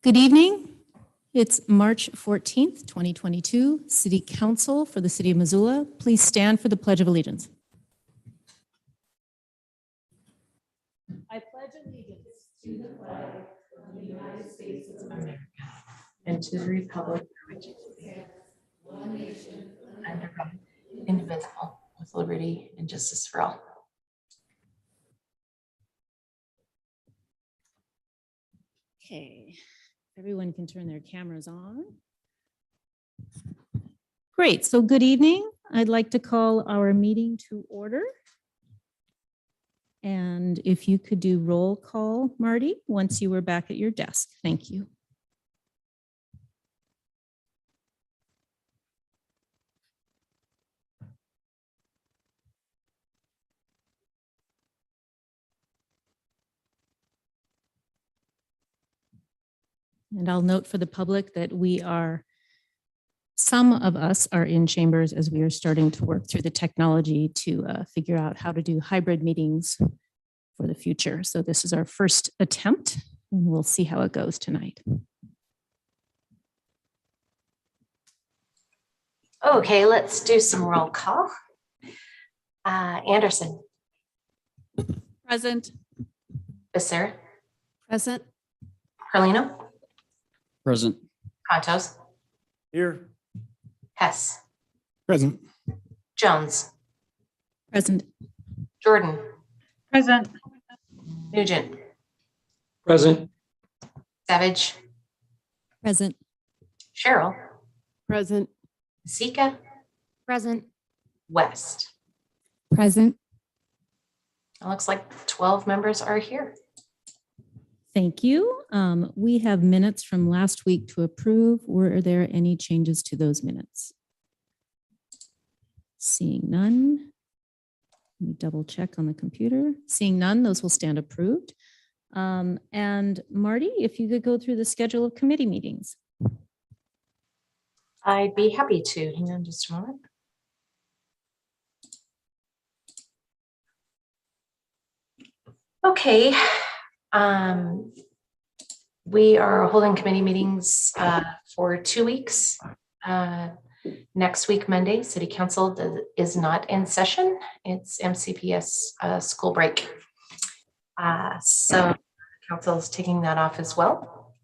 Good evening. It's March 14th, 2022. City Council for the City of Missoula. Please stand for the Pledge of Allegiance. I pledge allegiance to the flag of the United States of America and to the republic for which it stands, one nation, under God, indivisible, with liberty and justice for all. Okay, everyone can turn their cameras on. Great, so good evening. I'd like to call our meeting to order. And if you could do roll call, Marty, once you were back at your desk. Thank you. And I'll note for the public that some of us are in chambers as we are starting to work through the technology to figure out how to do hybrid meetings for the future. So this is our first attempt and we'll see how it goes tonight. Okay, let's do some roll call. Anderson. Present. Becerra. Present. Carlino. Present. Contos. Here. Hess. Present. Jones. Present. Jordan. Present. Nugent. Present. Savage. Present. Cheryl. Present. Zika. Present. West. Present. It looks like 12 members are here. Thank you. We have minutes from last week to approve. Were there any changes to those minutes? Seeing none. Let me double check on the computer. Seeing none, those will stand approved. And Marty, if you could go through the schedule of committee meetings. I'd be happy to. Hang on just a moment. Okay. We are holding committee meetings for 2 weeks. Next week, Monday, City Council is not in session. It's MCPS school break. So Council is taking that off as well.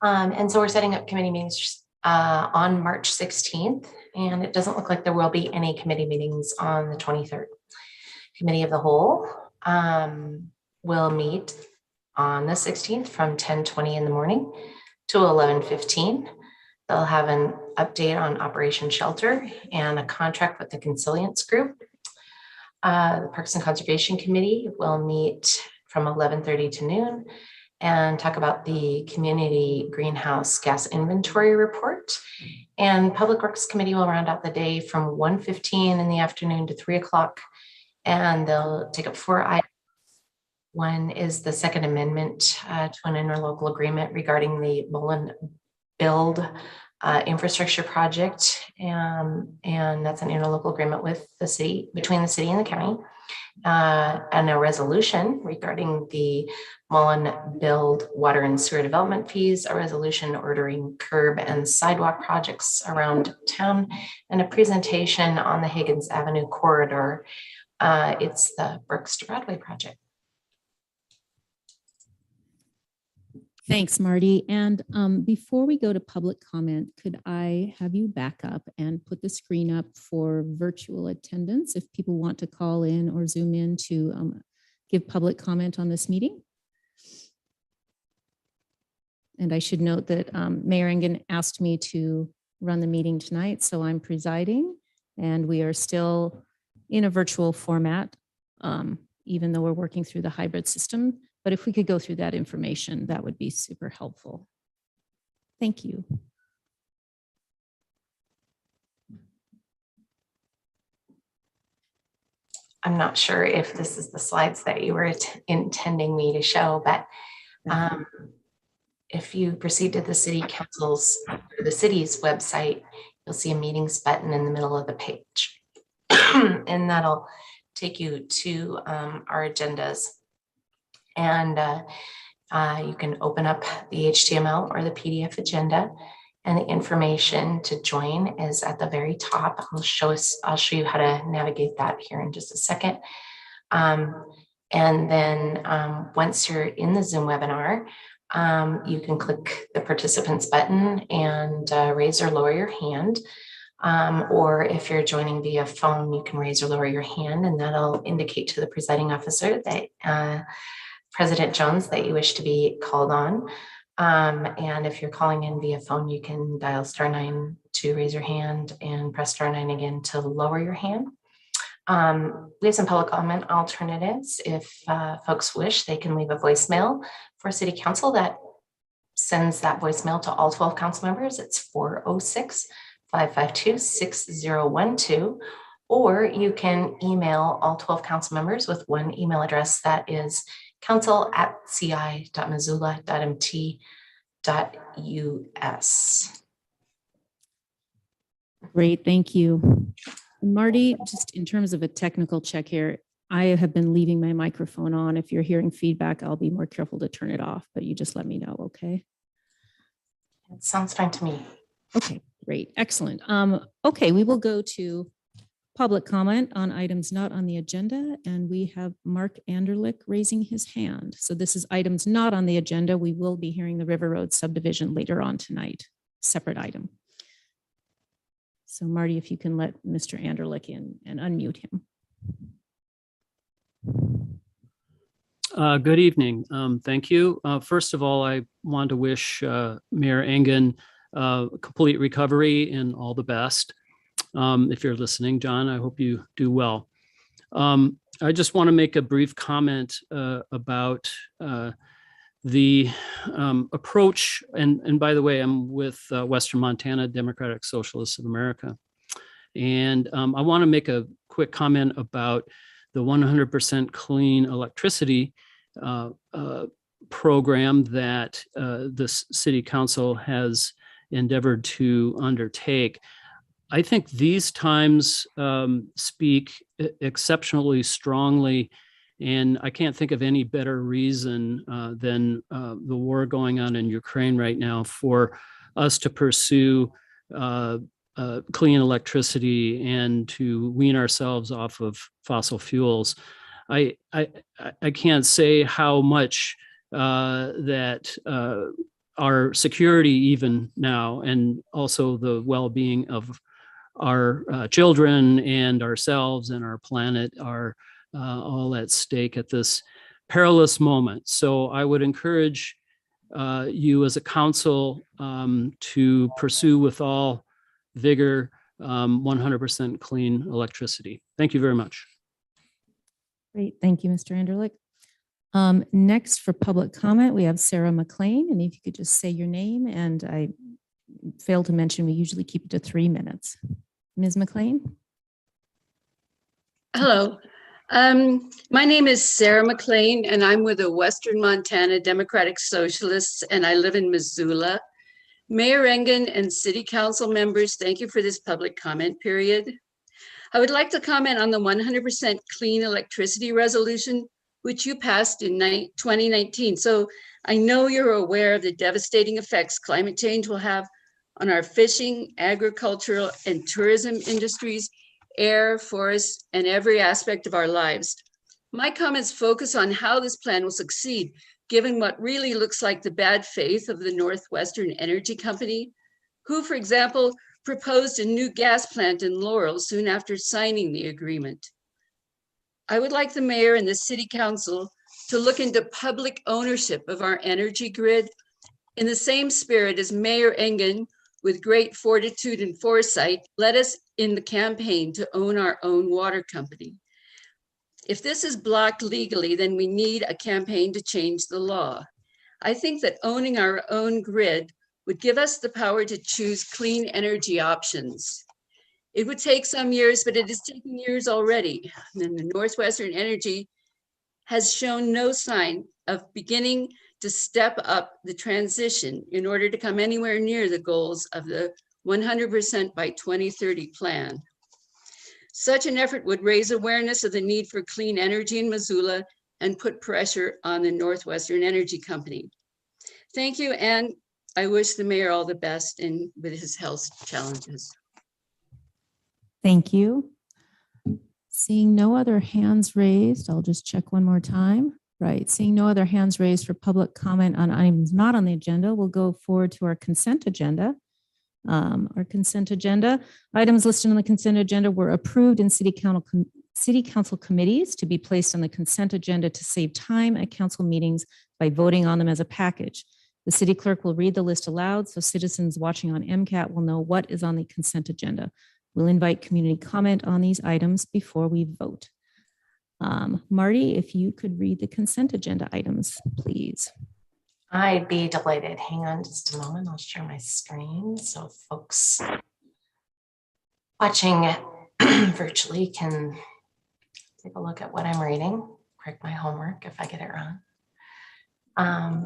And so we're setting up committee meetings on March 16th, and it doesn't look like there will be any committee meetings on the 23rd. Committee of the Whole will meet on the 16th from 10:20 in the morning to 11:15. They'll have an update on Operation Shelter and a contract with the Consilience Group. The Parks and Conservation Committee will meet from 11:30 to noon and talk about the Community Greenhouse Gas Inventory Report. And Public Works Committee will round out the day from 1:15 in the afternoon to 3 o'clock. And they'll take up 4 items. One is the Second Amendment to an interlocal agreement regarding the Mullen Build infrastructure project. And that's an interlocal agreement with the city, between the city and the county. And a resolution regarding the Mullen Build water and sewer development fees, a resolution ordering curb and sidewalk projects around town, and a presentation on the Higgins Avenue corridor. It's the Brooks to Broadway project. Thanks, Marty. And before we go to public comment, could I have you back up and put the screen up for virtual attendance if people want to call in or Zoom in to give public comment on this meeting? And I should note that Mayor Engen asked me to run the meeting tonight, so I'm presiding, and we are still in a virtual format, even though we're working through the hybrid system. But if we could go through that information, that would be super helpful. Thank you. I'm not sure if this is the slides that you were intending me to show, but if you proceed to the City Council's, or the city's website, you'll see a meetings button in the middle of the page. And that'll take you to our agendas. And You can open up the HTML or the PDF agenda, and the information to join is at the very top. I'll show you how to navigate that here in just a second. And then once you're in the Zoom webinar, you can click the participants button and raise or lower your hand. Or if you're joining via phone, you can raise or lower your hand, and that'll indicate to the presiding officer that President Jones that you wish to be called on. And if you're calling in via phone, you can dial *9 to raise your hand and press *9 again to lower your hand. We have some public comment alternatives. If folks wish, they can leave a voicemail for City Council that sends that voicemail to all 12 council members. It's 406-552-6012. Or you can email all 12 council members with one email address that is council@ci.missoula.mt.us. Great, thank you. Marty, just in terms of a technical check here, I have been leaving my microphone on. If you're hearing feedback, I'll be more careful to turn it off, but you just let me know, okay? It sounds fine to me. Okay, great, excellent. Okay, we will go to public comment on items not on the agenda, and we have Mark Anderlich raising his hand. So this is items not on the agenda. We will be hearing the River Road subdivision later on tonight, separate item. So Marty, if you can let Mr. Anderlich in and unmute him. Good evening. Thank you. First of all, I want to wish Mayor Engen complete recovery and all the best. If you're listening, John, I hope you do well. I just want to make a brief comment about the approach, and by the way, I'm with Western Montana Democratic Socialists of America. And I want to make a quick comment about the 100% clean electricity program that the City Council has endeavored to undertake. I think these times speak exceptionally strongly, and I can't think of any better reason than the war going on in Ukraine right now for us to pursue clean electricity and to wean ourselves off of fossil fuels. I can't say how much that our security even now, and also the well-being of our children and ourselves and our planet are all at stake at this perilous moment. So I would encourage you as a council to pursue with all vigor 100% clean electricity. Thank you very much. Great, thank you, Mr. Anderlich. Next for public comment, we have Sarah McLean, and if you could just say your name, and I failed to mention, we usually keep it to 3 minutes. Ms. McLean? Hello, my name is Sarah McLean, and I'm with the Western Montana Democratic Socialists, and I live in Missoula. Mayor Engen and City Council members, thank you for this public comment period. I would like to comment on the 100% clean electricity resolution, which you passed in 2019. So I know you're aware of the devastating effects climate change will have on our fishing, agricultural, and tourism industries, air, forests, and every aspect of our lives. My comments focus on how this plan will succeed, given what really looks like the bad faith of the Northwestern Energy Company, who, for example, proposed a new gas plant in Laurel soon after signing the agreement. I would like the mayor and the city council to look into public ownership of our energy grid in the same spirit as Mayor Engen, with great fortitude and foresight, led us in the campaign to own our own water company. If this is blocked legally, then we need a campaign to change the law. I think that owning our own grid would give us the power to choose clean energy options. It would take some years, but it is taking years already. And the Northwestern Energy has shown no sign of beginning to step up the transition in order to come anywhere near the goals of the 100% by 2030 plan. Such an effort would raise awareness of the need for clean energy in Missoula and put pressure on the Northwestern Energy Company. Thank you, and I wish the mayor all the best with his health challenges. Thank you. Seeing no other hands raised, I'll just check one more time. Right, seeing no other hands raised for public comment on items not on the agenda, we'll go forward to our consent agenda. Our consent agenda, items listed on the consent agenda were approved in city council committees to be placed on the consent agenda to save time at council meetings by voting on them as a package. The city clerk will read the list aloud so citizens watching on MCAT will know what is on the consent agenda. We'll invite community comment on these items before we vote. Marty, if you could read the consent agenda items, please. I'd be delighted. Hang on just a moment. I'll share my screen so folks watching virtually can take a look at what I'm reading, correct my homework if I get it wrong.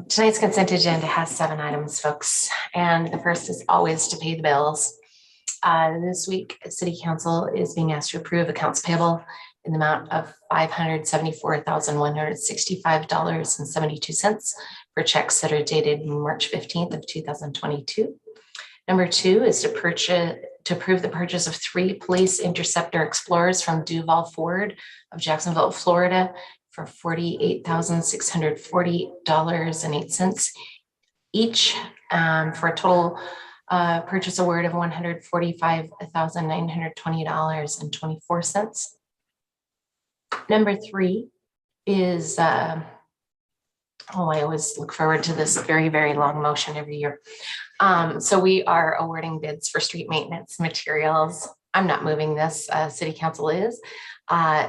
Tonight's consent agenda has 7 items, folks, and the first is always to pay the bills. This week, City Council is being asked to approve accounts payable in the amount of $574,165.72 for checks that are dated March 15th of 2022. Number 2 is to approve the purchase of 3 police interceptor explorers from Duval Ford of Jacksonville, Florida for $48,640.08 each, for a total purchase award of $145,920.24. Number 3 is, I always look forward to this very, very long motion every year. So we are awarding bids for street maintenance materials. I'm not moving this, City Council is.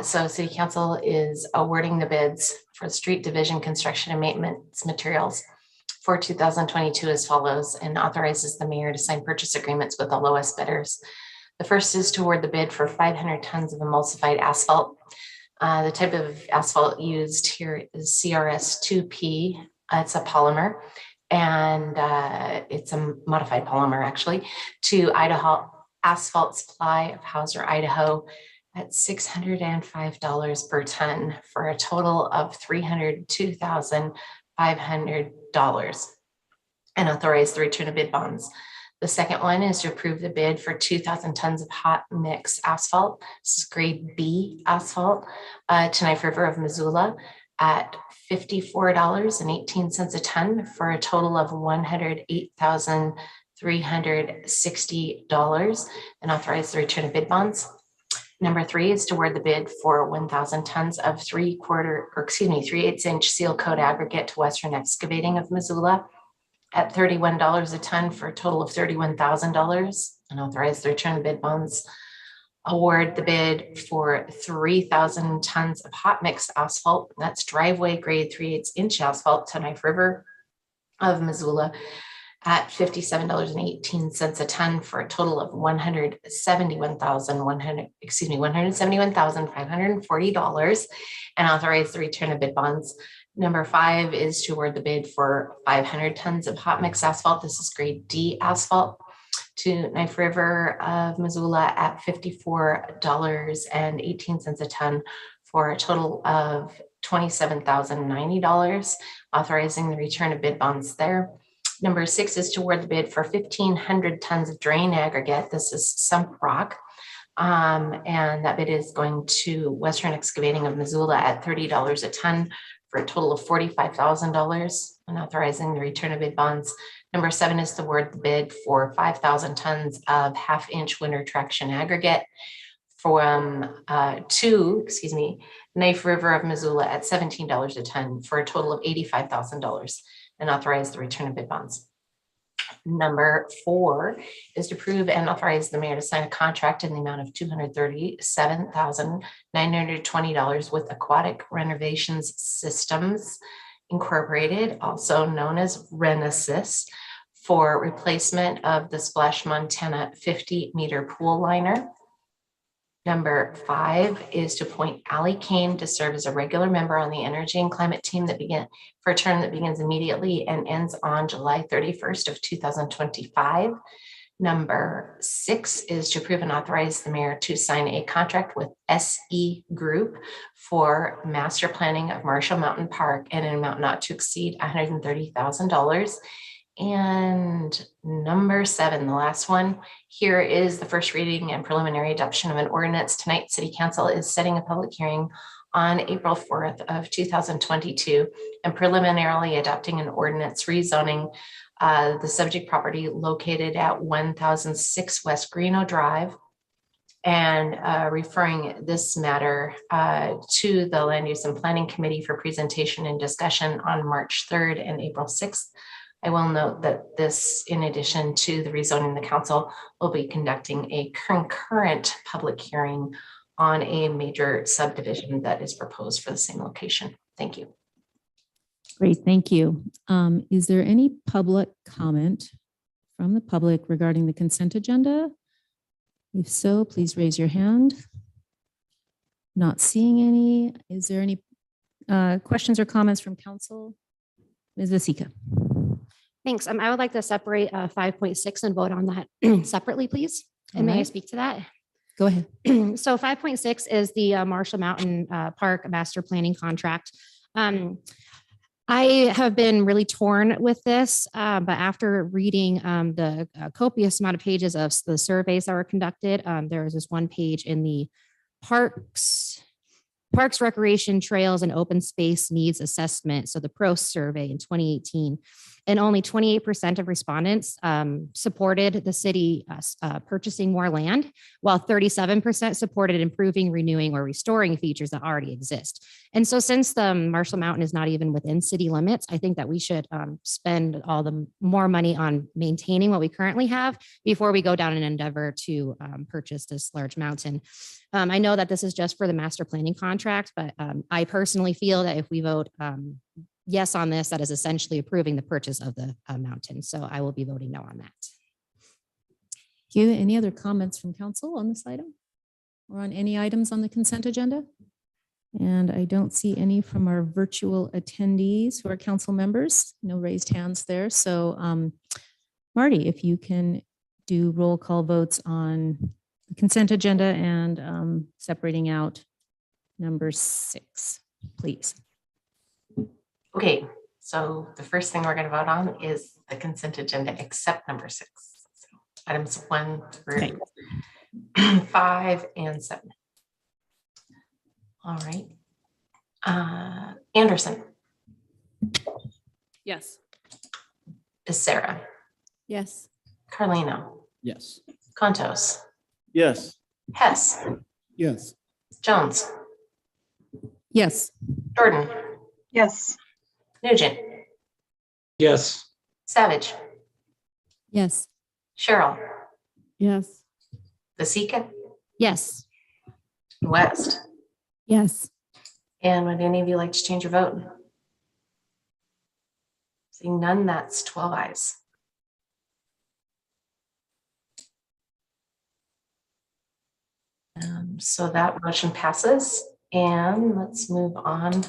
So City Council is awarding the bids for street division construction and maintenance materials for 2022 as follows, and authorizes the mayor to sign purchase agreements with the lowest bidders. The first is to award the bid for 500 tons of emulsified asphalt. The type of asphalt used here is CRS2P. It's a polymer, and it's a modified polymer actually, to Idaho Asphalt Supply of Hauser, Idaho, at $605 per ton for a total of $302,500, and authorize the return of bid bonds. The second one is to approve the bid for 2,000 tons of hot mix asphalt. This is grade B asphalt to Knife River of Missoula at $54.18 a ton for a total of $108,360, and authorize the return of bid bonds. Number 3 is to award the bid for 1,000 tons of 3/8 inch seal coat aggregate to Western Excavating of Missoula at $31 a ton for a total of $31,000, and authorize the return of bid bonds. Award the bid for 3,000 tons of hot mix asphalt. That's driveway grade 3/8 inch asphalt to Knife River of Missoula at $57.18 a ton for a total of $171,540, and authorize the return of bid bonds. Number 5 is to award the bid for 500 tons of hot mix asphalt. This is grade D asphalt to Knife River of Missoula at $54.18 a ton for a total of $27,090, authorizing the return of bid bonds there. Number 6 is to award the bid for 1,500 tons of drain aggregate. This is sump rock. And that bid is going to Western Excavating of Missoula at $30 a ton for a total of $45,000, and authorizing the return of bid bonds. Number 7 is to award the bid for 5,000 tons of half-inch winter traction aggregate from Knife River of Missoula at $17 a ton for a total of $85,000, and authorize the return of bid bonds. Number 4 is to approve and authorize the mayor to sign a contract in the amount of $237,920 with Aquatic Renovations Systems Incorporated, also known as Renesis, for replacement of the Splash Montana 50-meter pool liner. Number 5 is to appoint Allie Kane to serve as a regular member on the Energy and Climate Team for a term that begins immediately and ends on July 31st of 2025. Number 6 is to approve and authorize the mayor to sign a contract with SE Group for master planning of Marshall Mountain Park in an amount not to exceed $130,000. And number 7, the last one, here is the first reading and preliminary adoption of an ordinance. Tonight, City Council is setting a public hearing on April 4th of 2022 and preliminarily adopting an ordinance rezoning the subject property located at 1006 West Greeno Drive and referring this matter to the Land Use and Planning Committee for presentation and discussion on March 3rd and April 6th. I will note that this, in addition to the rezoning, the council will be conducting a concurrent public hearing on a major subdivision that is proposed for the same location. Thank you. Great, thank you. Is there any public comment from the public regarding the consent agenda? If so, please raise your hand. Not seeing any. Is there any questions or comments from council? Ms. Vasika. Thanks. I would like to separate 5.6 and vote on that separately, please. And may I Alright. speak to that? Go ahead. So 5.6 is the Marshall Mountain Park Master Planning Contract. I have been really torn with this, but after reading the copious amount of pages of the surveys that were conducted, there was this one page in the Parks, Recreation, Trails, and Open Space Needs Assessment, so the PROS survey in 2018, and only 28% of respondents supported the city purchasing more land, while 37% supported improving, renewing, or restoring features that already exist. And so since the Marshall Mountain is not even within city limits, I think that we should spend all the more money on maintaining what we currently have before we go down an endeavor to purchase this large mountain. I know that this is just for the master planning contract, but I personally feel that if we vote yes on this, that is essentially approving the purchase of the mountain. So I will be voting no on that. Thank you. Any other comments from council on this item or on any items on the consent agenda? And I don't see any from our virtual attendees who are council members. No raised hands there. So Marty, if you can do roll call votes on the consent agenda and separating out number 6, please. Okay, so the first thing we're going to vote on is the consent agenda except number 6. So items 1 through 5 and 7. All right. Anderson. Yes. Becerra. Yes. Carlino. Yes. Contos. Yes. Hess. Yes. Jones. Yes. Jordan. Yes. Nugent. Yes. Savage. Yes. Cheryl. Yes. Vasika. Yes. West. Yes. And would any of you like to change your vote? Seeing none, that's 12 ayes. So that motion passes, and let's move on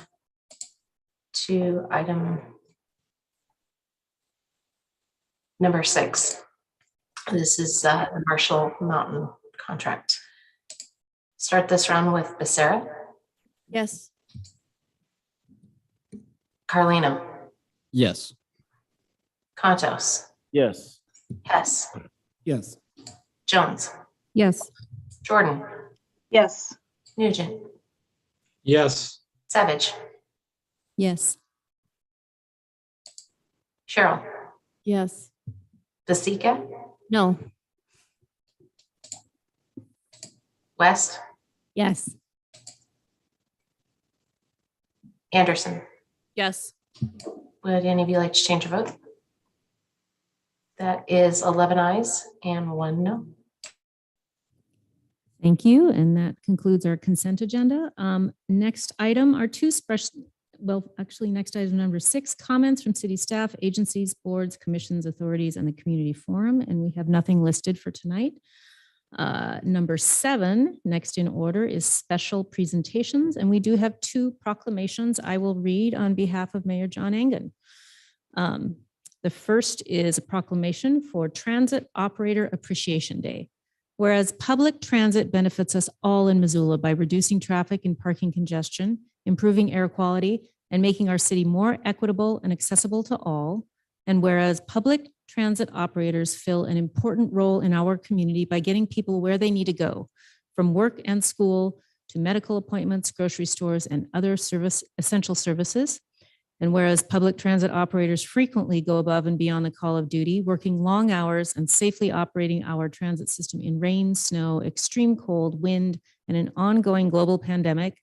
to item number 6. This is the Marshall Mountain contract. Start this round with Becerra. Yes. Carlino. Yes. Contos. Yes. Hess. Yes. Jones. Yes. Jordan. Yes. Nugent. Yes. Savage. Yes. Cheryl. Yes. Vasika. No. West. Yes. Anderson. Yes. Would any of you like to change your vote? That is 11 ayes and 1 no. Thank you. And that concludes our consent agenda. Next item are two special, well, actually next item number 6, comments from city staff, agencies, boards, commissions, authorities, and the community forum. And we have nothing listed for tonight. Number 7, next in order, is special presentations. And we do have 2 proclamations I will read on behalf of Mayor John Engen. The first is a proclamation for Transit Operator Appreciation Day. Whereas public transit benefits us all in Missoula by reducing traffic and parking congestion, improving air quality, and making our city more equitable and accessible to all. And whereas public transit operators fill an important role in our community by getting people where they need to go, from work and school to medical appointments, grocery stores, and other essential services. And whereas public transit operators frequently go above and beyond the call of duty, working long hours and safely operating our transit system in rain, snow, extreme cold, wind, and an ongoing global pandemic.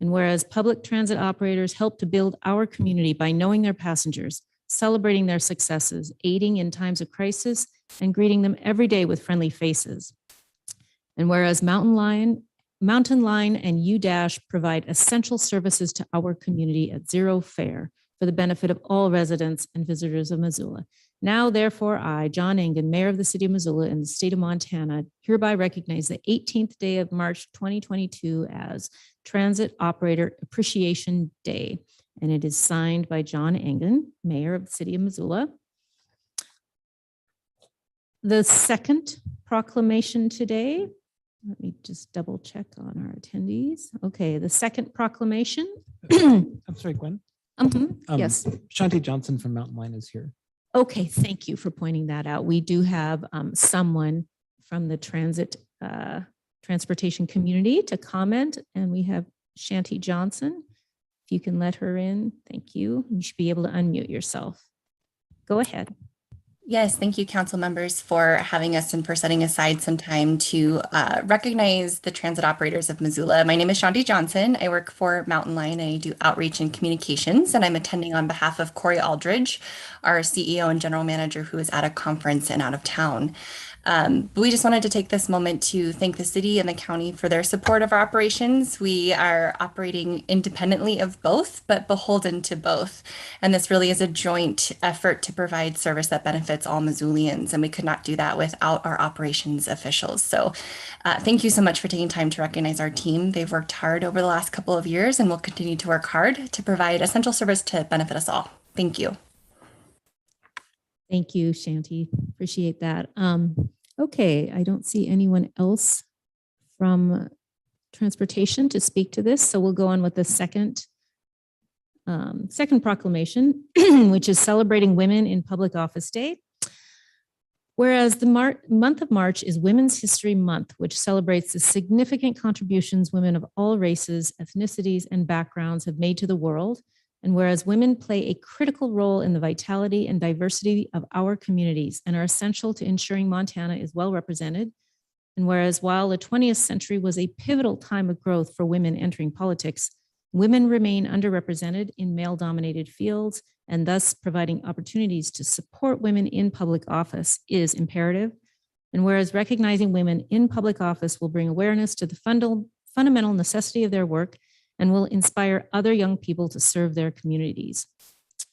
And whereas public transit operators help to build our community by knowing their passengers, celebrating their successes, aiding in times of crisis, and greeting them every day with friendly faces. And whereas Mountain Line and UDash provide essential services to our community at zero fare for the benefit of all residents and visitors of Missoula. Now, therefore, I, John Engen, Mayor of the City of Missoula in the state of Montana, hereby recognize the 18th day of March 2022 as Transit Operator Appreciation Day. And it is signed by John Engen, Mayor of the City of Missoula. The second proclamation today, let me just double check on our attendees. Okay, the second proclamation. I'm sorry, Gwen. Yes. Shanti Johnson from Mountain Line is here. Okay, thank you for pointing that out. We do have someone from the transportation community to comment, and we have Shanti Johnson. If you can let her in, thank you. You should be able to unmute yourself. Go ahead. Yes, thank you, council members, for having us and for setting aside some time to recognize the transit operators of Missoula. My name is Shanti Johnson. I work for Mountain Line. I do outreach and communications, and I'm attending on behalf of Corey Aldridge, our CEO and general manager, who is at a conference and out of town. But we just wanted to take this moment to thank the city and the county for their support of our operations. We are operating independently of both, but beholden to both. And this really is a joint effort to provide service that benefits all Missoulians. And we could not do that without our operations officials. So thank you so much for taking time to recognize our team. They've worked hard over the last couple of years and will continue to work hard to provide essential service to benefit us all. Thank you. Thank you, Shanti. Appreciate that. Okay, I don't see anyone else from transportation to speak to this, so we'll go on with the second proclamation, which is celebrating women in public office day. Whereas the month of March is Women's History Month, which celebrates the significant contributions women of all races, ethnicities, and backgrounds have made to the world. And whereas women play a critical role in the vitality and diversity of our communities and are essential to ensuring Montana is well represented. And whereas while the 20th century was a pivotal time of growth for women entering politics, women remain underrepresented in male-dominated fields, and thus providing opportunities to support women in public office is imperative. And whereas recognizing women in public office will bring awareness to the fundamental necessity of their work and will inspire other young people to serve their communities.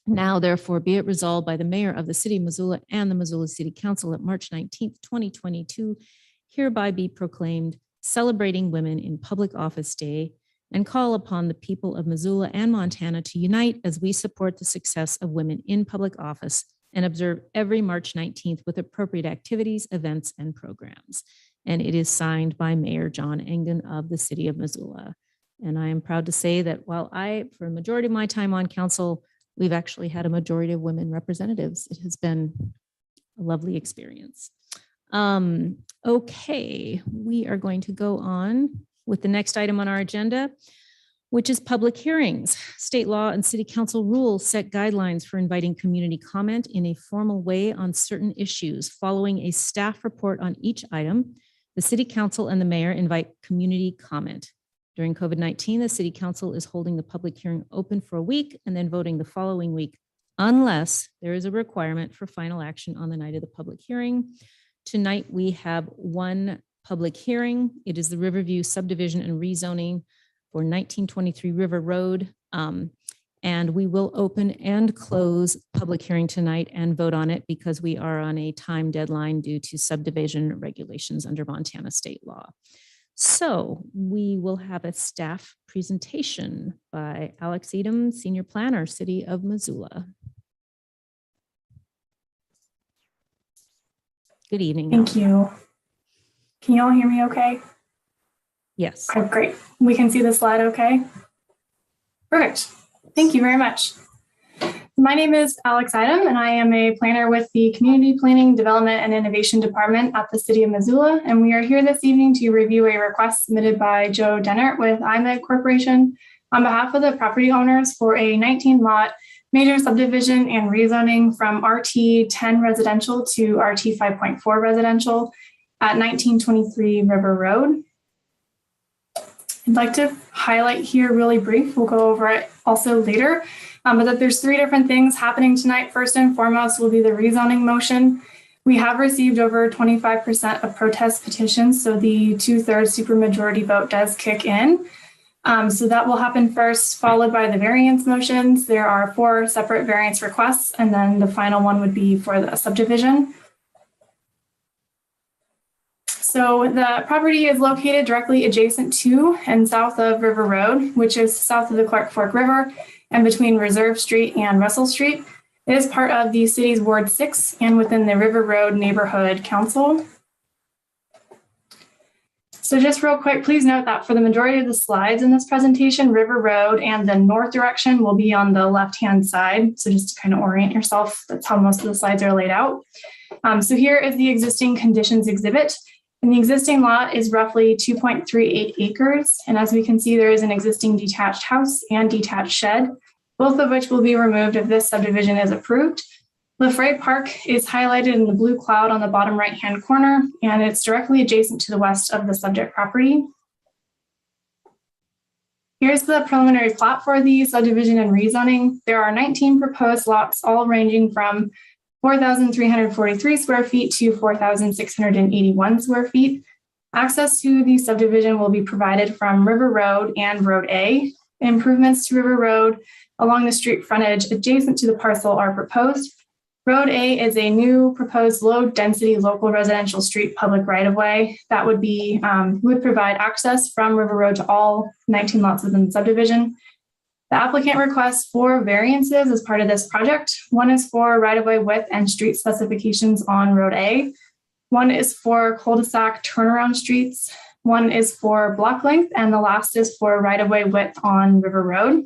Now, therefore, be it resolved by the Mayor of the City of Missoula and the Missoula City Council at March 19th, 2022, hereby be proclaimed Celebrating Women in Public Office Day, and call upon the people of Missoula and Montana to unite as we support the success of women in public office and observe every March 19th with appropriate activities, events, and programs. And it is signed by Mayor John Engen of the City of Missoula. And I am proud to say that while for a majority of my time on council, we've actually had a majority of women representatives. It has been a lovely experience. Okay, we are going to go on with the next item on our agenda, which is public hearings. State law and city council rules set guidelines for inviting community comment in a formal way on certain issues. Following a staff report on each item, the city council and the mayor invite community comment. During COVID-19, the city council is holding the public hearing open for a week and then voting the following week, unless there is a requirement for final action on the night of the public hearing. Tonight, we have one public hearing. It is the Riverview Subdivision and Rezoning for 1923 River Road. And we will open and close public hearing tonight and vote on it because we are on a time deadline due to subdivision regulations under Montana state law. So we will have a staff presentation by Alex Edom, Senior Planner, City of Missoula. Good evening. Thank you. Can you all hear me okay? Yes. Okay, great. We can see the slide okay? Perfect. Thank you very much. My name is Alex Idem, and I am a planner with the Community Planning, Development, and Innovation Department at the City of Missoula. And we are here this evening to review a request submitted by Joe Dennert with IMEG Corporation on behalf of the property owners for a 19-lot major subdivision and rezoning from RT 10 residential to RT 5.4 residential at 1923 River Road. I'd like to highlight here really brief, we'll go over it also later, but that there's three different things happening tonight. First and foremost will be the rezoning motion. We have received over 25% of protest petitions, so the 2/3 supermajority vote does kick in. So that will happen first, followed by the variance motions. There are 4 separate variance requests, and then the final one would be for the subdivision. So the property is located directly adjacent to and south of River Road, which is south of the Clark Fork River and between Reserve Street and Russell Street. It is part of the city's Ward 6 and within the River Road Neighborhood Council. So just real quick, please note that for the majority of the slides in this presentation, River Road and the north direction will be on the left-hand side. So just to kind of orient yourself, that's how most of the slides are laid out. So here is the existing conditions exhibit. And the existing lot is roughly 2.38 acres. And as we can see, there is an existing detached house and detached shed, both of which will be removed if this subdivision is approved. LaFrey Park is highlighted in the blue cloud on the bottom right-hand corner, and it's directly adjacent to the west of the subject property. Here's the preliminary plat for the subdivision and rezoning. There are 19 proposed lots, all ranging from 4,343 square feet to 4,681 square feet. Access to the subdivision will be provided from River Road and Road A. Improvements to River Road along the street frontage adjacent to the parcel are proposed. Road A is a new proposed low-density local residential street public right-of-way that would provide access from River Road to all 19 lots within the subdivision. The applicant requests 4 variances as part of this project. One is for right-of-way width and street specifications on Road A. One is for cul-de-sac turnaround streets. One is for block length, and the last is for right-of-way width on River Road.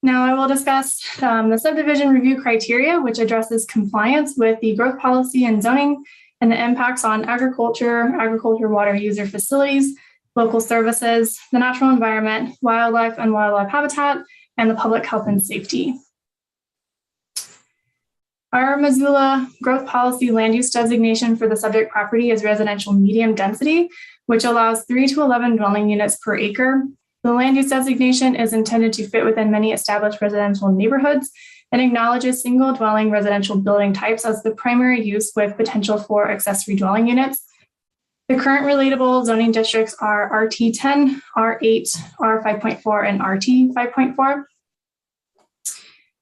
Now I will discuss the subdivision review criteria, which addresses compliance with the growth policy and zoning and the impacts on agriculture water user facilities, local services, the natural environment, wildlife and wildlife habitat, and the public health and safety. Our Missoula growth policy land use designation for the subject property is residential medium density, which allows 3 to 11 dwelling units per acre. The land use designation is intended to fit within many established residential neighborhoods and acknowledges single dwelling residential building types as the primary use with potential for accessory dwelling units. The current relatable zoning districts are RT10, R8, R5.4, and RT 5.4.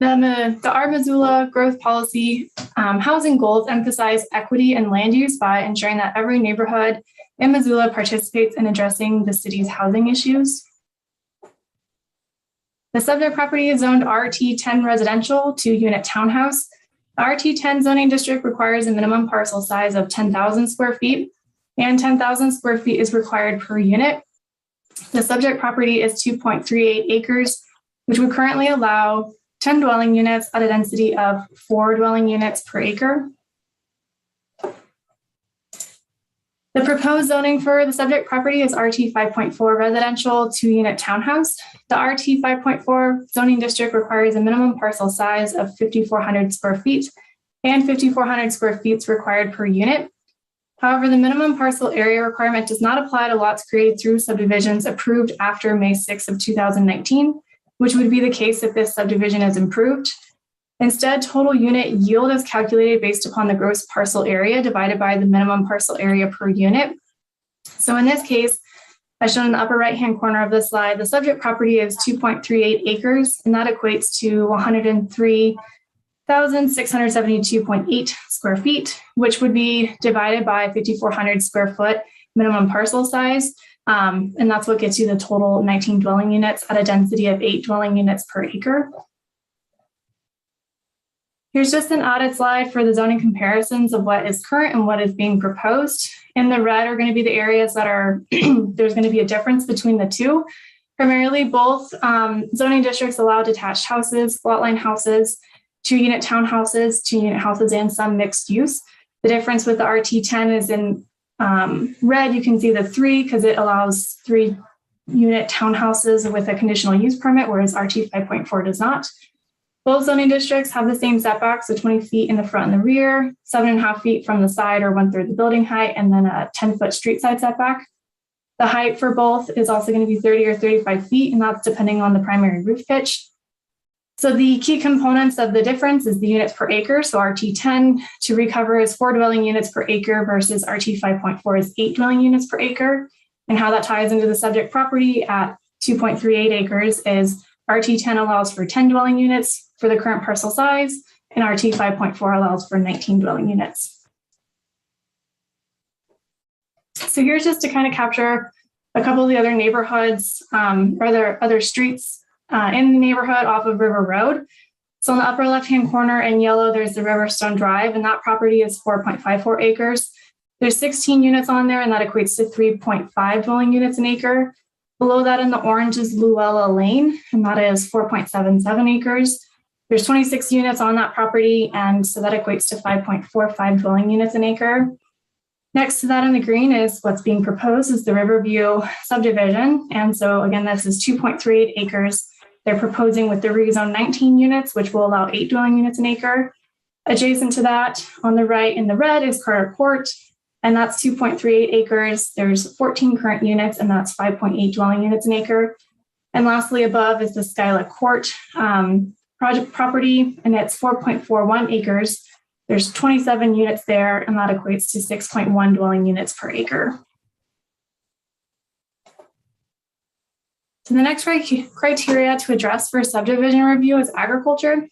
The Our Missoula growth policy housing goals emphasize equity and land use by ensuring that every neighborhood in Missoula participates in addressing the city's housing issues. The subject property is zoned RT10 residential 2-unit townhouse. The RT10 zoning district requires a minimum parcel size of 10,000 square feet, and 10,000 square feet is required per unit. The subject property is 2.38 acres, which would currently allow 10 dwelling units at a density of 4 dwelling units per acre. The proposed zoning for the subject property is RT 5.4 residential 2-unit townhouse. The RT 5.4 zoning district requires a minimum parcel size of 5,400 square feet, and 5,400 square feet is required per unit. However, the minimum parcel area requirement does not apply to lots created through subdivisions approved after May 6 of 2019, which would be the case if this subdivision is improved. Instead, total unit yield is calculated based upon the gross parcel area divided by the minimum parcel area per unit. So in this case, as shown in the upper right-hand corner of the slide, the subject property is 2.38 acres, and that equates to 103,672.8 square feet, which would be divided by 5,400 square foot minimum parcel size. And that's what gets you the total 19 dwelling units at a density of 8 dwelling units per acre. Here's just an added slide for the zoning comparisons of what is current and what is being proposed. In the red are going to be the areas that are, there's going to be a difference between the two. Primarily, both zoning districts allow detached houses, lot line houses, 2-unit townhouses, 2-unit houses, and some mixed use. The difference with the RT10 is in red, you can see the 3 because it allows 3-unit townhouses with a conditional use permit, whereas RT 5.4 does not. Both zoning districts have the same setbacks, so 20 feet in the front and the rear, 7.5 feet from the side or 1/3 the building height, and then a 10-foot street side setback. The height for both is also going to be 30 or 35 feet, and that's depending on the primary roof pitch. So the key components of the difference is the units per acre. So RT10 to recover is 4 dwelling units per acre versus RT 5.4 is 8 dwelling units per acre. And how that ties into the subject property at 2.38 acres is RT10 allows for 10 dwelling units for the current parcel size, and RT 5.4 allows for 19 dwelling units. So here's just to kind of capture a couple of the other neighborhoods, or other streets in the neighborhood off of River Road. So on the upper left-hand corner in yellow, there's the Riverstone Drive, and that property is 4.54 acres. There's 16 units on there, and that equates to 3.5 dwelling units an acre. Below that in the orange is Luella Lane, and that is 4.77 acres. There's 26 units on that property, and so that equates to 5.45 dwelling units an acre. Next to that in the green is what's being proposed is the Riverview Subdivision. And so again, this is 2.38 acres. They're proposing with the rezone 19 units, which will allow 8 dwelling units an acre. Adjacent to that on the right in the red is Carter Court, and that's 2.38 acres. There's 14 current units, and that's 5.8 dwelling units an acre. And lastly, above is the Skyla Court project property, and it's 4.41 acres. There's 27 units there, and that equates to 6.1 dwelling units per acre. So the next criteria to address for subdivision review is agriculture.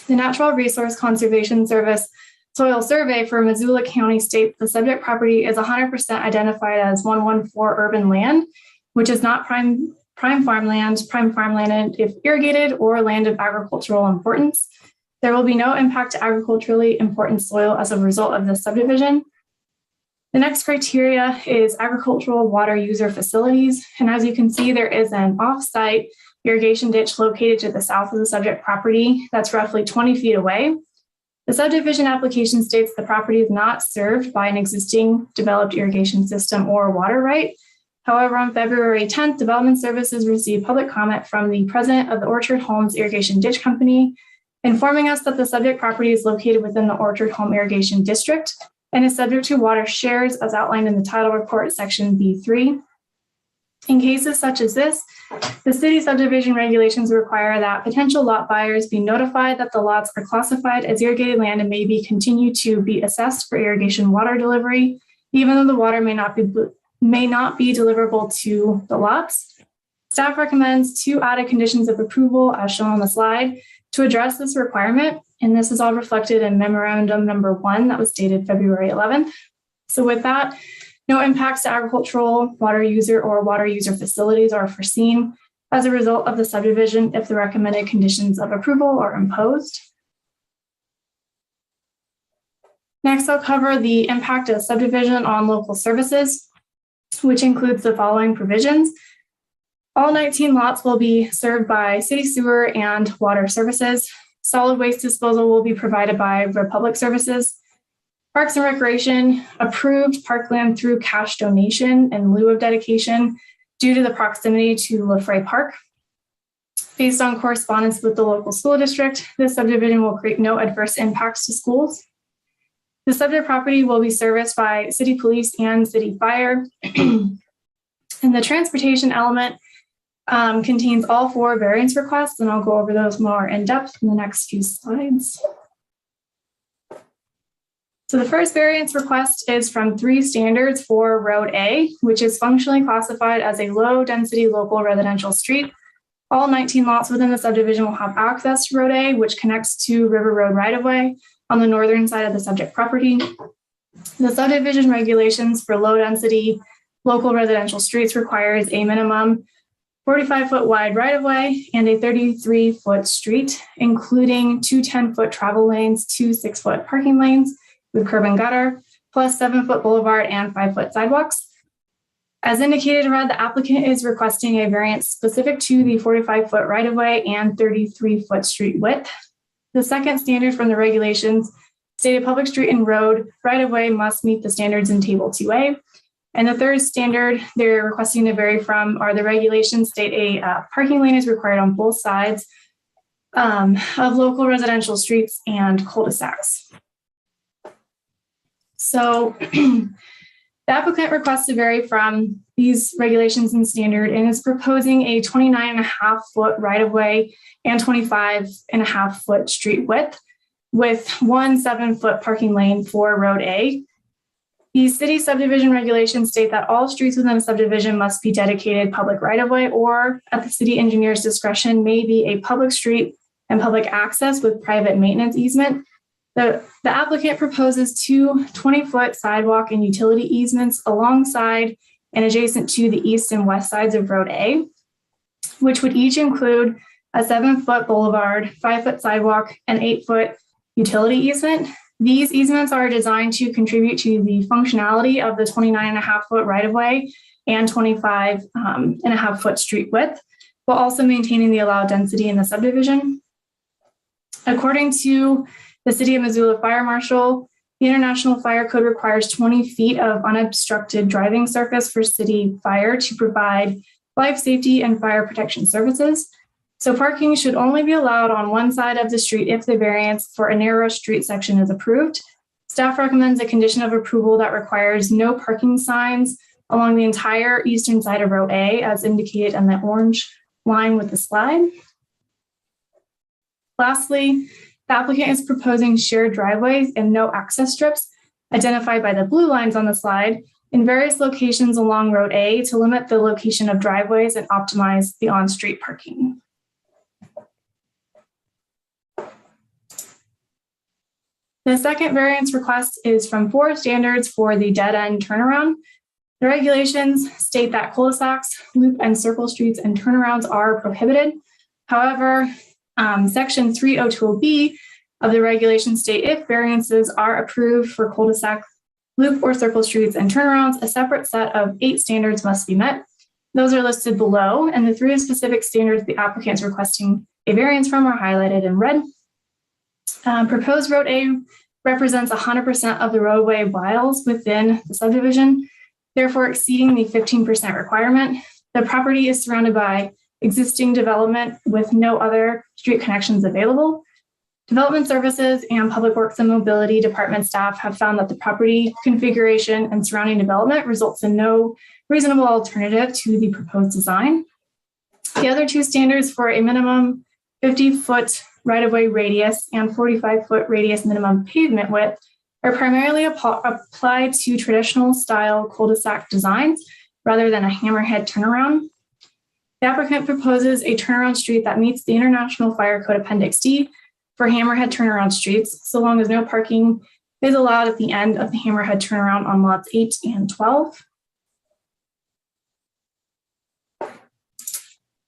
The Natural Resource Conservation Service soil survey for Missoula County states the subject property is 100% identified as 114 urban land, which is not prime farmland if irrigated, or land of agricultural importance. There will be no impact to agriculturally important soil as a result of this subdivision. The next criteria is agricultural water user facilities. And as you can see, there is an off-site irrigation ditch located to the south of the subject property that's roughly 20 feet away. The subdivision application states the property is not served by an existing developed irrigation system or water right. However, on February 10th, Development Services received public comment from the president of the Orchard Homes Irrigation Ditch Company, informing us that the subject property is located within the Orchard Home Irrigation District and is subject to water shares as outlined in the title report, section B3. In cases such as this, the city subdivision regulations require that potential lot buyers be notified that the lots are classified as irrigated land and may be continued to be assessed for irrigation water delivery, even though the water may not be deliverable to the lots. Staff recommends 2 added conditions of approval as shown on the slide to address this requirement, and this is all reflected in memorandum number 1 that was dated February 11th. So with that, no impacts to agricultural, water user, or water user facilities are foreseen as a result of the subdivision if the recommended conditions of approval are imposed. Next, I'll cover the impact of subdivision on local services, which includes the following provisions. All 19 lots will be served by city sewer and water services. Solid waste disposal will be provided by Republic Services. Parks and Recreation approved parkland through cash donation in lieu of dedication due to the proximity to LaFrey Park. Based on correspondence with the local school district, this subdivision will create no adverse impacts to schools. The subject property will be serviced by city police and city fire. And the transportation element contains all 4 variance requests, and I'll go over those more in depth in the next few slides. So the first variance request is from 3 standards for Road A, which is functionally classified as a low-density local residential street. All 19 lots within the subdivision will have access to Road A, which connects to River Road right-of-way on the northern side of the subject property. The subdivision regulations for low-density local residential streets requires a minimum 45-foot wide right-of-way, and a 33-foot street, including two 10-foot travel lanes, two 6-foot parking lanes with curb and gutter, plus 7-foot boulevard and 5-foot sidewalks. As indicated in red, the applicant is requesting a variance specific to the 45-foot right-of-way and 33-foot street width. The second standard from the regulations stated public street and road right-of-way must meet the standards in Table 2A. And the third standard they're requesting to vary from are the regulations state a parking lane is required on both sides of local residential streets and cul-de-sacs. So the applicant requests to vary from these regulations and standard and is proposing a 29.5-foot right-of-way and 25.5-foot street width with one 7-foot parking lane for Road A. The city subdivision regulations state that all streets within a subdivision must be dedicated public right-of-way or at the city engineer's discretion may be a public street and public access with private maintenance easement. The applicant proposes two 20-foot sidewalk and utility easements alongside and adjacent to the east and west sides of Road A, which would each include a 7-foot boulevard, 5-foot sidewalk, and 8-foot utility easement. These easements are designed to contribute to the functionality of the 29.5-foot right-of-way and 25.5-foot street width, while also maintaining the allowed density in the subdivision. According to the City of Missoula Fire Marshal, the International Fire Code requires 20 feet of unobstructed driving surface for city fire to provide life safety and fire protection services. So parking should only be allowed on one side of the street if the variance for a narrow street section is approved. Staff recommends a condition of approval that requires no parking signs along the entire eastern side of Row A, as indicated on the orange line with the slide. Lastly, the applicant is proposing shared driveways and no access strips identified by the blue lines on the slide in various locations along Road A to limit the location of driveways and optimize the on-street parking. The second variance request is from 4 standards for the dead-end turnaround. The regulations state that cul-de-sacs, loop and circle streets, and turnarounds are prohibited. However, Section 302B of the regulations state if variances are approved for cul-de-sac, loop or circle streets, and turnarounds, a separate set of 8 standards must be met. Those are listed below, and the 3 specific standards the applicant is requesting a variance from are highlighted in red. Proposed Road A represents 100% of the roadway miles within the subdivision, therefore exceeding the 15% requirement. The property is surrounded by existing development with no other street connections available. Development Services and Public Works and Mobility Department staff have found that the property configuration and surrounding development results in no reasonable alternative to the proposed design. The other 2 standards for a minimum 50-foot right-of-way radius and 45-foot radius minimum pavement width are primarily applied to traditional style cul-de-sac designs rather than a hammerhead turnaround. The applicant proposes a turnaround street that meets the International Fire Code Appendix D for hammerhead turnaround streets, so long as no parking is allowed at the end of the hammerhead turnaround on lots 8 and 12.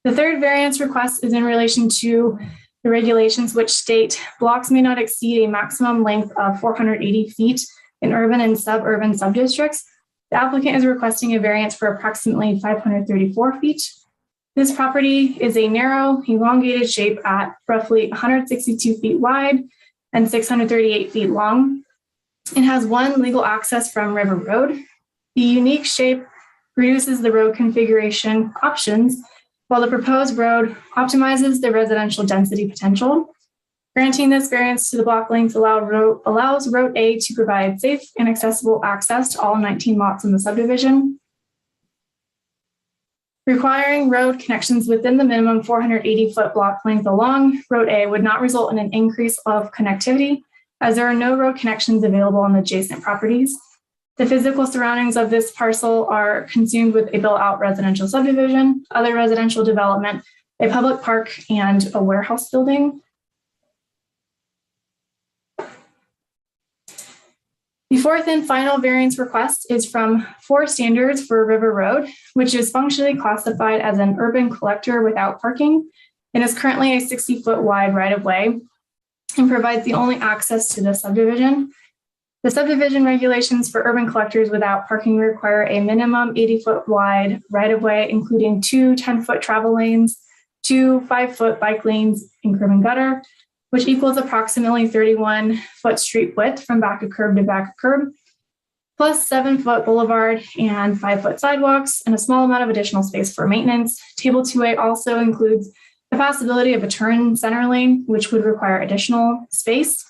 The third variance request is in relation to the regulations which state blocks may not exceed a maximum length of 480 feet in urban and suburban subdistricts. The applicant is requesting a variance for approximately 534 feet. This property is a narrow, elongated shape at roughly 162 feet wide and 638 feet long. It has one legal access from River Road. The unique shape reduces the road configuration options, while the proposed road optimizes the residential density potential. Granting this variance to the block length allows Road A to provide safe and accessible access to all 19 lots in the subdivision. Requiring road connections within the minimum 480-foot block length along Road A would not result in an increase of connectivity, as there are no road connections available on the adjacent properties. The physical surroundings of this parcel are consumed with a built-out residential subdivision, other residential development, a public park, and a warehouse building. The fourth and final variance request is from 4 standards for River Road, which is functionally classified as an urban collector without parking and is currently a 60-foot wide right-of-way and provides the only access to the subdivision. The subdivision regulations for urban collectors without parking require a minimum 80-foot wide right-of-way, including 2 10-foot travel lanes, 2 5-foot bike lanes, and curb and gutter, which equals approximately 31-foot street width from back of curb to back of curb, plus 7-foot boulevard and 5-foot sidewalks, and a small amount of additional space for maintenance. Table 2A also includes the possibility of a turn center lane, which would require additional space.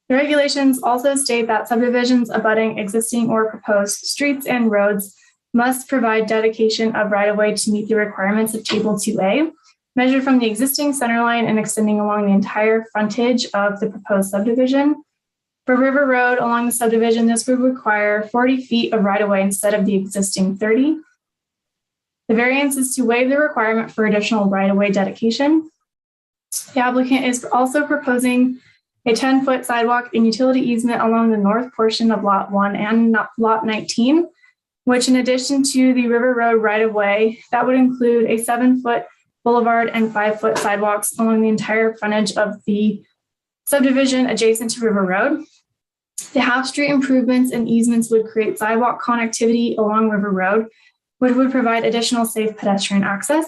The regulations also state that subdivisions abutting existing or proposed streets and roads must provide dedication of right-of-way to meet the requirements of Table 2A, measured from the existing center line and extending along the entire frontage of the proposed subdivision. For River Road along the subdivision, this would require 40 feet of right-of-way instead of the existing 30. The variance is to waive the requirement for additional right-of-way dedication. The applicant is also proposing a 10-foot sidewalk and utility easement along the north portion of Lot 1 and Lot 19, which in addition to the River Road right-of-way, that would include a 7-foot boulevard and 5-foot sidewalks along the entire frontage of the subdivision adjacent to River Road. The half-street improvements and easements would create sidewalk connectivity along River Road, which would provide additional safe pedestrian access.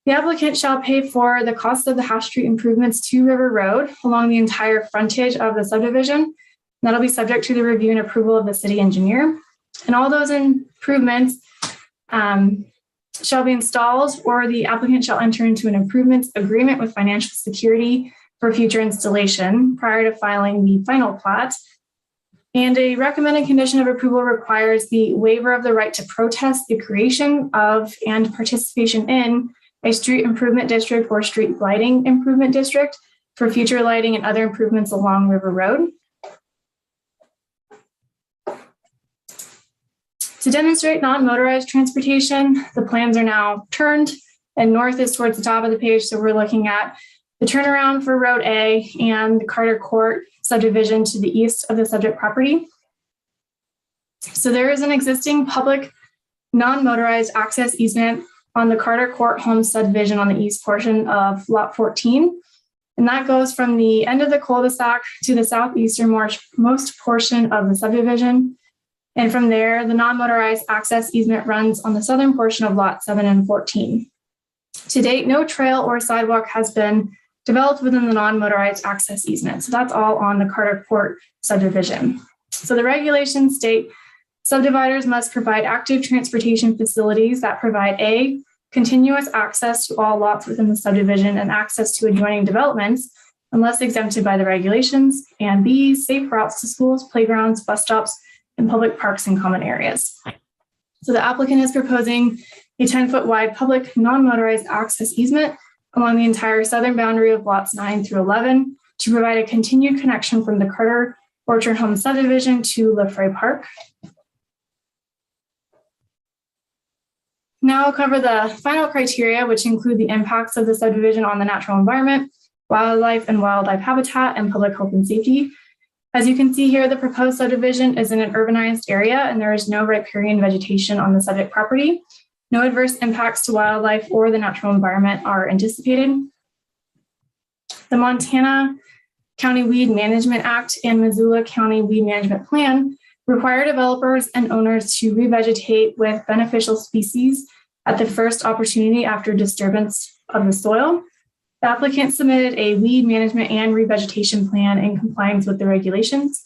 The applicant shall pay for the cost of the half-street improvements to River Road along the entire frontage of the subdivision. That'll be subject to the review and approval of the city engineer. And all those improvements shall be installed, or the applicant shall enter into an improvements agreement with financial security for future installation prior to filing the final plat. And a recommended condition of approval requires the waiver of the right to protest the creation of and participation in a street improvement district or street lighting improvement district for future lighting and other improvements along River Road. To demonstrate non-motorized transportation, the plans are now turned and north is towards the top of the page. So we're looking at the turnaround for Road A and the Carter Court subdivision to the east of the subject property. So there is an existing public non-motorized access easement on the Carter Court home subdivision on the east portion of Lot 14. And that goes from the end of the cul-de-sac to the southeasternmost portion of the subdivision. And from there, the non-motorized access easement runs on the southern portion of Lot 7 and 14. To date, no trail or sidewalk has been developed within the non-motorized access easement. So that's all on the Carter Court subdivision. So the regulations state subdividers must provide active transportation facilities that provide A, continuous access to all lots within the subdivision and access to adjoining developments unless exempted by the regulations, and B, safe routes to schools, playgrounds, bus stops, and public parks and common areas. So the applicant is proposing a 10-foot wide public non-motorized access easement along the entire southern boundary of lots 9 through 11 to provide a continued connection from the Carter Orchard Home subdivision to LaFrey Park. Now I'll cover the final criteria, which include the impacts of the subdivision on the natural environment, wildlife and wildlife habitat, and public health and safety. As you can see here, the proposed subdivision is in an urbanized area and there is no riparian vegetation on the subject property. No adverse impacts to wildlife or the natural environment are anticipated. The Montana County Weed Management Act and Missoula County Weed Management Plan require developers and owners to revegetate with beneficial species at the first opportunity after disturbance of the soil. The applicant submitted a weed management and revegetation plan in compliance with the regulations.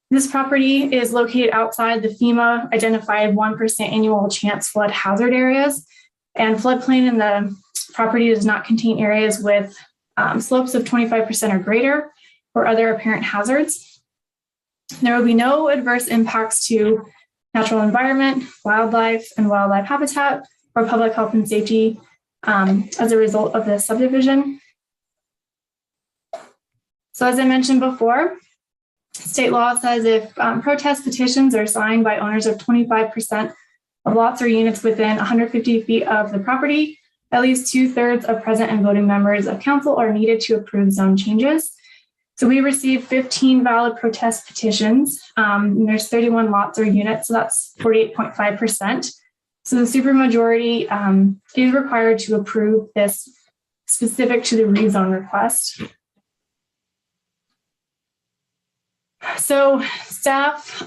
This property is located outside the FEMA identified 1% annual chance flood hazard areas, and floodplain in the property does not contain areas with slopes of 25% or greater or other apparent hazards. There will be no adverse impacts to natural environment, wildlife and wildlife habitat, or public health and safety as a result of this subdivision. So as I mentioned before, state law says if protest petitions are signed by owners of 25% of lots or units within 150 feet of the property, at least 2/3 of present and voting members of council are needed to approve zone changes. So we received 15 valid protest petitions. And there's 31 lots or units, so that's 48.5%. So the supermajority is required to approve this specific to the rezone request. So staff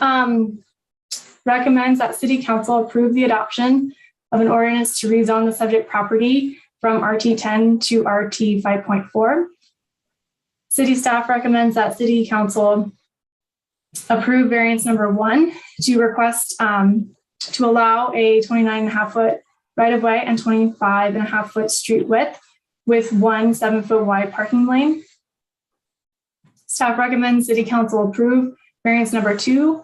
recommends that City Council approve the adoption of an ordinance to rezone the subject property from RT10 to RT 5.4. City staff recommends that City Council approve variance number 1 to request to allow a 29.5-foot right-of-way and 25.5-foot street width with 1 7-foot wide parking lane. Staff recommends City Council approve variance number 2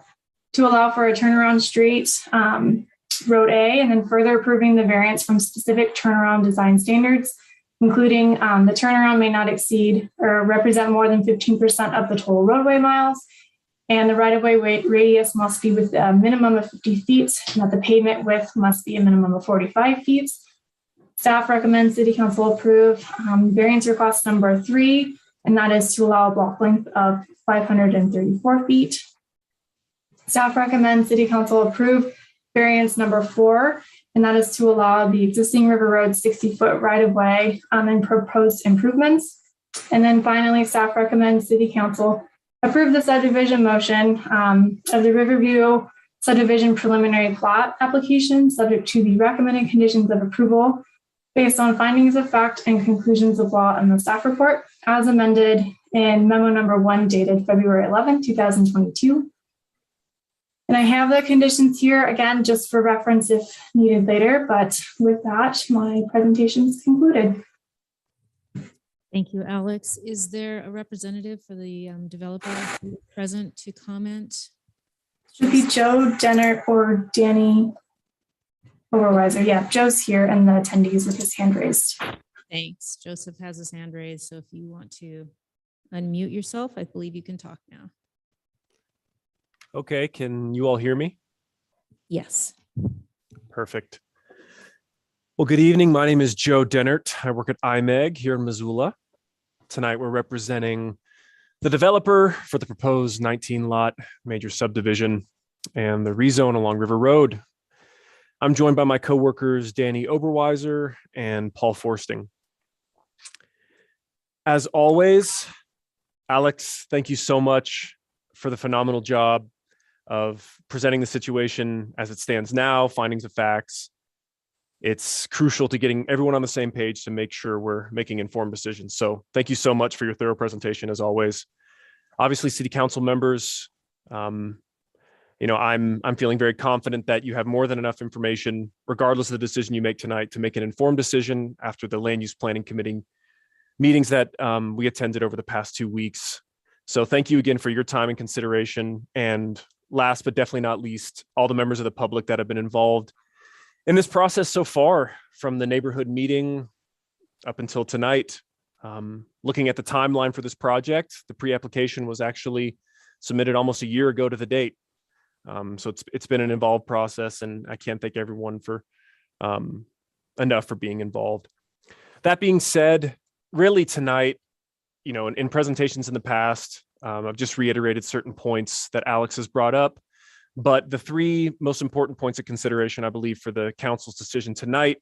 to allow for a turnaround street, Road A, and then further approving the variance from specific turnaround design standards, including the turnaround may not exceed or represent more than 15% of the total roadway miles, and the right-of-way radius must be with a minimum of 50 feet, and that the pavement width must be a minimum of 45 feet. Staff recommends City Council approve variance request number 3, and that is to allow a block length of 534 feet. Staff recommends City Council approve variance number 4, and that is to allow the existing River Road 60-foot right-of-way and proposed improvements. And then finally, staff recommends City Council approve the subdivision motion of the Riverview Subdivision preliminary plat application, subject to the recommended conditions of approval based on findings of fact and conclusions of law in the staff report, as amended in memo number 1 dated February 11, 2022. And I have the conditions here, again, just for reference if needed later, but with that, my presentation is concluded. Thank you, Alex. Is there a representative for the developer present to comment? Should be Joe, Denner, or Danny Overweiser. Yeah, Joe's here and the attendees with his hand raised. Thanks. Joseph has his hand raised, so if you want to unmute yourself, I believe you can talk now. Okay, can you all hear me? Yes. Perfect. Well, good evening. My name is Joe Dennert. I work at IMEG here in Missoula. Tonight, we're representing the developer for the proposed 19-lot major subdivision and the rezone along River Road. I'm joined by my coworkers, Danny Oberweiser and Paul Forsting. As always, Alex, thank you so much for the phenomenal job of presenting the situation as it stands now, findings of facts. It's crucial to getting everyone on the same page to make sure we're making informed decisions. So thank you so much for your thorough presentation as always. Obviously, City Council members, I'm feeling very confident that you have more than enough information, regardless of the decision you make tonight, to make an informed decision after the Land Use Planning Committee meetings that we attended over the past 2 weeks. So thank you again for your time and consideration. And last but definitely not least, all the members of the public that have been involved in this process so far, from the neighborhood meeting up until tonight. Looking at the timeline for this project, the pre-application was actually submitted almost a year ago to the date. So it's been an involved process, and I can't thank everyone for enough for being involved. That being said, really tonight, in presentations in the past, I've just reiterated certain points that Alex has brought up, but the 3 most important points of consideration, I believe, for the council's decision tonight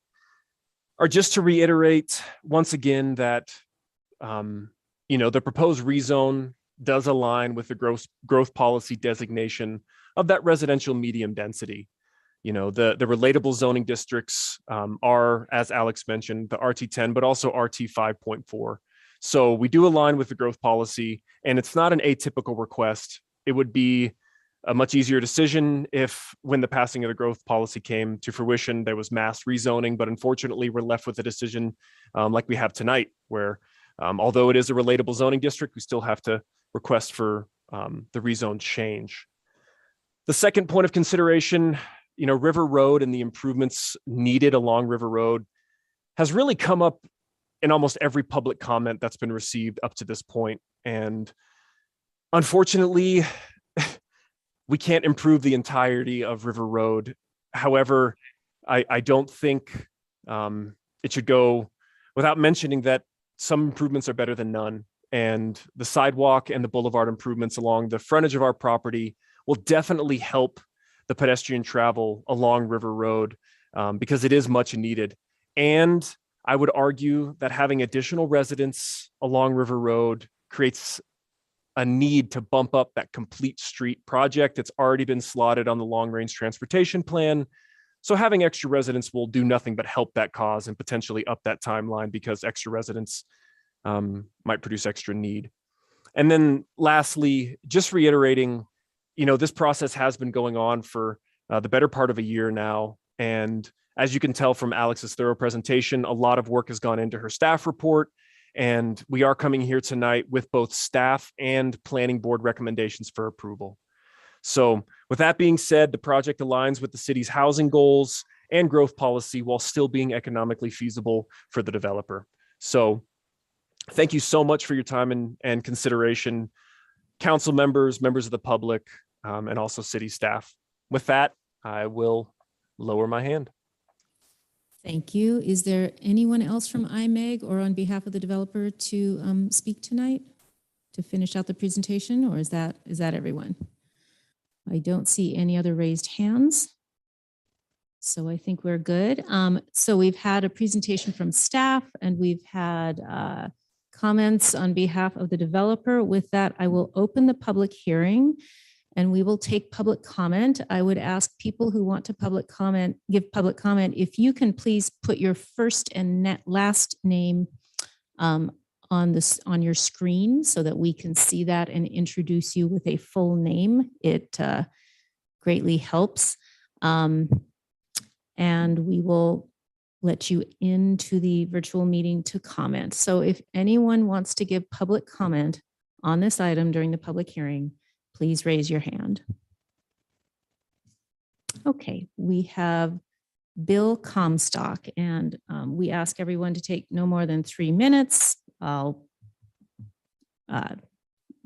are just to reiterate once again that, the proposed rezone does align with the growth policy designation of that residential medium density. The relatable zoning districts are, as Alex mentioned, the RT10, but also RT 5.4. So we do align with the growth policy, and it's not an atypical request. It would be a much easier decision if, when the passing of the growth policy came to fruition, there was mass rezoning, but unfortunately we're left with a decision like we have tonight, where although it is a relatable zoning district, we still have to request for the rezone change. The second point of consideration, River Road and the improvements needed along River Road has really come up in almost every public comment that's been received up to this point. And unfortunately, we can't improve the entirety of River Road. However, I don't think it should go without mentioning that some improvements are better than none. and the sidewalk and the boulevard improvements along the frontage of our property will definitely help the pedestrian travel along River Road because it is much needed. And I would argue that having additional residents along River Road creates a need to bump up that complete street project that's already been slotted on the long range transportation plan. So having extra residents will do nothing but help that cause and potentially up that timeline because extra residents might produce extra need. And then lastly, just reiterating, this process has been going on for the better part of a year now. And as you can tell from Alex's thorough presentation, a lot of work has gone into her staff report. And we are coming here tonight with both staff and planning board recommendations for approval. So with that being said, the project aligns with the city's housing goals and growth policy while still being economically feasible for the developer. So thank you so much for your time and consideration, council members, members of the public, and also city staff. With that, I will lower my hand. Thank you. Is there anyone else from IMEG or on behalf of the developer to speak tonight to finish out the presentation, or is that everyone? I don't see any other raised hands. So I think we're good. So we've had a presentation from staff and we've had comments on behalf of the developer. With that, I will open the public hearing and we will take public comment. I would ask people who want to give public comment, if you can please put your first and last name on your screen so that we can see that and introduce you with a full name. It greatly helps. And we will let you into the virtual meeting to comment. So if anyone wants to give public comment on this item during the public hearing, please raise your hand. Okay, we have Bill Comstock, and we ask everyone to take no more than 3 minutes. I'll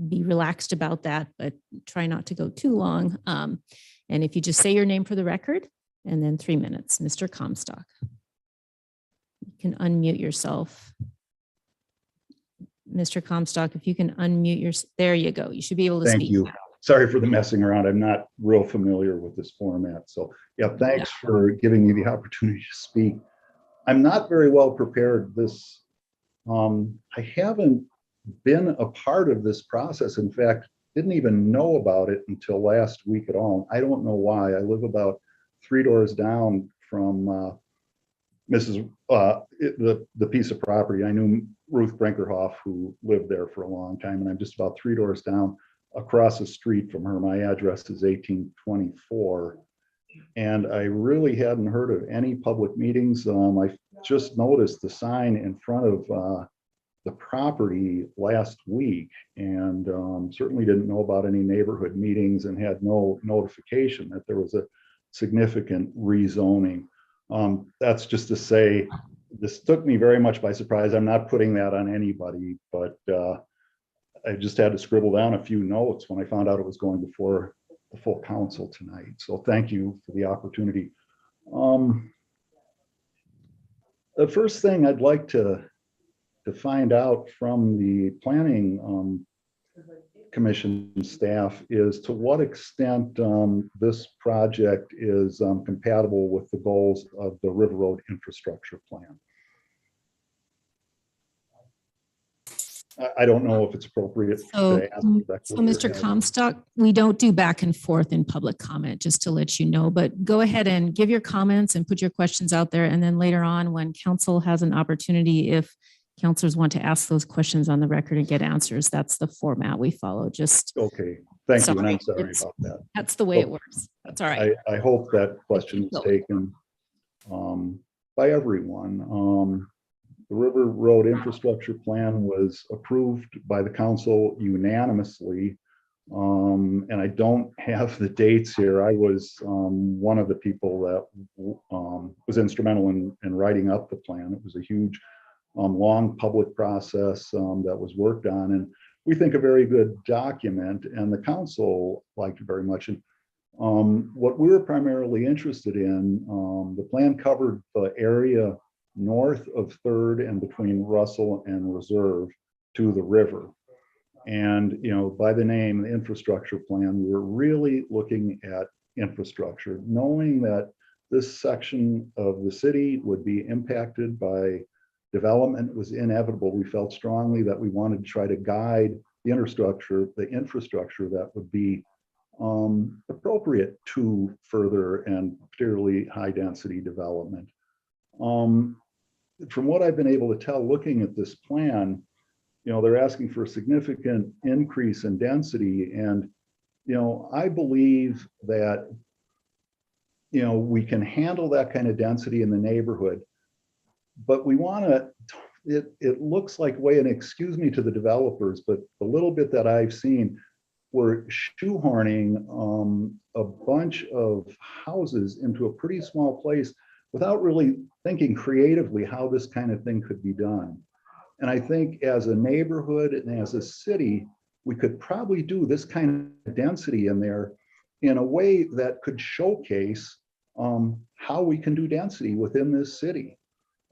be relaxed about that, but try not to go too long. And if you just say your name for the record, and then 3 minutes, Mr. Comstock. You can unmute yourself. Mr. Comstock, if you can unmute there you go. You should be able to speak. Thank you. Sorry for the messing around. I'm not real familiar with this format. So yeah, thanks for giving me the opportunity to speak. I'm not very well prepared. I haven't been a part of this process. In fact, didn't even know about it until last week at all. I don't know why. I live about 3 doors down from the piece of property. I knew Ruth Brinkerhoff, who lived there for a long time, and I'm just about 3 doors down across the street from her. My address is 1824. And I really hadn't heard of any public meetings. I just noticed the sign in front of the property last week, and certainly didn't know about any neighborhood meetings and had no notification that there was a significant rezoning. That's just to say, this took me very much by surprise. I'm not putting that on anybody, but I just had to scribble down a few notes when I found out it was going before the full council tonight. So thank you for the opportunity. The first thing I'd like to find out from the planning commission staff is to what extent this project is compatible with the goals of the River Road infrastructure plan. I don't know if it's appropriate to ask so Mr. Comstock, we don't do back and forth in public comment, just to let you know, but go ahead and give your comments and put your questions out there. And then later on, when council has an opportunity, if councilors want to ask those questions on the record and get answers, that's the format we follow. Just okay. Thank you. And I'm sorry about that. That's the way it works. That's all right. I hope that question is taken by everyone. The River Road infrastructure plan was approved by the council unanimously. And I don't have the dates here. I was one of the people that was instrumental in writing up the plan. It was a huge, long public process that was worked on, and we think a very good document, and the council liked it very much. And what we were primarily interested in, the plan covered the area north of 3rd and between Russell and Reserve. to the river. And, by the name, the infrastructure plan, we're really looking at infrastructure, knowing that this section of the city would be impacted by development was inevitable. We felt strongly that we wanted to try to guide the infrastructure that would be appropriate to further and particularly high density development. From what I've been able to tell, looking at this plan, they're asking for a significant increase in density. And, I believe that, we can handle that kind of density in the neighborhood, but we want to, it looks like way, and excuse me to the developers, but the little bit that I've seen, we're shoehorning a bunch of houses into a pretty small place without really thinking creatively how this kind of thing could be done. And I think as a neighborhood and as a city, we could probably do this kind of density in there in a way that could showcase how we can do density within this city,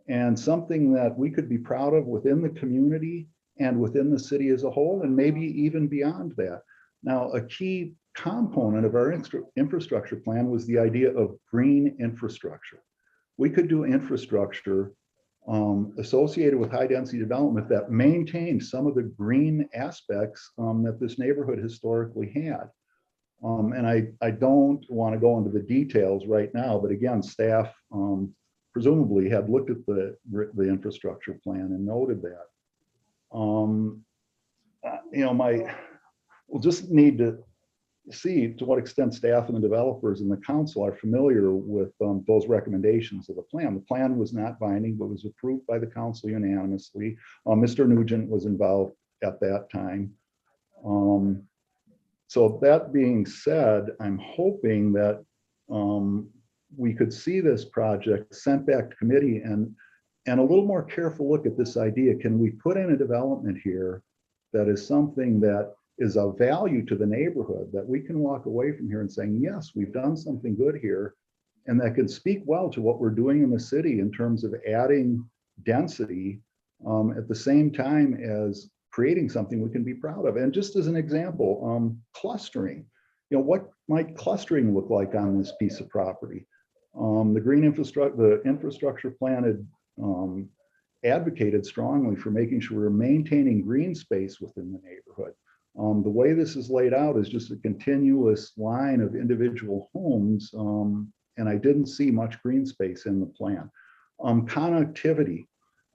and something that we could be proud of within the community and within the city as a whole, and maybe even beyond that. Now, a key component of our infrastructure plan was the idea of green infrastructure. We could do infrastructure associated with high density development that maintained some of the green aspects that this neighborhood historically had. And I don't want to go into the details right now, but again, staff presumably had looked at the infrastructure plan and noted that. We'll just need to see to what extent staff and the developers and the council are familiar with those recommendations of the plan. The plan was not binding, but was approved by the council unanimously. Mr. Nugent was involved at that time. So that being said, I'm hoping that we could see this project sent back to committee and a little more careful look at this idea. Can we put in a development here that is something that is of value to the neighborhood, that we can walk away from here and saying, yes, we've done something good here, and that can speak well to what we're doing in the city in terms of adding density at the same time as creating something we can be proud of. And just as an example, clustering, what might clustering look like on this piece of property? The infrastructure plan had advocated strongly for making sure we're maintaining green space within the neighborhood. The way this is laid out is just a continuous line of individual homes, and I didn't see much green space in the plan. Connectivity.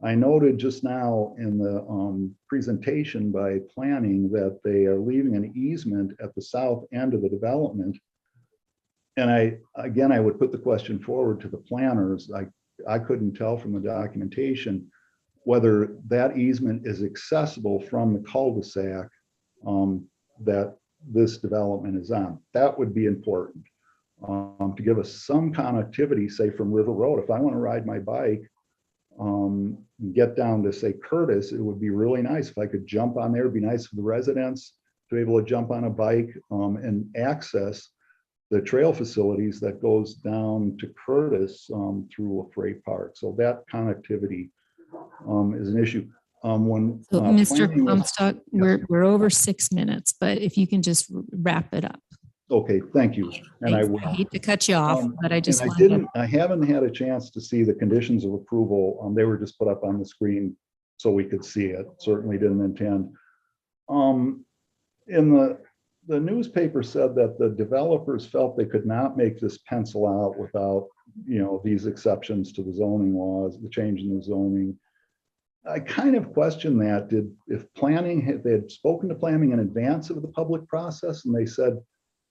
I noted just now in the presentation by planning that they are leaving an easement at the south end of the development. And I would put the question forward to the planners. I couldn't tell from the documentation whether that easement is accessible from the cul-de-sac that this development is on. That would be important to give us some connectivity, say from River Road. If I want to ride my bike, get down to say Curtis, it would be really nice if I could jump on there. It'd be nice for the residents to be able to jump on a bike and access the trail facilities that goes down to Curtis through a freight park. So that connectivity is an issue. Mr. Comstock, we're over 6 minutes, but if you can just wrap it up. Okay, thank you. And I will. I hate to cut you off, but I just I haven't had a chance to see the conditions of approval. They were just put up on the screen so we could see it. Certainly didn't intend. In the newspaper said that the developers felt they could not make this pencil out without, these exceptions to the zoning laws, the change in the zoning. I kind of question that. If planning, they had spoken to planning in advance of the public process and they said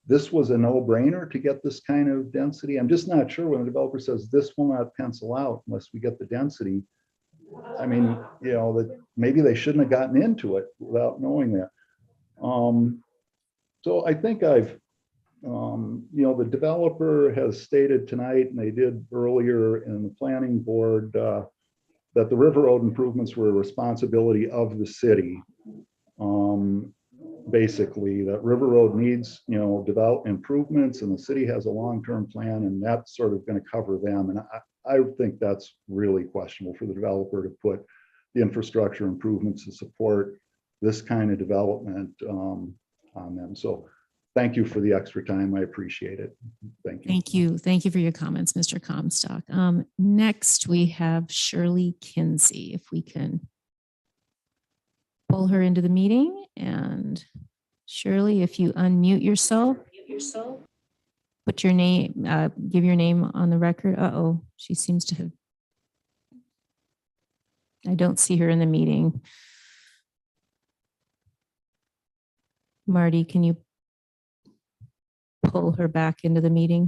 this was a no-brainer to get this kind of density. I'm just not sure when the developer says this will not pencil out unless we get the density. I mean, that maybe they shouldn't have gotten into it without knowing that. So I think I've, the developer has stated tonight, and they did earlier in the planning board, that the River Road improvements were a responsibility of the city. Basically, that River Road needs, develop improvements, and the city has a long-term plan, and that's sort of going to cover them. And I think that's really questionable for the developer to put the infrastructure improvements to support this kind of development on them. So thank you for the extra time. I appreciate it. Thank you. Thank you. Thank you for your comments, Mr. Comstock. Next, we have Shirley Kinsey. If we can pull her into the meeting. And Shirley, if you unmute yourself, put your name, give your name on the record. Uh-oh, she seems to have, I don't see her in the meeting. Marty, can you pull her back into the meeting?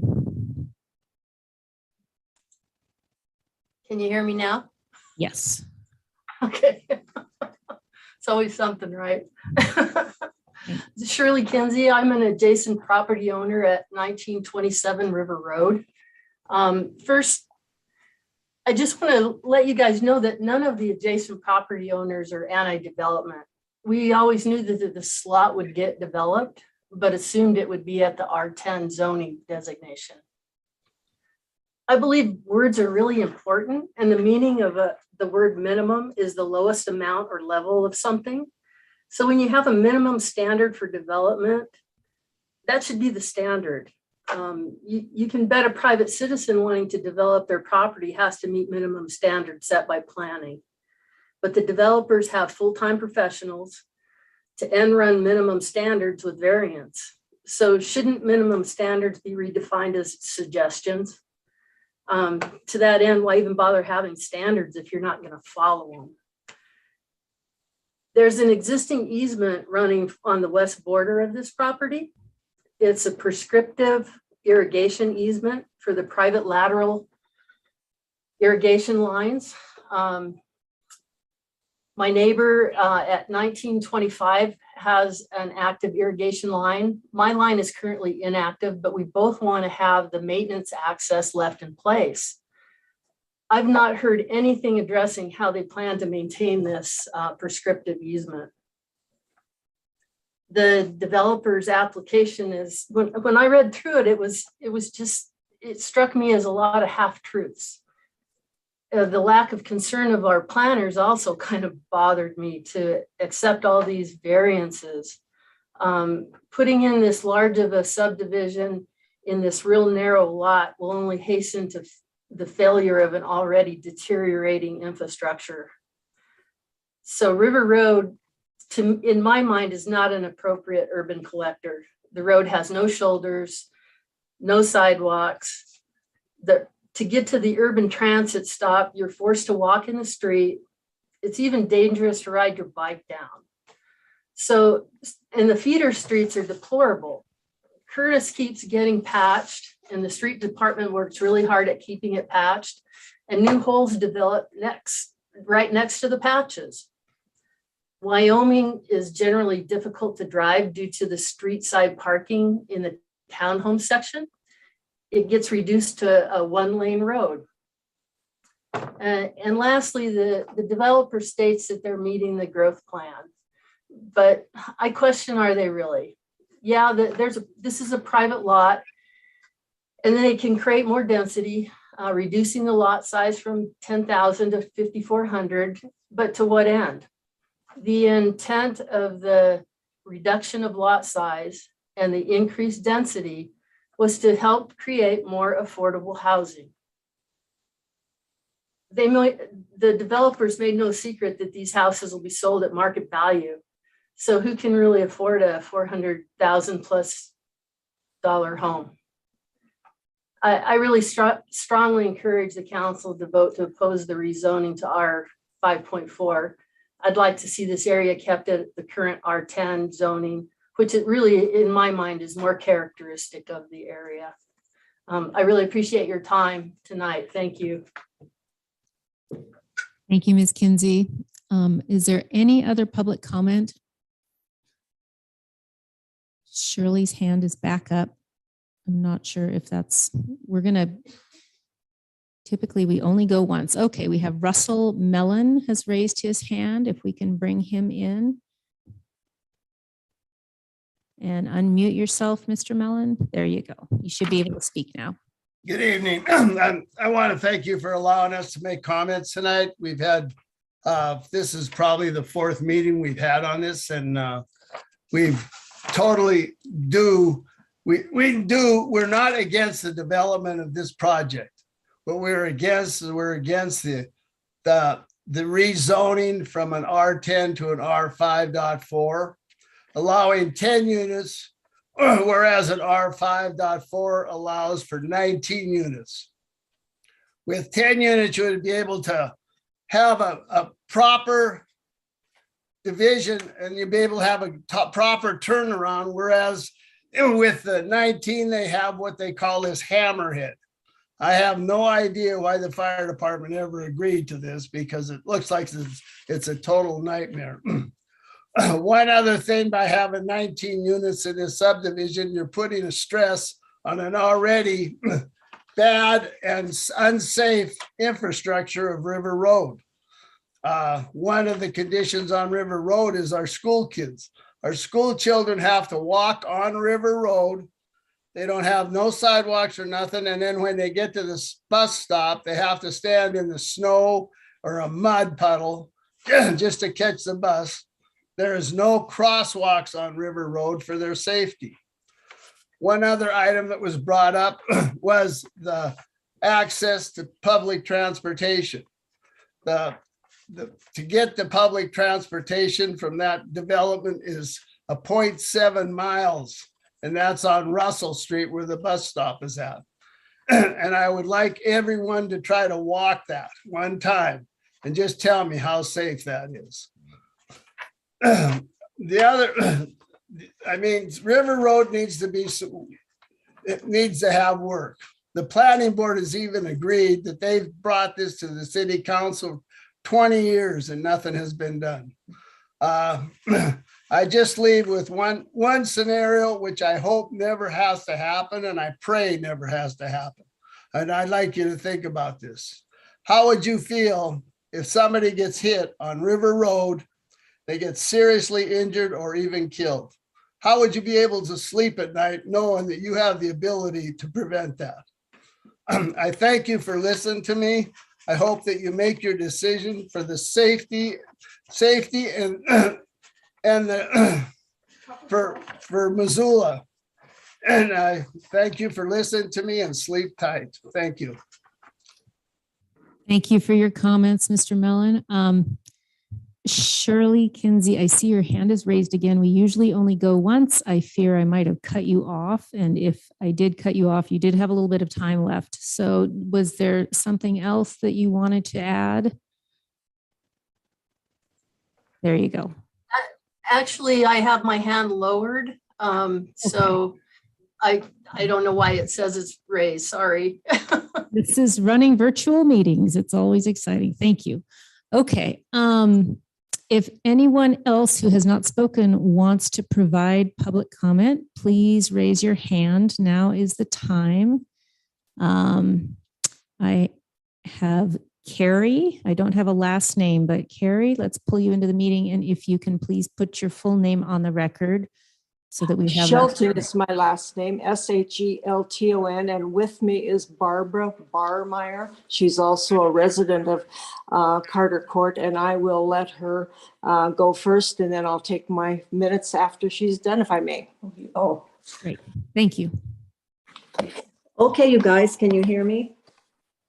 Can you hear me now? Yes. Okay. It's always something, right? Shirley Kinsey, I'm an adjacent property owner at 1927 River Road. First, I just want to let you guys know that none of the adjacent property owners are anti-development. We always knew that the slot would get developed, but assumed it would be at the R10 zoning designation. I believe words are really important, and the meaning of the word minimum is the lowest amount or level of something. So when you have a minimum standard for development, that should be the standard. You can bet a private citizen wanting to develop their property has to meet minimum standards set by planning. But the developers have full-time professionals to end run minimum standards with variance. So shouldn't minimum standards be redefined as suggestions? To that end, why even bother having standards if you're not going to follow them? There's an existing easement running on the west border of this property. It's a prescriptive irrigation easement for the private lateral irrigation lines. My neighbor at 1925 has an active irrigation line. My line is currently inactive, but we both want to have the maintenance access left in place. I've not heard anything addressing how they plan to maintain this prescriptive easement. The developer's application is, when I read through it, it struck me as a lot of half-truths. The lack of concern of our planners also kind of bothered me to accept all these variances. Putting in this large of a subdivision in this real narrow lot will only hasten to the failure of an already deteriorating infrastructure. So River Road, in my mind, is not an appropriate urban collector. The road has no shoulders, no sidewalks. To get to the urban transit stop, you're forced to walk in the street. It's even dangerous to ride your bike down. So, and the feeder streets are deplorable. Curtis keeps getting patched, and the street department works really hard at keeping it patched, and new holes develop right next to the patches. Wyoming is generally difficult to drive due to the street side parking in the townhome section. It gets reduced to a one-lane road. And lastly, the developer states that they're meeting the growth plan, but I question, are they really? Yeah, this is a private lot, and they can create more density, reducing the lot size from 10,000 to 5,400, but to what end? The intent of the reduction of lot size and the increased density was to help create more affordable housing. The developers made no secret that these houses will be sold at market value. So who can really afford a $400,000 plus home? I really strongly encourage the council to vote to oppose the rezoning to R 5.4. I'd like to see this area kept at the current R10 zoning, which it really, in my mind, is more characteristic of the area. I really appreciate your time tonight. Thank you. Thank you, Ms. Kinsey. Is there any other public comment? Shirley's hand is back up. I'm not sure if typically we only go once. Okay, we have Russell Mellon has raised his hand. If we can bring him in. And unmute yourself, Mr. Mellon. There you go. You should be able to speak now. Good evening. I want to thank you for allowing us to make comments tonight. We've had This is probably the fourth meeting we've had on this, and we've totally we're not against the development of this project. What we're against the rezoning from an R10 to an R5.4, allowing 10 units, whereas an R5.4 allows for 19 units. With 10 units, you would be able to have a proper division, and you'd be able to have a proper turnaround, whereas with the 19, they have what they call this hammerhead. I have no idea why the fire department ever agreed to this, because it looks like it's a total nightmare. One other thing, by having 19 units in this subdivision, you're putting a stress on an already bad and unsafe infrastructure of River Road. One of the conditions on River Road is our school kids. Our school children have to walk on River Road. They don't have no sidewalks or nothing. And then when they get to the bus stop, they have to stand in the snow or a mud puddle just to catch the bus. There is no crosswalks on River Road for their safety. One other item that was brought up was the access to public transportation. To get the public transportation from that development is a 0.7 miles, and that's on Russell Street where the bus stop is at. And I would like everyone to try to walk that one time and just tell me how safe that is. The other, I mean, River Road needs to have work. The planning board has even agreed that they've brought this to the city council 20 years and nothing has been done. I just leave with one scenario, which I hope never has to happen, and I pray never has to happen. And I'd like you to think about this. How would you feel if somebody gets hit on River Road, they get seriously injured or even killed? How would you be able to sleep at night knowing that you have the ability to prevent that? I thank you for listening to me. I hope that you make your decision for the safety and for Missoula. And I thank you for listening to me, and sleep tight. Thank you. Thank you for your comments, Mr. Mellon. Shirley Kinsey, I see your hand is raised again. We usually only go once. I fear I might have cut you off. And if I did cut you off, you did have a little bit of time left. So was there something else that you wanted to add? There you go. Actually, I have my hand lowered. So I don't know why it says it's raised. Sorry. This is running virtual meetings. It's always exciting. Thank you. Okay. If anyone else who has not spoken wants to provide public comment, please raise your hand. Now is the time. I have Carrie. I don't have a last name, but Carrie, let's pull you into the meeting. And if you can please put your full name on the record so that we have. Shelton is my last name, Shelton, and with me is Barbara Barmeyer. She's also a resident of Carter Court, and I will let her go first, and then I'll take my minutes after she's done, if I may. Oh, great. Thank you. Okay, you guys, can you hear me?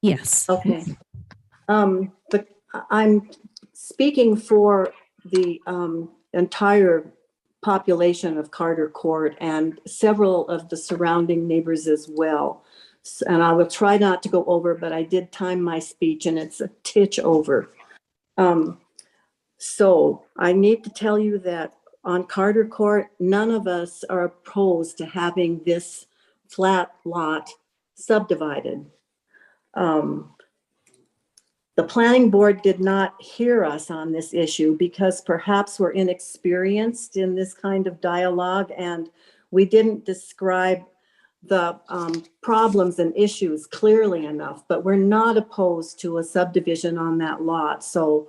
Yes. Okay. I'm speaking for the entire population of Carter Court and several of the surrounding neighbors as well. And I will try not to go over, but I did time my speech and it's a titch over. So I need to tell you that on Carter Court, none of us are opposed to having this flat lot subdivided. The planning board did not hear us on this issue because perhaps we're inexperienced in this kind of dialogue and we didn't describe the problems and issues clearly enough, but we're not opposed to a subdivision on that lot. So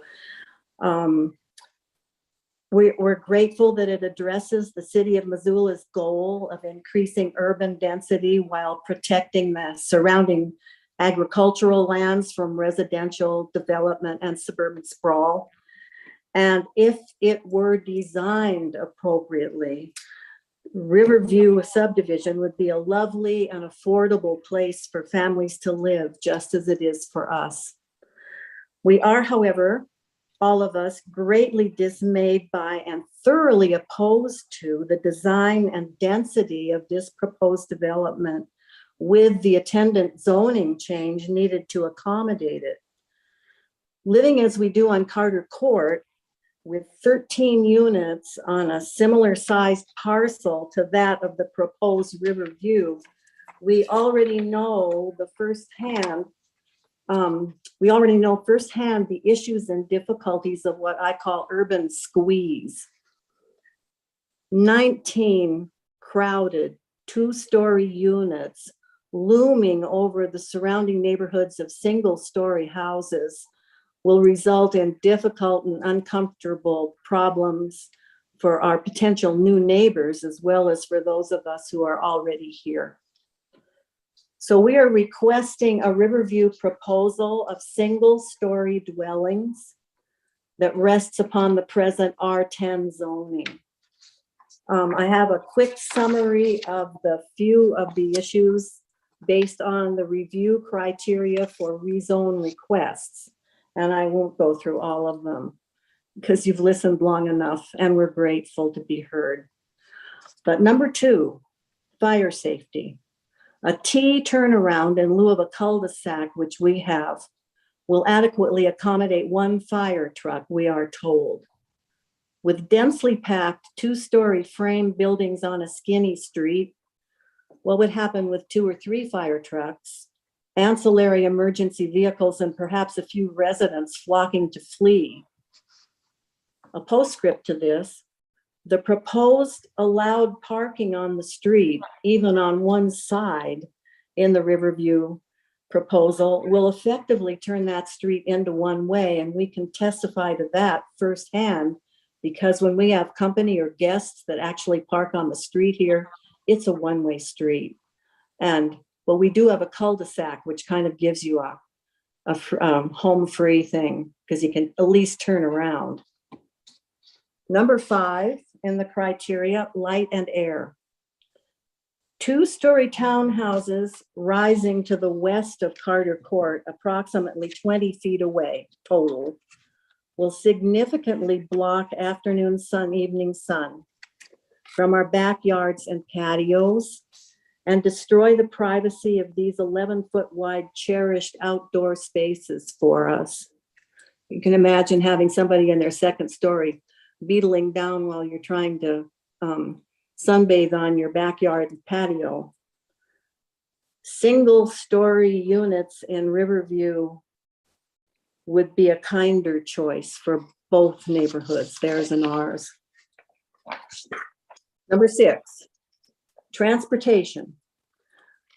we're grateful that it addresses the city of Missoula's goal of increasing urban density while protecting the surrounding agricultural lands from residential development and suburban sprawl. And if it were designed appropriately, Riverview Subdivision would be a lovely and affordable place for families to live, just as it is for us. We are, however, all of us greatly dismayed by and thoroughly opposed to the design and density of this proposed development with the attendant zoning change needed to accommodate it. Living as we do on Carter Court, with 13 units on a similar sized parcel to that of the proposed Riverview, we already know firsthand the issues and difficulties of what I call urban squeeze. 19 crowded 2-story units looming over the surrounding neighborhoods of single-story houses will result in difficult and uncomfortable problems for our potential new neighbors, as well as for those of us who are already here. So we are requesting a Riverview proposal of single-story dwellings that rests upon the present R10 zoning. I have a quick summary of the few of the issues based on the review criteria for rezone requests. And I won't go through all of them because you've listened long enough and we're grateful to be heard. But number 2, fire safety. A T turnaround in lieu of a cul-de-sac, which we have, will adequately accommodate 1 fire truck, we are told. With densely packed 2-story frame buildings on a skinny street, what would happen with 2 or 3 fire trucks, ancillary emergency vehicles, and perhaps a few residents flocking to flee? A postscript to this: the proposed allowed parking on the street, even on one side in the Riverview proposal, will effectively turn that street into one way. And we can testify to that firsthand, because when we have company or guests that actually park on the street here, it's a one-way street. But we do have a cul-de-sac, which kind of gives you a home free thing, because you can at least turn around. Number 5 in the criteria, light and air. 2-story townhouses rising to the west of Carter Court, approximately 20 feet away total, will significantly block afternoon sun, evening sun from our backyards and patios, and destroy the privacy of these 11-foot wide cherished outdoor spaces for us. You can imagine having somebody in their second story beetling down while you're trying to sunbathe on your backyard patio. Single-story units in Riverview would be a kinder choice for both neighborhoods, theirs and ours. Number 6, transportation.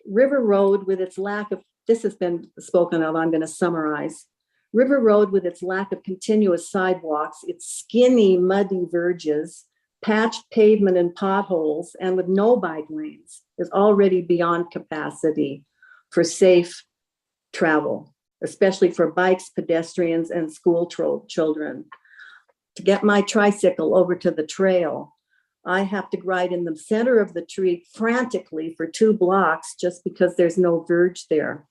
River Road, with its lack of, this has been spoken of, I'm going to summarize. River Road, with its lack of continuous sidewalks, its skinny, muddy verges, patched pavement and potholes, and with no bike lanes, is already beyond capacity for safe travel, especially for bikes, pedestrians, and school children. To get my tricycle over to the trail, I have to ride in the center of the tree frantically for 2 blocks just because there's no verge there.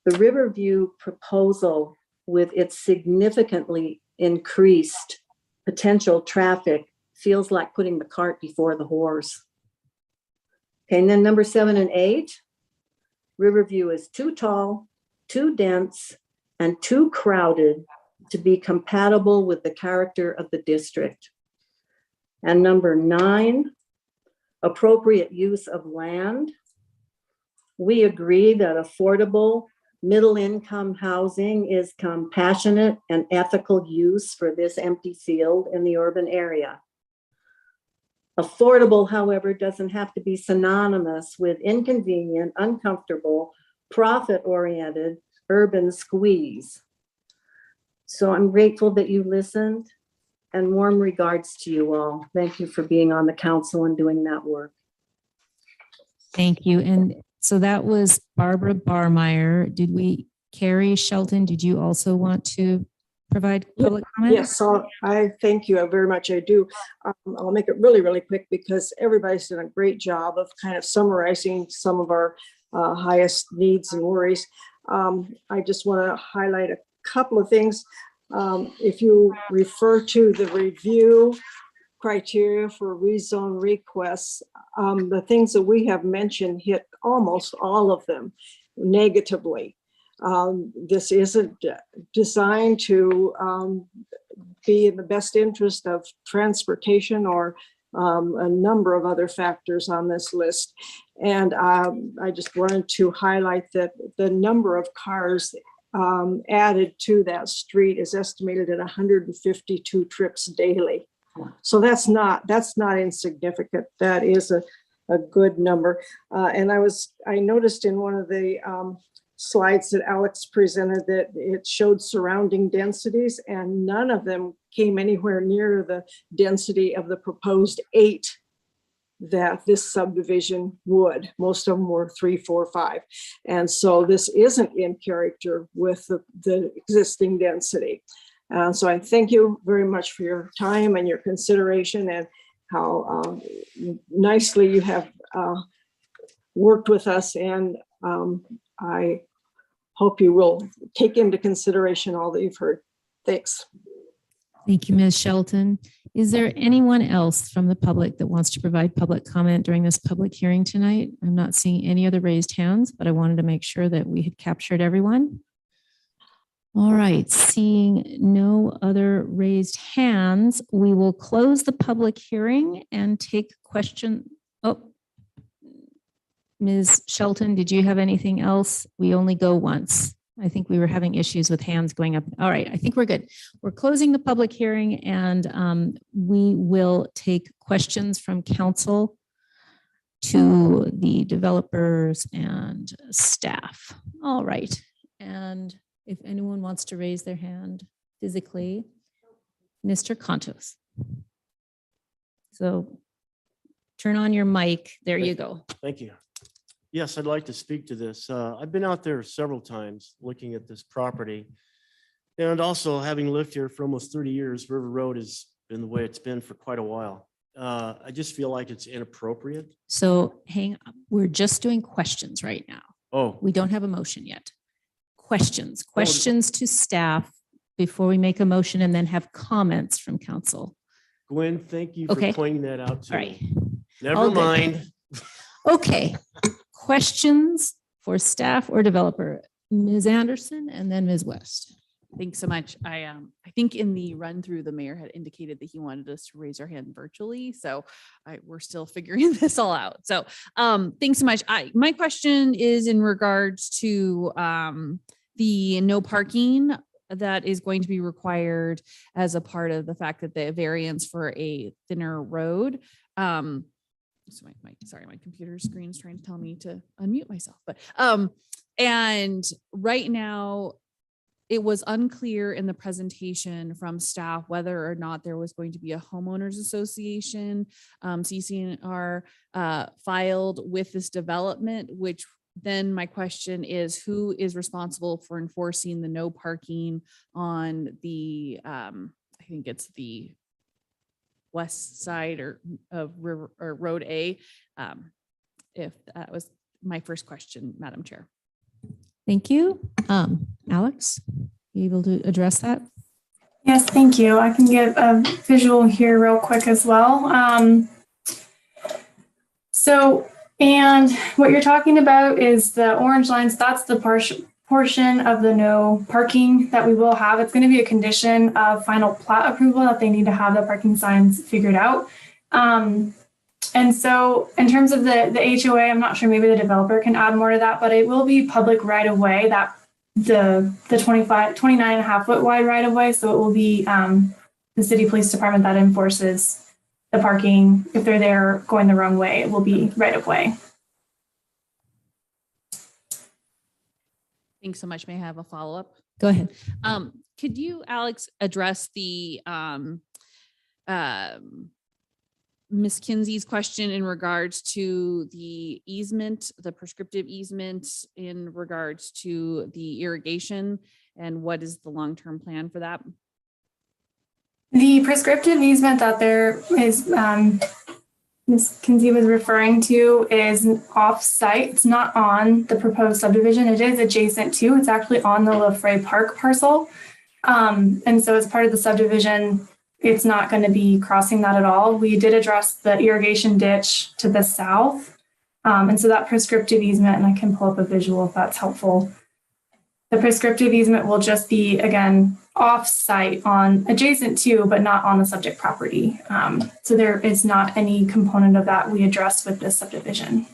The Riverview proposal, with its significantly increased potential traffic, feels like putting the cart before the horse. Okay, and then number 7 and 8, Riverview is too tall, too dense, and too crowded to be compatible with the character of the district. And number 9, appropriate use of land. We agree that affordable middle-income housing is compassionate and ethical use for this empty field in the urban area. Affordable, however, doesn't have to be synonymous with inconvenient, uncomfortable, profit-oriented urban squeeze. So I'm grateful that you listened, and warm regards to you all. Thank you for being on the council and doing that work. Thank you. And so that was Barbara Barmeyer. Carrie Shelton, did you also want to provide public comment? Yes, so I thank you very much. I do. I'll make it really, really quick because everybody's done a great job of kind of summarizing some of our highest needs and worries. I just want to highlight a couple of things. If you refer to the review criteria for rezone requests, the things that we have mentioned hit almost all of them negatively. This isn't designed to be in the best interest of transportation or a number of other factors on this list. And I just wanted to highlight that the number of cars added to that street is estimated at 152 trips daily. So that's not insignificant. That is a good number. And I noticed in one of the slides that Alex presented that it showed surrounding densities, and none of them came anywhere near the density of the proposed 8 that this subdivision would. Most of them were 3, 4, 5. And so this isn't in character with the existing density. So I thank you very much for your time and your consideration and how nicely you have worked with us. And I hope you will take into consideration all that you've heard. Thanks. Thank you, Ms. Shelton. Is there anyone else from the public that wants to provide public comment during this public hearing tonight? I'm not seeing any other raised hands, but I wanted to make sure that we had captured everyone. All right, seeing no other raised hands, we will close the public hearing and take question. Oh, Ms. Shelton, did you have anything else? We only go once. I think we were having issues with hands going up. All right, I think we're good. We're closing the public hearing and we will take questions from council to the developers and staff. All right, and if anyone wants to raise their hand physically, Mr. Contos. So turn on your mic. There you go. Thank you. Yes, I'd like to speak to this. I've been out there several times looking at this property. And also having lived here for almost 30 years, River Road has been the way it's been for quite a while. I just feel like it's inappropriate. So hang on. We're just doing questions right now. Oh, We don't have a motion yet. Questions to staff before we make a motion and then have comments from council. Gwen, thank you for Okay. pointing that out to All me. right. Never All good. mind. Okay. Questions for staff or developer? Ms. Anderson and then Ms. West. Thanks so much. I think in the run through, the mayor had indicated that he wanted us to raise our hand virtually. So we're still figuring this all out. So thanks so much. My question is in regards to the no parking that is going to be required as a part of the fact that the variance for a thinner road. So my computer screen is trying to tell me to unmute myself, but and right now it was unclear in the presentation from staff whether or not there was going to be a homeowners association CCNR filed with this development, which then my question is who is responsible for enforcing the no parking on the I think it's the west side of River or Road A. If that was my first question, Madam Chair. Thank you. Alex, you able to address that? Yes, thank you. I can give a visual here real quick as well. And what you're talking about is the orange lines. That's the portion of the no parking that we will have. It's going to be a condition of final plat approval that they need to have the parking signs figured out. And so in terms of the HOA, I'm not sure, maybe the developer can add more to that, but it will be public right of way, that the 29.5 foot wide right of way. So it will be the city police department that enforces the parking. If they're there going the wrong way, it will be right of way. Thanks so much. May I have a follow-up? Go ahead. Could you, Alex, address the Ms. Kinsey's question in regards to the easement, the prescriptive easement in regards to the irrigation And what is the long-term plan for that? The prescriptive easement that there is, Ms. Kinsey was referring to is off-site. It's not on the proposed subdivision. It is adjacent to, it's actually on the LaFrey Park parcel. And so as part of the subdivision, it's not going to be crossing that at all. We did address the irrigation ditch to the south. And so that prescriptive easement, and I can pull up a visual if that's helpful. The prescriptive easement will just be, again, off-site on adjacent to, but not on the subject property. So there is not any component of that we addressed with this subdivision.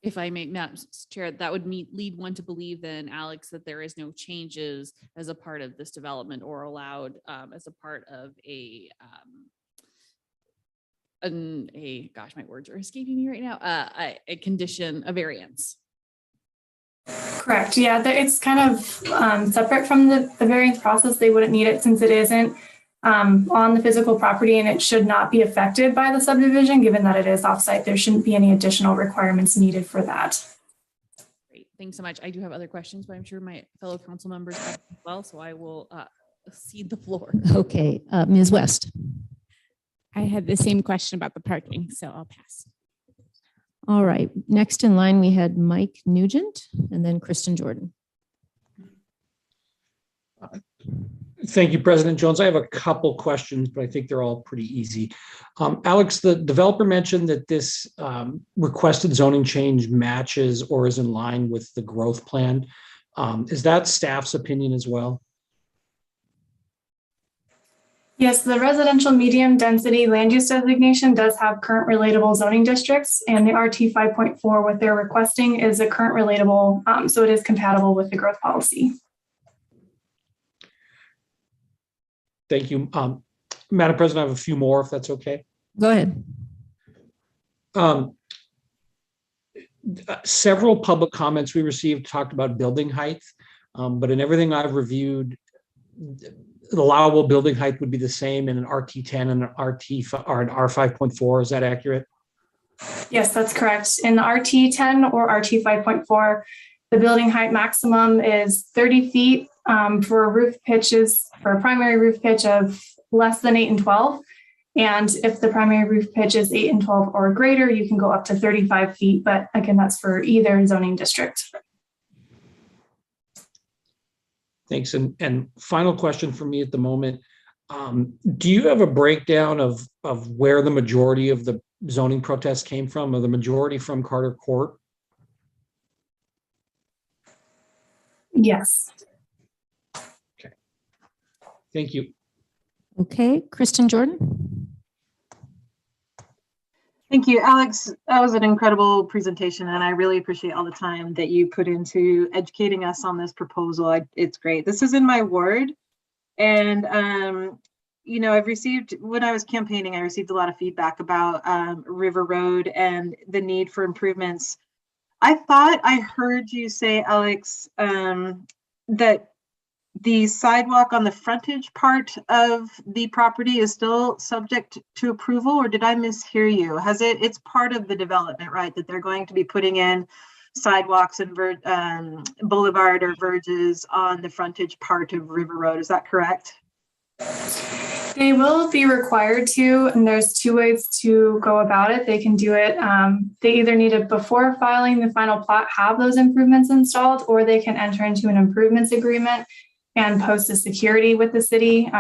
If I may, Madam Chair, that would lead one to believe then, Alex, that there is no changes as a part of this development or allowed as a part of gosh, my words are escaping me right now, a condition, a variance. Correct. Yeah, it's kind of separate from the variance process. They wouldn't need it since it isn't on the physical property, and it should not be affected by the subdivision, given that it is offsite. There shouldn't be any additional requirements needed for that. Great. Thanks so much. I do have other questions, but I'm sure my fellow council members have as well, so I will cede the floor. Okay, Ms. West. I had the same question about the parking, so I'll pass. All right, next in line, we had Mike Nugent and then Kristen Jordan. Thank you, President Jones. I have a couple questions, but I think they're all pretty easy. Alex, the developer mentioned that this requested zoning change matches or is in line with the growth plan. Is that staff's opinion as well? Yes, the residential medium density land use designation does have current relatable zoning districts, and the RT 5.4, what they're requesting is a current relatable, so it is compatible with the growth policy. Thank you. Madam President, I have a few more, if that's okay. Go ahead. Several public comments we received talked about building height, but in everything I've reviewed, the allowable building height would be the same in an RT10 and an or an R5.4. Is that accurate? Yes, that's correct. In the RT10 or RT 5.4, the building height maximum is 30 feet for roof pitches, for a primary roof pitch of less than 8 and 12. And if the primary roof pitch is 8 and 12 or greater, you can go up to 35 feet. But again, that's for either zoning district. Thanks. And final question for me at the moment. Do you have a breakdown of where the majority of the zoning protests came from? Or the majority from Carter Court? Yes. Okay. Thank you. Okay, Kristen Jordan. Thank you, Alex. That was an incredible presentation, and I really appreciate all the time that you put into educating us on this proposal. It's great. This is in my ward, and you know, I've received, when I was campaigning, I received a lot of feedback about River Road and the need for improvements. I thought I heard you say, Alex, that the sidewalk on the frontage part of the property is still subject to approval, or did I mishear you? It's part of the development, right? That they're going to be putting in sidewalks and boulevard or verges on the frontage part of River Road. Is that correct? They will be required to, and there's two ways to go about it. They can do it. They either need it before filing the final plat, have those improvements installed, or they can enter into an improvements agreement and post a security with the city.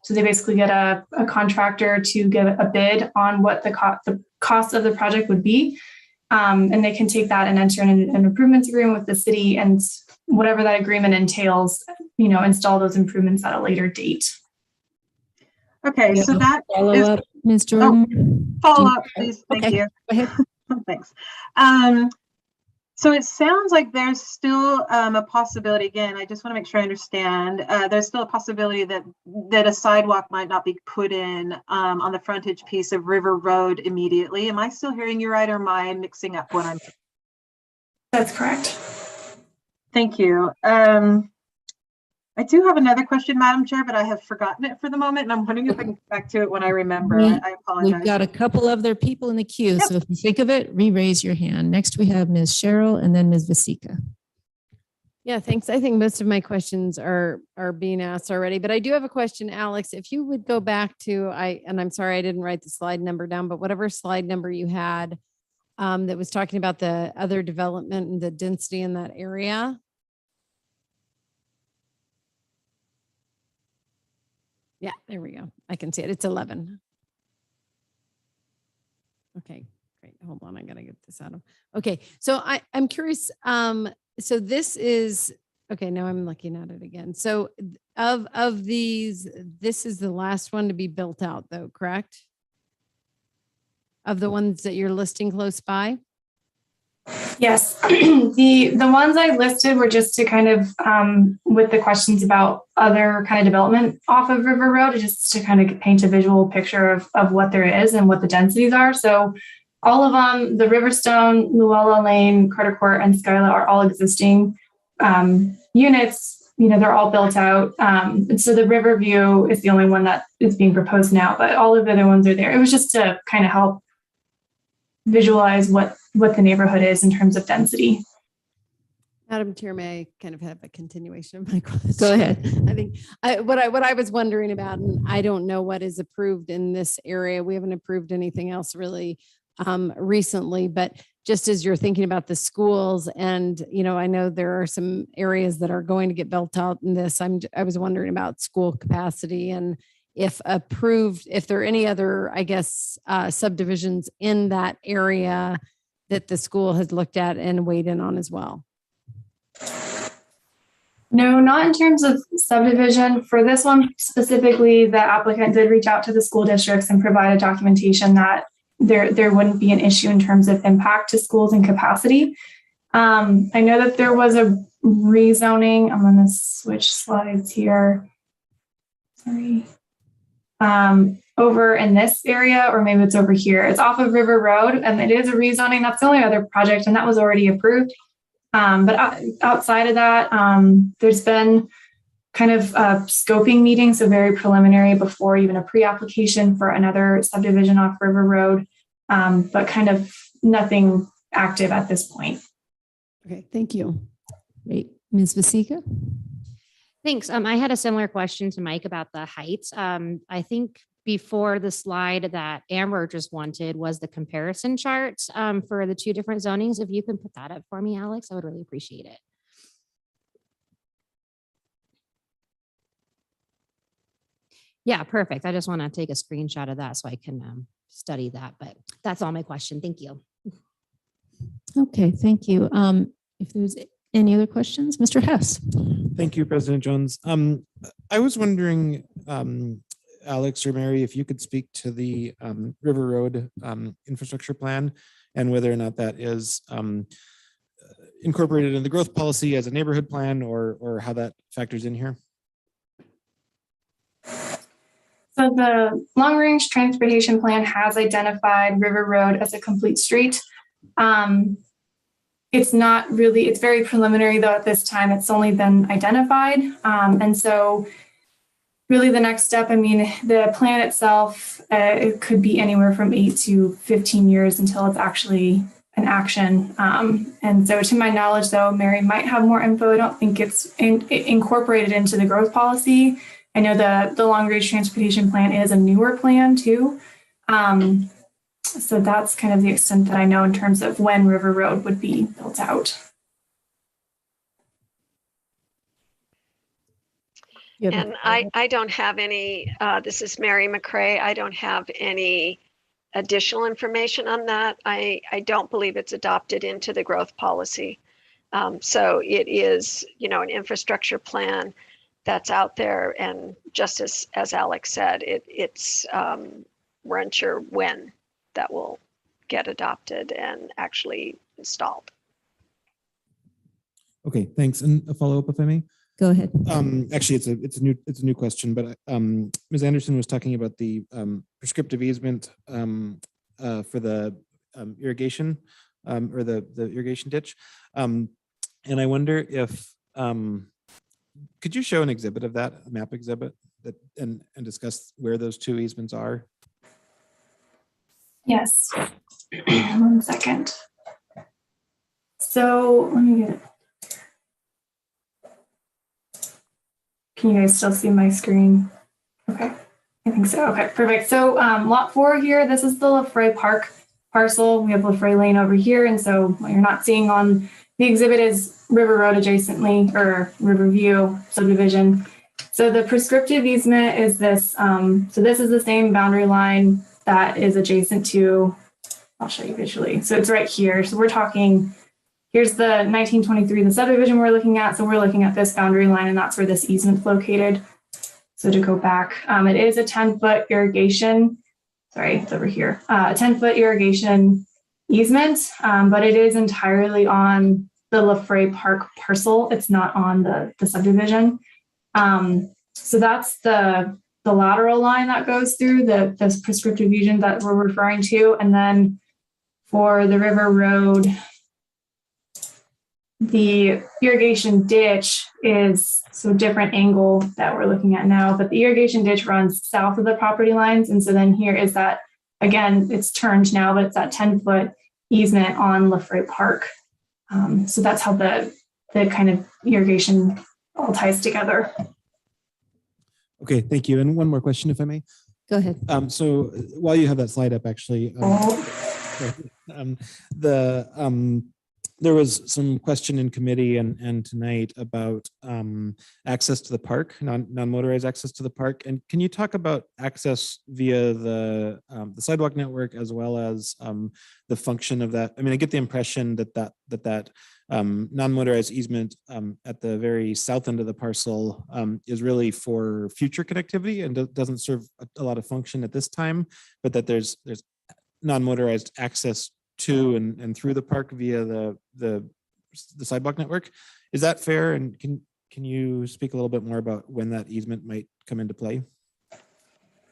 So they basically get a contractor to give a bid on what the cost of the project would be. And they can take that and enter in an improvements agreement with the city, and whatever that agreement entails, you know, install those improvements at a later date. Okay, so that follow up, Ms. Jordan. Follow up, please. Thank you. Go ahead. Thanks. So it sounds like there's still a possibility. Again, I just want to make sure I understand. There's still a possibility that a sidewalk might not be put in on the frontage piece of River Road immediately. Am I still hearing you right, or am I mixing up what I'm? That's correct. Thank you. I do have another question, Madam Chair, but I have forgotten it for the moment, and I'm wondering if I can get back to it when I remember. I apologize. We've got a couple of other people in the queue, so if you think of it, re-raise your hand. Next, we have Ms. Cheryl and then Ms. Vasika. Yeah, thanks. I think most of my questions are being asked already, but I do have a question, Alex. If you would go back to and I'm sorry I didn't write the slide number down, but whatever slide number you had that was talking about the other development and the density in that area. Yeah, there we go. I can see it. It's 11. Okay, great. Hold on. I got to get this out of. Okay, so I'm curious. So this is, okay, now I'm looking at it again. So of these, this is the last one to be built out though, correct? Of the ones that you're listing close by? Yes, the ones I listed were just to kind of, with the questions about other kind of development off of River Road, just to kind of paint a visual picture of what there is and what the densities are. So all of them, the Riverstone, Luella Lane, Carter Court, and Skyla are all existing units. You know, they're all built out. And so the Riverview is the only one that is being proposed now, but all of the other ones are there. It was just to kind of help visualize what the neighborhood is in terms of density. Madam Chair, may I kind of have a continuation of my question? Go ahead. I think what I was wondering about, and I don't know what is approved in this area. We haven't approved anything else really recently, but just as you're thinking about the schools, and you know, I know there are some areas that are going to get built out in this. I was wondering about school capacity and if approved, if there are any other, I guess, subdivisions in that area that the school has looked at and weighed in on as well. No, not in terms of subdivision. For this one specifically, the applicant did reach out to the school districts and provide a documentation that there wouldn't be an issue in terms of impact to schools and capacity. I know that there was a rezoning. I'm going to switch slides here. Sorry. Over in this area, or maybe it's over here. It's off of River Road, and it is a rezoning. That's the only other project, and that was already approved. But outside of that, there's been kind of scoping meetings, so very preliminary before even a pre-application for another subdivision off River Road, but kind of nothing active at this point. Okay, thank you. Great. Ms. Vasika? Thanks. I had a similar question to Mike about the heights. I think before the slide that Amber just wanted was the comparison charts for the two different zonings. If you can put that up for me, Alex, I would really appreciate it. Yeah, perfect. I just want to take a screenshot of that so I can study that, but that's all my question. Thank you. Okay, thank you. If there's any other questions, Mr. Hess. Thank you, President Jones. I was wondering, Alex or Mary, if you could speak to the River Road infrastructure plan and whether or not that is incorporated in the growth policy as a neighborhood plan, or how that factors in here. So the long range transportation plan has identified River Road as a complete street. It's not really, it's very preliminary though at this time. It's only been identified. And so really the next step, I mean, the plan itself, it could be anywhere from 8 to 15 years until it's actually an action. And so to my knowledge though, Mary might have more info. I don't think it's incorporated into the growth policy. I know the long range transportation plan is a newer plan too. So that's kind of the extent that I know in terms of when River Road would be built out. And I don't have any, this is Mary McCrae. I don't have any additional information on that. I don't believe it's adopted into the growth policy. So it is, you know, an infrastructure plan that's out there. And just as Alex said, it's we're unsure when that will get adopted and actually installed. Okay, thanks. And a follow-up, if I may. Go ahead. Actually, it's a new question, but Ms. Anderson was talking about the prescriptive easement for the irrigation or the irrigation ditch, and I wonder if could you show an exhibit of that, a map exhibit, that and discuss where those two easements are? Yes. 1 second. So let me get it. Can you guys still see my screen? Okay, I think so. Okay, perfect. So lot 4 here, this is the LaFrey Park parcel. We have LaFrey Lane over here. And so what you're not seeing on the exhibit is River Road adjacently, or Riverview Subdivision. So the prescriptive easement is this. So this is the same boundary line that is adjacent to, I'll show you visually. So it's right here. So we're talking, here's the 1923, the subdivision we're looking at. So we're looking at this boundary line, and that's where this easement's located. So to go back, it is a 10-foot irrigation. Sorry, it's over here. A 10-foot irrigation easement, but it is entirely on the LaFrey Park parcel. It's not on the subdivision. So that's the lateral line that goes through this prescriptive easement that we're referring to. And then for the River Road, the irrigation ditch is so different angle that we're looking at now, but the irrigation ditch runs south of the property lines. And so then here is that, again, it's turned now, but it's that 10-foot easement on LaFrey Park. So that's how the kind of irrigation all ties together. Okay, thank you. And one more question, if I may. Go ahead. So while you have that slide up, actually, there was some question in committee and tonight about access to the park, non-motorized access to the park. And can you talk about access via the sidewalk network, as well as the function of that? I mean, I get the impression that non-motorized easement at the very south end of the parcel is really for future connectivity and doesn't serve a lot of function at this time, but that there's non-motorized access to and through the park via the sidewalk network. Is that fair? And can you speak a little bit more about when that easement might come into play?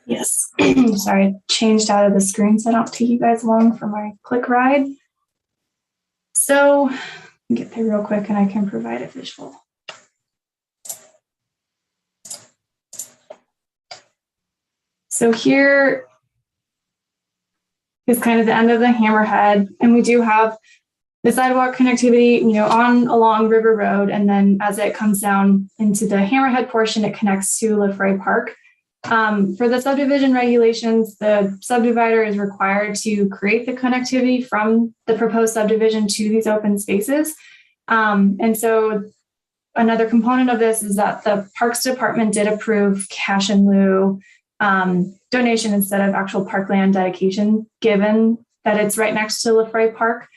Yes. Sorry, I changed out of the screen so I don't take you guys along for my quick ride. So get there real quick and I can provide a visual. So here is kind of the end of the Hammerhead, and we do have the sidewalk connectivity, along River Road, and then as it comes down into the Hammerhead portion, it connects to LaFrey Park. For the subdivision regulations, the subdivider is required to create the connectivity from the proposed subdivision to these open spaces. And so another component of this is that the Parks Department did approve cash in lieu donation instead of actual parkland dedication, given that it's right next to LaFrey Park.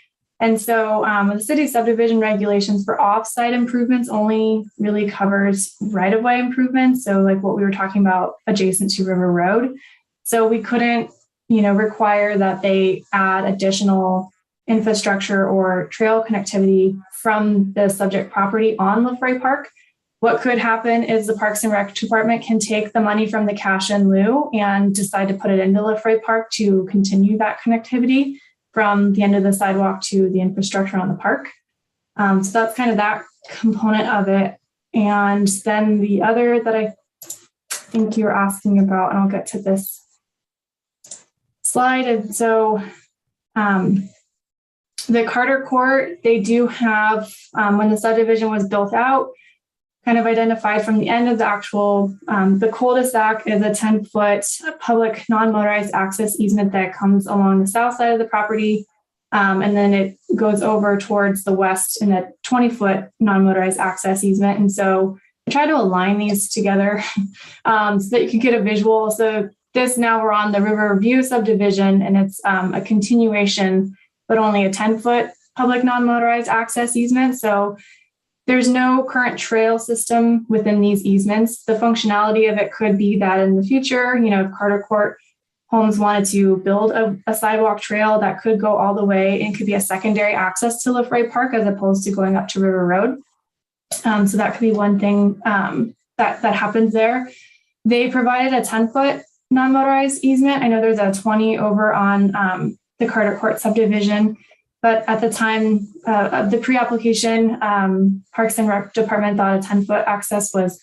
And so the city subdivision regulations for off-site improvements only really covers right-of-way improvements. So like what we were talking about adjacent to River Road. So we couldn't, require that they add additional infrastructure or trail connectivity from the subject property on LaFrey Park. What could happen is the Parks and Rec Department can take the money from the cash in lieu and decide to put it into LaFrey Park to continue that connectivity from the end of the sidewalk to the infrastructure on the park. So that's kind of that component of it. And then the other that I think you're asking about, and I'll get to this slide. And so the Carter Court, they do have, when the subdivision was built out, kind of identified from the end of the actual, the cul-de-sac is a 10-foot public non-motorized access easement that comes along the south side of the property. And then it goes over towards the west in a 20-foot non-motorized access easement. And so I try to align these together so that you can get a visual. So this, now we're on the Riverview Subdivision, and it's a continuation, but only a 10-foot public non-motorized access easement. So there's no current trail system within these easements. The functionality of it could be that in the future, if Carter Court Homes wanted to build a sidewalk trail that could go all the way and could be a secondary access to LaFrey Park as opposed to going up to River Road. So that could be one thing that happens there. They provided a 10-foot non-motorized easement. I know there's a 20 over on the Carter Court subdivision. But at the time of the pre-application, Parks and Rec Department thought a 10-foot access was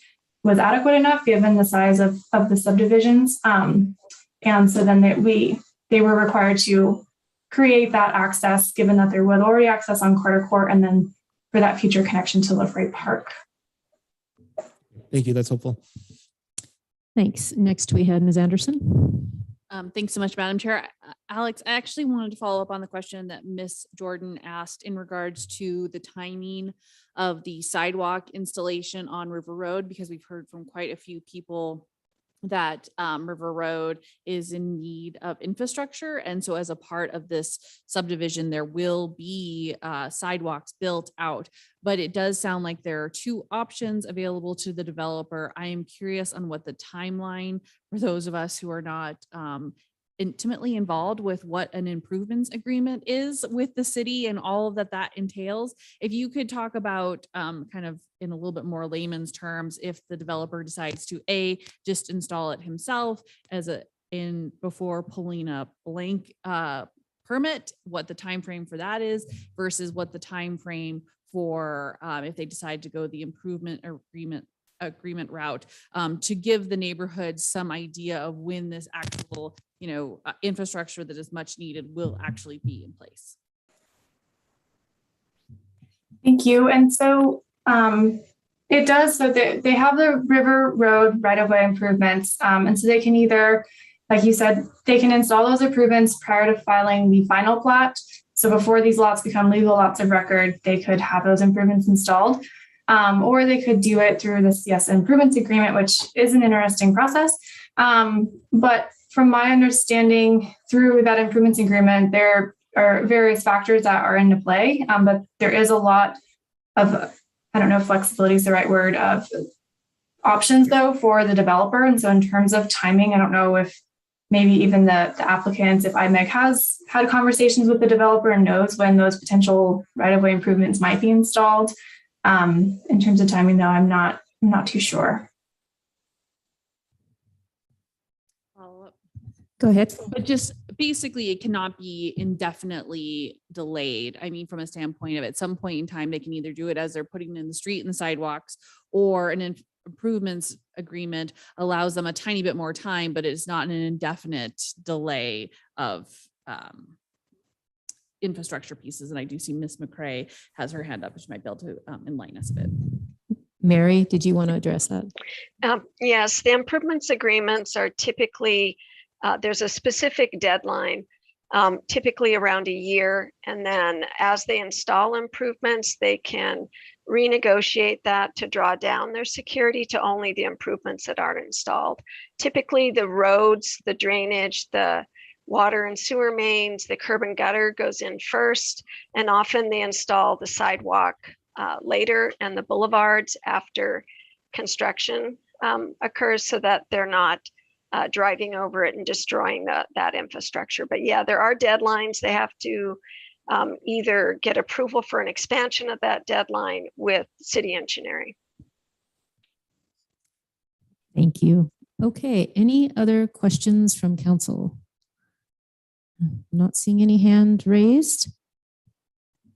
adequate enough given the size of the subdivisions. And so then they were required to create that access, given that there was already access on Carter Court, and then for that future connection to LaFrey Park. Thank you. That's helpful. Thanks. Next, we had Ms. Anderson. Thanks so much, Madam Chair. Alex, I actually wanted to follow up on the question that Ms. Jordan asked in regards to the timing of the sidewalk installation on River Road, because we've heard from quite a few people that River Road is in need of infrastructure. And so as a part of this subdivision, there will be sidewalks built out. But it does sound like there are two options available to the developer. I am curious on what the timeline for those of us who are not intimately involved with what an improvements agreement is with the city and all of that entails. If you could talk about kind of in a little bit more layman's terms, if the developer decides to just install it himself before pulling a blank permit, what the time frame for that is versus what the time frame for if they decide to go the improvement agreement route, to give the neighborhood some idea of when this actual infrastructure that is much needed will actually be in place. Thank you. And so it does, so they have the River Road right-of-way improvements. And so they can either, like you said, they can install those improvements prior to filing the final plat. So before these lots become legal lots of record, they could have those improvements installed. Or they could do it through this improvements agreement, which is an interesting process. But from my understanding, through that improvements agreement, there are various factors that are into play, but there is a lot of, I don't know if flexibility is the right word, of options though for the developer. And so in terms of timing, I don't know if maybe even the applicants, if IMEG has had conversations with the developer and knows when those potential right-of-way improvements might be installed. In terms of timing though, I'm not too sure. Go ahead. But just basically, it cannot be indefinitely delayed. I mean, from a standpoint of at some point in time, they can either do it as they're putting in the street and the sidewalks, or an improvements agreement allows them a tiny bit more time, but it's not an indefinite delay of infrastructure pieces. And I do see Ms. McCrae has her hand up, which might be able to enlighten us a bit. Mary, did you want to address that? Yes, the improvements agreements are typically, there's a specific deadline, typically around a year. And then as they install improvements, they can renegotiate that to draw down their security to only the improvements that aren't installed. Typically the roads, the drainage, the water and sewer mains, the curb and gutter goes in first, and often they install the sidewalk later and the boulevards after construction occurs, so that they're not driving over it and destroying that infrastructure. But yeah, there are deadlines. They have to either get approval for an expansion of that deadline with city engineering. Thank you. Okay, any other questions from council? Not seeing any hand raised.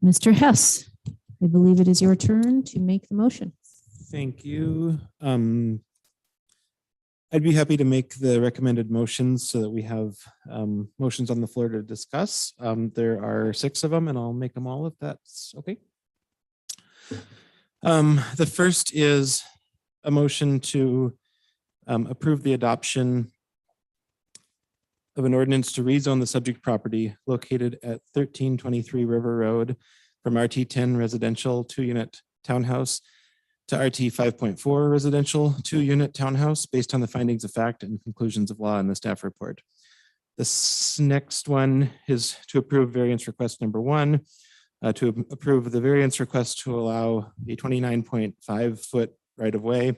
Mr. Hess, I believe it is your turn to make the motion. Thank you. I'd be happy to make the recommended motions so that we have motions on the floor to discuss. There are 6 of them, and I'll make them all if that's okay. The first is a motion to approve the adoption of an ordinance to rezone the subject property located at 1323 River Road from RT10 residential 2-unit townhouse to RT 5.4 residential 2-unit townhouse based on the findings of fact and conclusions of law in the staff report. This next one is to approve variance request number 1, to approve the variance request to allow a 29.5 foot right of way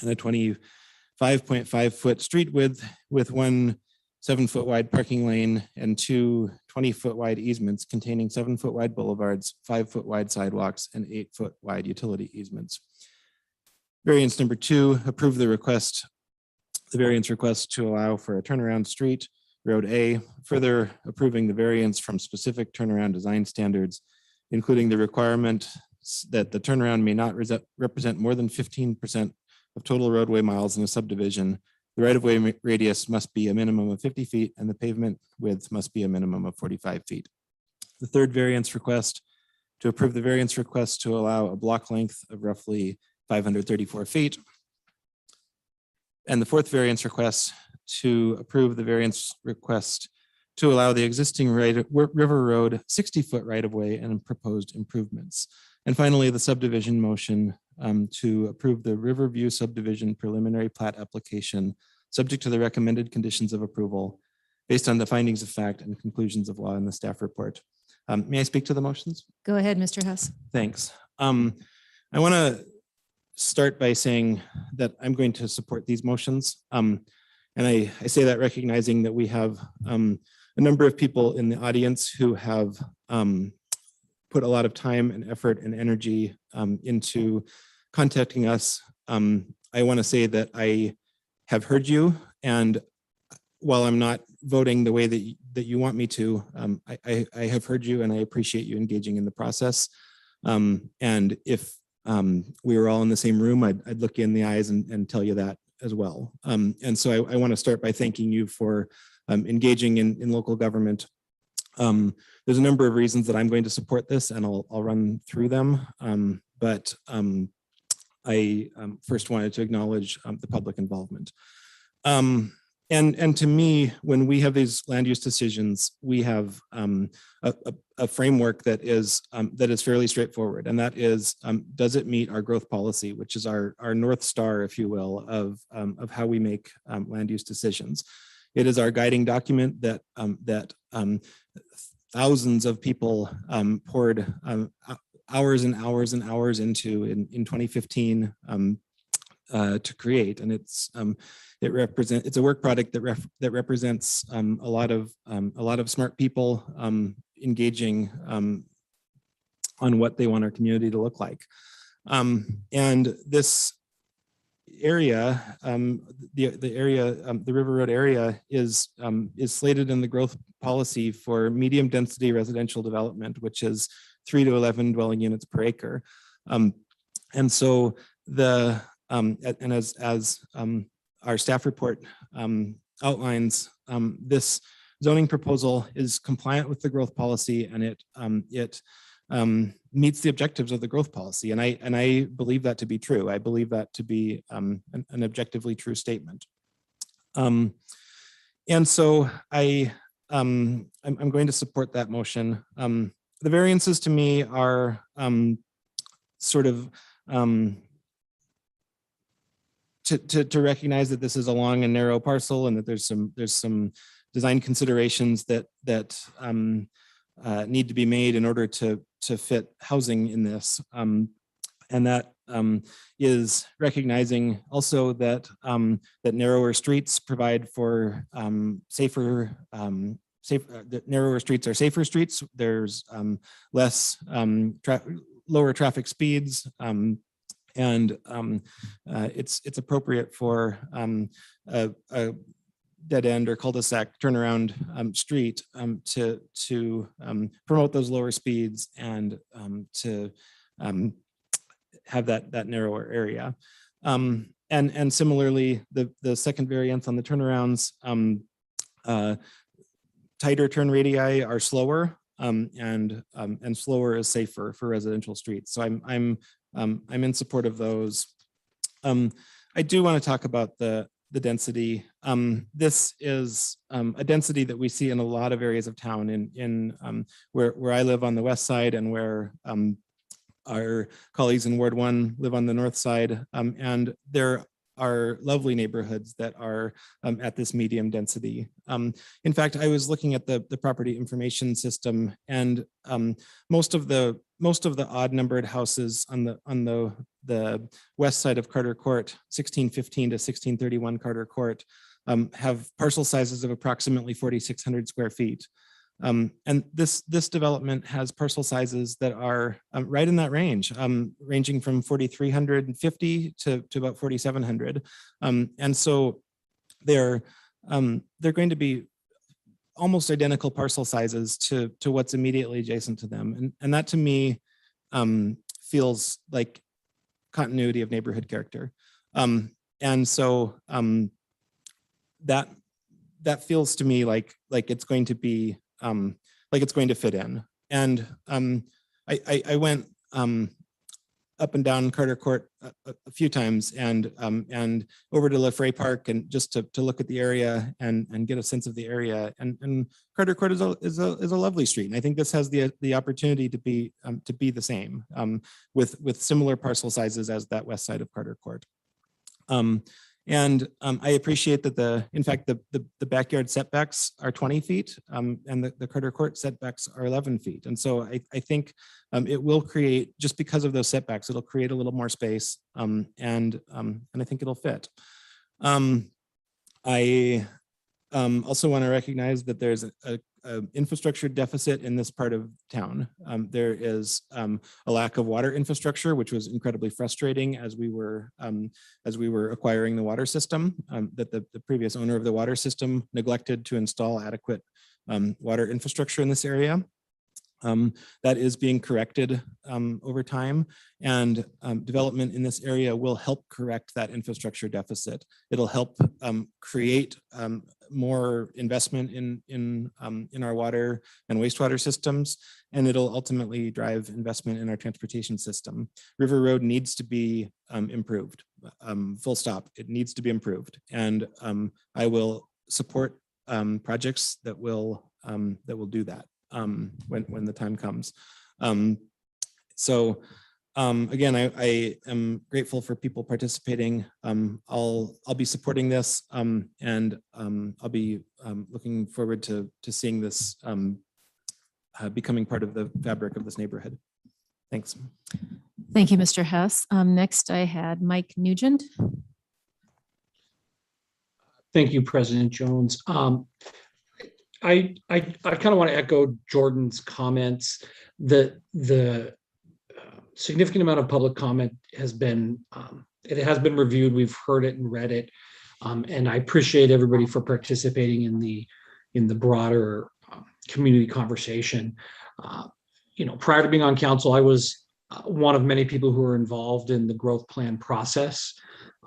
and a 25.5 foot street width with 1 7-foot wide parking lane and 2 20-foot wide easements containing 7-foot wide boulevards, 5-foot wide sidewalks, and 8-foot wide utility easements. Variance number 2, approve the variance request to allow for a turnaround street, Road A, further approving the variance from specific turnaround design standards, including the requirement that the turnaround may not represent more than 15% of total roadway miles in a subdivision. The right-of-way radius must be a minimum of 50 feet and the pavement width must be a minimum of 45 feet. The third variance request, to approve the variance request to allow a block length of roughly 534 feet And the fourth variance request to approve the variance request to allow the existing River Road 60-foot right-of-way and proposed improvements. And finally, the subdivision motion to approve the Riverview Subdivision preliminary plat application subject to the recommended conditions of approval based on the findings of fact and conclusions of law in the staff report. May I speak to the motions? Go ahead, Mr. Huss. Thanks. I want to start by saying that I'm going to support these motions. And I say that recognizing that we have a number of people in the audience who have put a lot of time and effort and energy into contacting us. I want to say that I have heard you, and while I'm not voting the way that you want me to, I have heard you and I appreciate you engaging in the process. And if we were all in the same room, I'd look you in the eyes and tell you that as well. And so I want to start by thanking you for engaging in local government. There's a number of reasons that I'm going to support this, and I'll run through them. But I first wanted to acknowledge the public involvement. And to me, when we have these land use decisions, we have a framework that is fairly straightforward, and that is, does it meet our growth policy, which is our North Star, if you will, of how we make land use decisions. It is our guiding document that thousands of people poured hours and hours and hours into in 2015 to create, and it's a work product that represents a lot of smart people engaging on what they want our community to look like. And this area, the River Road area is slated in the growth policy for medium density residential development, which is 3 to 11 dwelling units per acre. And so and as our staff report outlines, this zoning proposal is compliant with the growth policy, and it meets the objectives of the growth policy. And I believe that to be true. I believe that to be an objectively true statement. And so I'm going to support that motion. The variances to me are sort of to recognize that this is a long and narrow parcel, and that there's some design considerations that need to be made in order to fit housing in this, and that is recognizing also that that narrower streets provide for narrower streets are safer streets. There's less lower traffic speeds. And it's appropriate for a dead end or cul-de-sac turnaround street to promote those lower speeds and to have that narrower area. And similarly, the second variance on the turnarounds, tighter turn radii are slower, and slower is safer for residential streets. So I'm in support of those. I do want to talk about the density. This is a density that we see in a lot of areas of town, in where I live on the west side, and where our colleagues in Ward 1 live on the north side. And there are lovely neighborhoods that are at this medium density. In fact, I was looking at the property information system, and most of the odd numbered houses on the west side of Carter Court, 1615 to 1631 Carter Court, have parcel sizes of approximately 4,600 square feet. And this development has parcel sizes that are right in that range, ranging from 4,350 to about 4,700. And so they're going to be almost identical parcel sizes to what's immediately adjacent to them. And that to me feels like continuity of neighborhood character. And so that feels to me like it's going to be like it's going to fit in. And I went up and down Carter Court a few times, and over to LaFrey Park, and just to look at the area and get a sense of the area. And Carter Court is a lovely street, and I think this has the opportunity to be the same, with similar parcel sizes as that west side of Carter Court. I appreciate that in fact the backyard setbacks are 20 feet, and the Carter Court setbacks are 11 feet. And so I think it will create, just because of those setbacks, it'll create a little more space, and I think it'll fit. I also want to recognize that there's a infrastructure deficit in this part of town. There is a lack of water infrastructure, which was incredibly frustrating as we were acquiring the water system, that the previous owner of the water system neglected to install adequate water infrastructure in this area. That is being corrected over time, and development in this area will help correct that infrastructure deficit. It'll help create more investment in our water and wastewater systems, and it'll ultimately drive investment in our transportation system. River Road needs to be improved, full stop. It needs to be improved, and I will support projects that will do that when the time comes. Again, I am grateful for people participating. I'll be supporting this, and I'll be looking forward to seeing this becoming part of the fabric of this neighborhood. Thanks. Thank you, Mr. Hess. Next, I had Mike Nugent. Thank you, President Jones. I kind of want to echo Jordan's comments that the significant amount of public comment has been reviewed. We've heard it and read it, and I appreciate everybody for participating in the broader community conversation. Prior to being on council, I was one of many people who were involved in the growth plan process,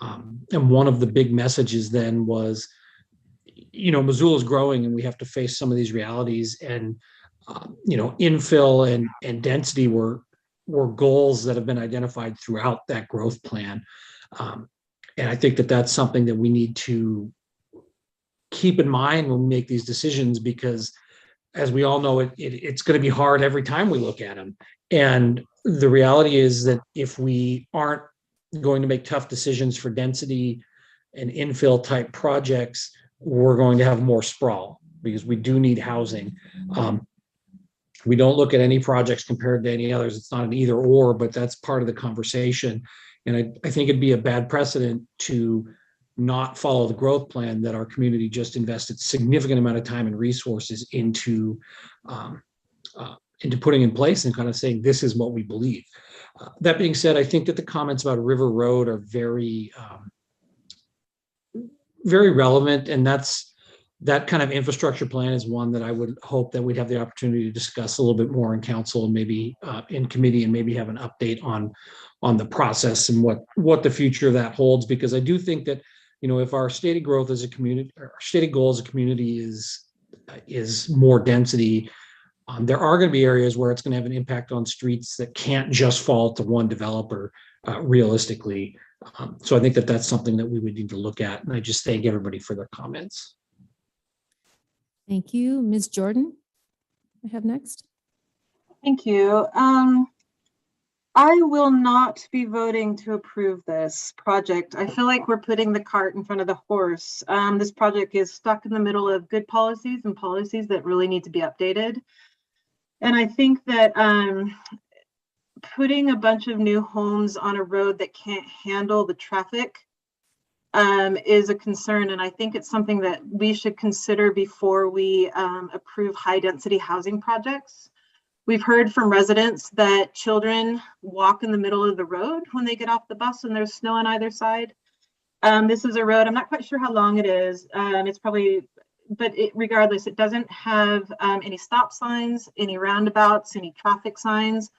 and one of the big messages then was, Missoula is growing and we have to face some of these realities, and infill and density were goals that have been identified throughout that growth plan. And I think that that's something that we need to keep in mind when we make these decisions, because as we all know, it's going to be hard every time we look at them. And the reality is that if we aren't going to make tough decisions for density and infill type projects, we're going to have more sprawl, because we do need housing. We don't look at any projects compared to any others. It's not an either or, but that's part of the conversation. And I think it'd be a bad precedent to not follow the growth plan that our community just invested significant amount of time and resources into putting in place and kind of saying, this is what we believe. That being said, I think that the comments about River Road are very relevant, and that kind of infrastructure plan is one that I would hope that we'd have the opportunity to discuss a little bit more in council, and maybe in committee, and maybe have an update on the process and what the future of that holds. Because I do think that, if our stated growth as a community, our stated goal as a community is more density, there are going to be areas where it's going to have an impact on streets that can't just fall to one developer realistically. So I think that that's something that we would need to look at. And I just thank everybody for their comments. Thank you. Ms. Jordan, I have next. Thank you. I will not be voting to approve this project. I feel like we're putting the cart in front of the horse. This project is stuck in the middle of good policies and policies that really need to be updated. And I think that putting a bunch of new homes on a road that can't handle the traffic is a concern. And I think it's something that we should consider before we approve high density housing projects. We've heard from residents that children walk in the middle of the road when they get off the bus and there's snow on either side. This is a road, I'm not quite sure how long it is. It's probably, but regardless, it doesn't have any stop signs, any roundabouts, any traffic signs.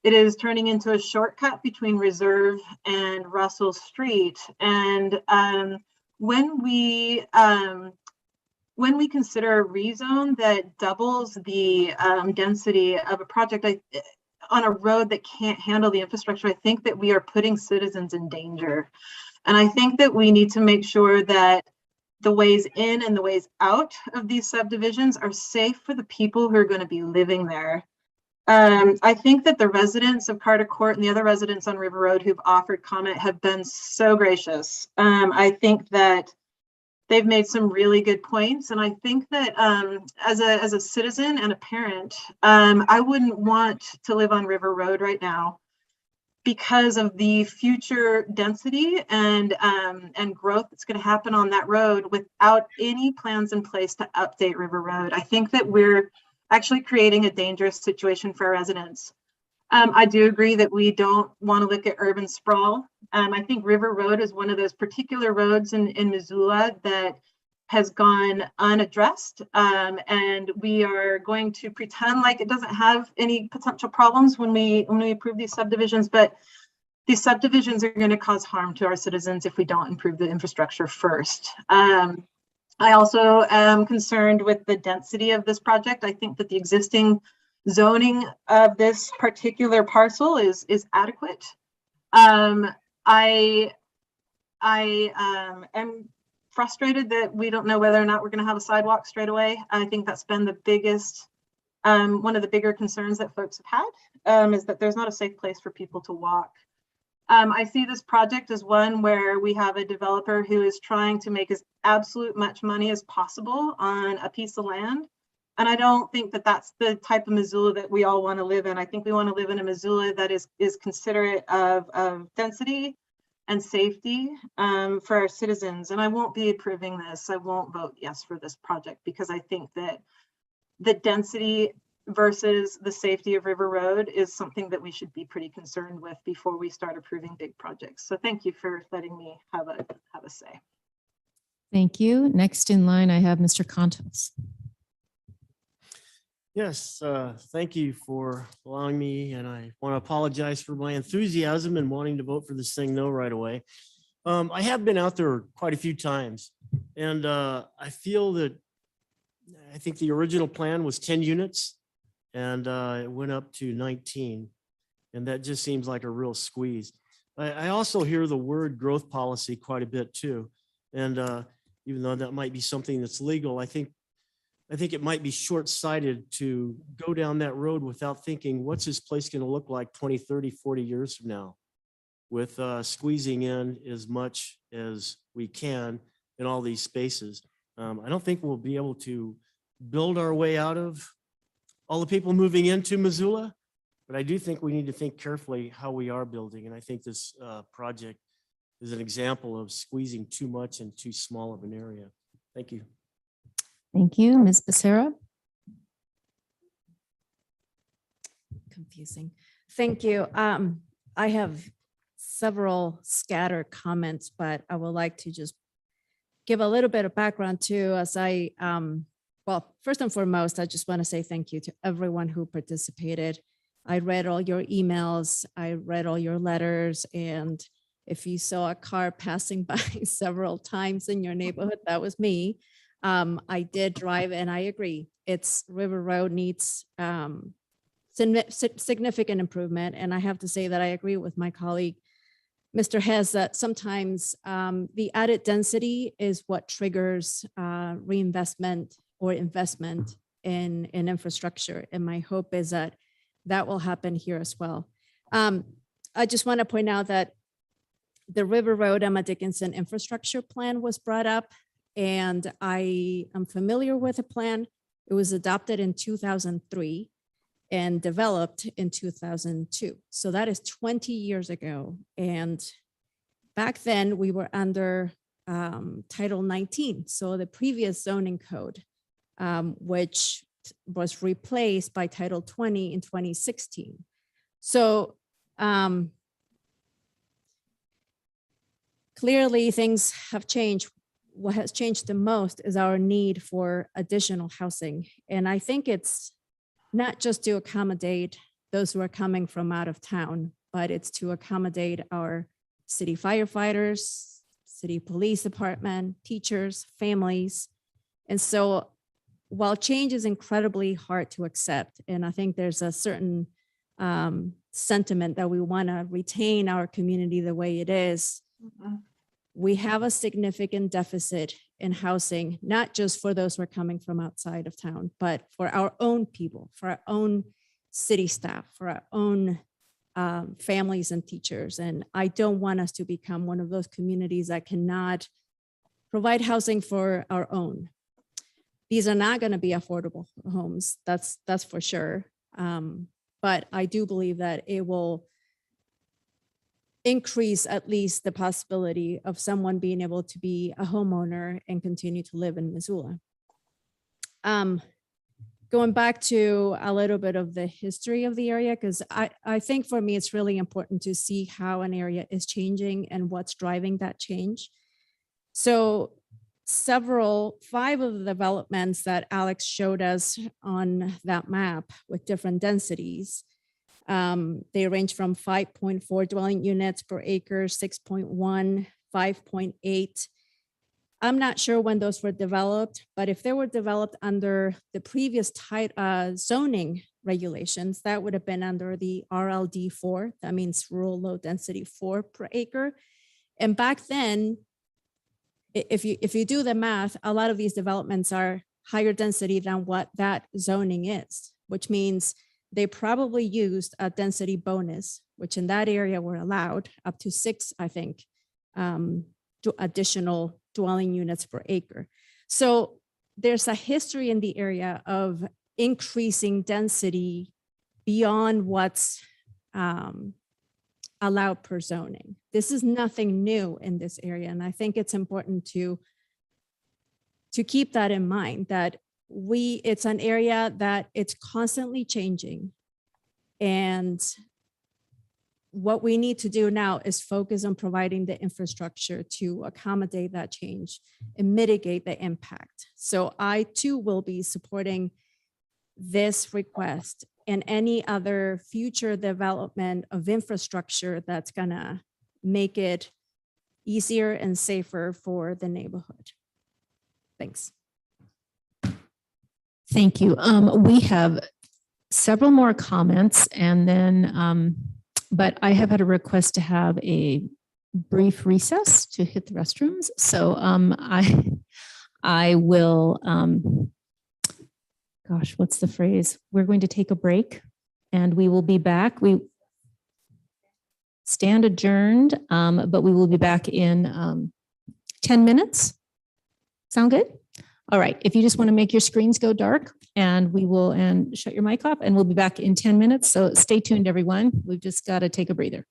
It is turning into a shortcut between Reserve and Russell Street. And when we consider a rezone that doubles the density of a project, on a road that can't handle the infrastructure, I think that we are putting citizens in danger. And I think that we need to make sure that the ways in and the ways out of these subdivisions are safe for the people who are going to be living there. I think that the residents of Carter Court and the other residents on River Road who've offered comment have been so gracious. I think that they've made some really good points. And I think that as a citizen and a parent, I wouldn't want to live on River Road right now because of the future density and growth that's going to happen on that road without any plans in place to update River Road. I think that we're actually creating a dangerous situation for our residents. I do agree that we don't want to look at urban sprawl. I think River Road is one of those particular roads in Missoula that has gone unaddressed, and we are going to pretend like it doesn't have any potential problems when we approve these subdivisions, but these subdivisions are going to cause harm to our citizens if we don't improve the infrastructure first. I also am concerned with the density of this project. I think that the existing zoning of this particular parcel is adequate. I am frustrated that we don't know whether or not we're going to have a sidewalk straight away. I think that's been the biggest, one of the bigger concerns that folks have had, is that there's not a safe place for people to walk. I see this project as one where we have a developer who is trying to make as absolute much money as possible on a piece of land. And I don't think that that's the type of Missoula that we all want to live in. I think we want to live in a Missoula that is considerate of density and safety for our citizens. And I won't be approving this. I won't vote yes for this project because I think that the density versus the safety of River Road is something that we should be pretty concerned with before we start approving big projects. So thank you for letting me have a say. Thank you. Next in line, I have Mr. Contos. Yes, thank you for allowing me, and I want to apologize for my enthusiasm and wanting to vote for this thing no right away. I have been out there quite a few times, and I feel that I think the original plan was 10 units, and it went up to 19, and that just seems like a real squeeze. I also hear the word growth policy quite a bit too, and even though that might be something that's legal, I think it might be short-sighted to go down that road without thinking, what's this place going to look like 20, 30, 40 years from now, with squeezing in as much as we can in all these spaces. I don't think we'll be able to build our way out of all the people moving into Missoula, but I do think we need to think carefully how we are building. And I think this project is an example of squeezing too much in too small of an area. Thank you. Thank you. Ms. Becerra. Confusing. Thank you. I have several scattered comments, but I would like to just give a little bit of background too, as well, first and foremost, I just want to say thank you to everyone who participated. I read all your emails, I read all your letters, and if you saw a car passing by several times in your neighborhood, that was me. I did drive, and I agree. River Road needs significant improvement. And I have to say that I agree with my colleague, Mr. Hess, that sometimes the added density is what triggers reinvestment or investment in infrastructure. And my hope is that that will happen here as well. I just want to point out that the River Road Emma Dickinson infrastructure plan was brought up, and I am familiar with the plan. It was adopted in 2003 and developed in 2002. So that is 20 years ago. And back then we were under Title 19, so the previous zoning code, which was replaced by Title 20 in 2016. So clearly things have changed. What has changed the most is our need for additional housing. And I think it's not just to accommodate those who are coming from out of town, but it's to accommodate our city firefighters, city police department, teachers, families. And so while change is incredibly hard to accept, and I think there's a certain sentiment that we want to retain our community the way it is, we have a significant deficit in housing, not just for those who are coming from outside of town, but for our own people, for our own city staff, for our own families and teachers. And I don't want us to become one of those communities that cannot provide housing for our own. These are not going to be affordable homes, that's for sure. But I do believe that it will increase at least the possibility of someone being able to be a homeowner and continue to live in Missoula. Going back to a little bit of the history of the area, because I think for me, it's really important to see how an area is changing and what's driving that change. So 5 of the developments that Alex showed us on that map with different densities, they range from 5.4 dwelling units per acre, 6.1, 5.8. I'm not sure when those were developed, but if they were developed under the previous zoning regulations, that would have been under the RLD 4. That means rural low density 4 per acre. And back then, if you do the math, a lot of these developments are higher density than what that zoning is, which means they probably used a density bonus, which in that area were allowed up to 6, I think, additional dwelling units per acre. So there's a history in the area of increasing density beyond what's allowed per zoning. This is nothing new in this area. And I think it's important to keep that in mind, that it's an area that it's constantly changing. And what we need to do now is focus on providing the infrastructure to accommodate that change and mitigate the impact. So I too will be supporting this request and any other future development of infrastructure that's gonna make it easier and safer for the neighborhood. Thanks. Thank you. We have several more comments, and then, but I have had a request to have a brief recess to hit the restrooms. So I will, gosh, what's the phrase? We're going to take a break and we will be back. We stand adjourned, but we will be back in 10 minutes. Sound good? All right. If you just want to make your screens go dark, and we will, and shut your mic off, and we'll be back in 10 minutes. So stay tuned, everyone. We've just got to take a breather.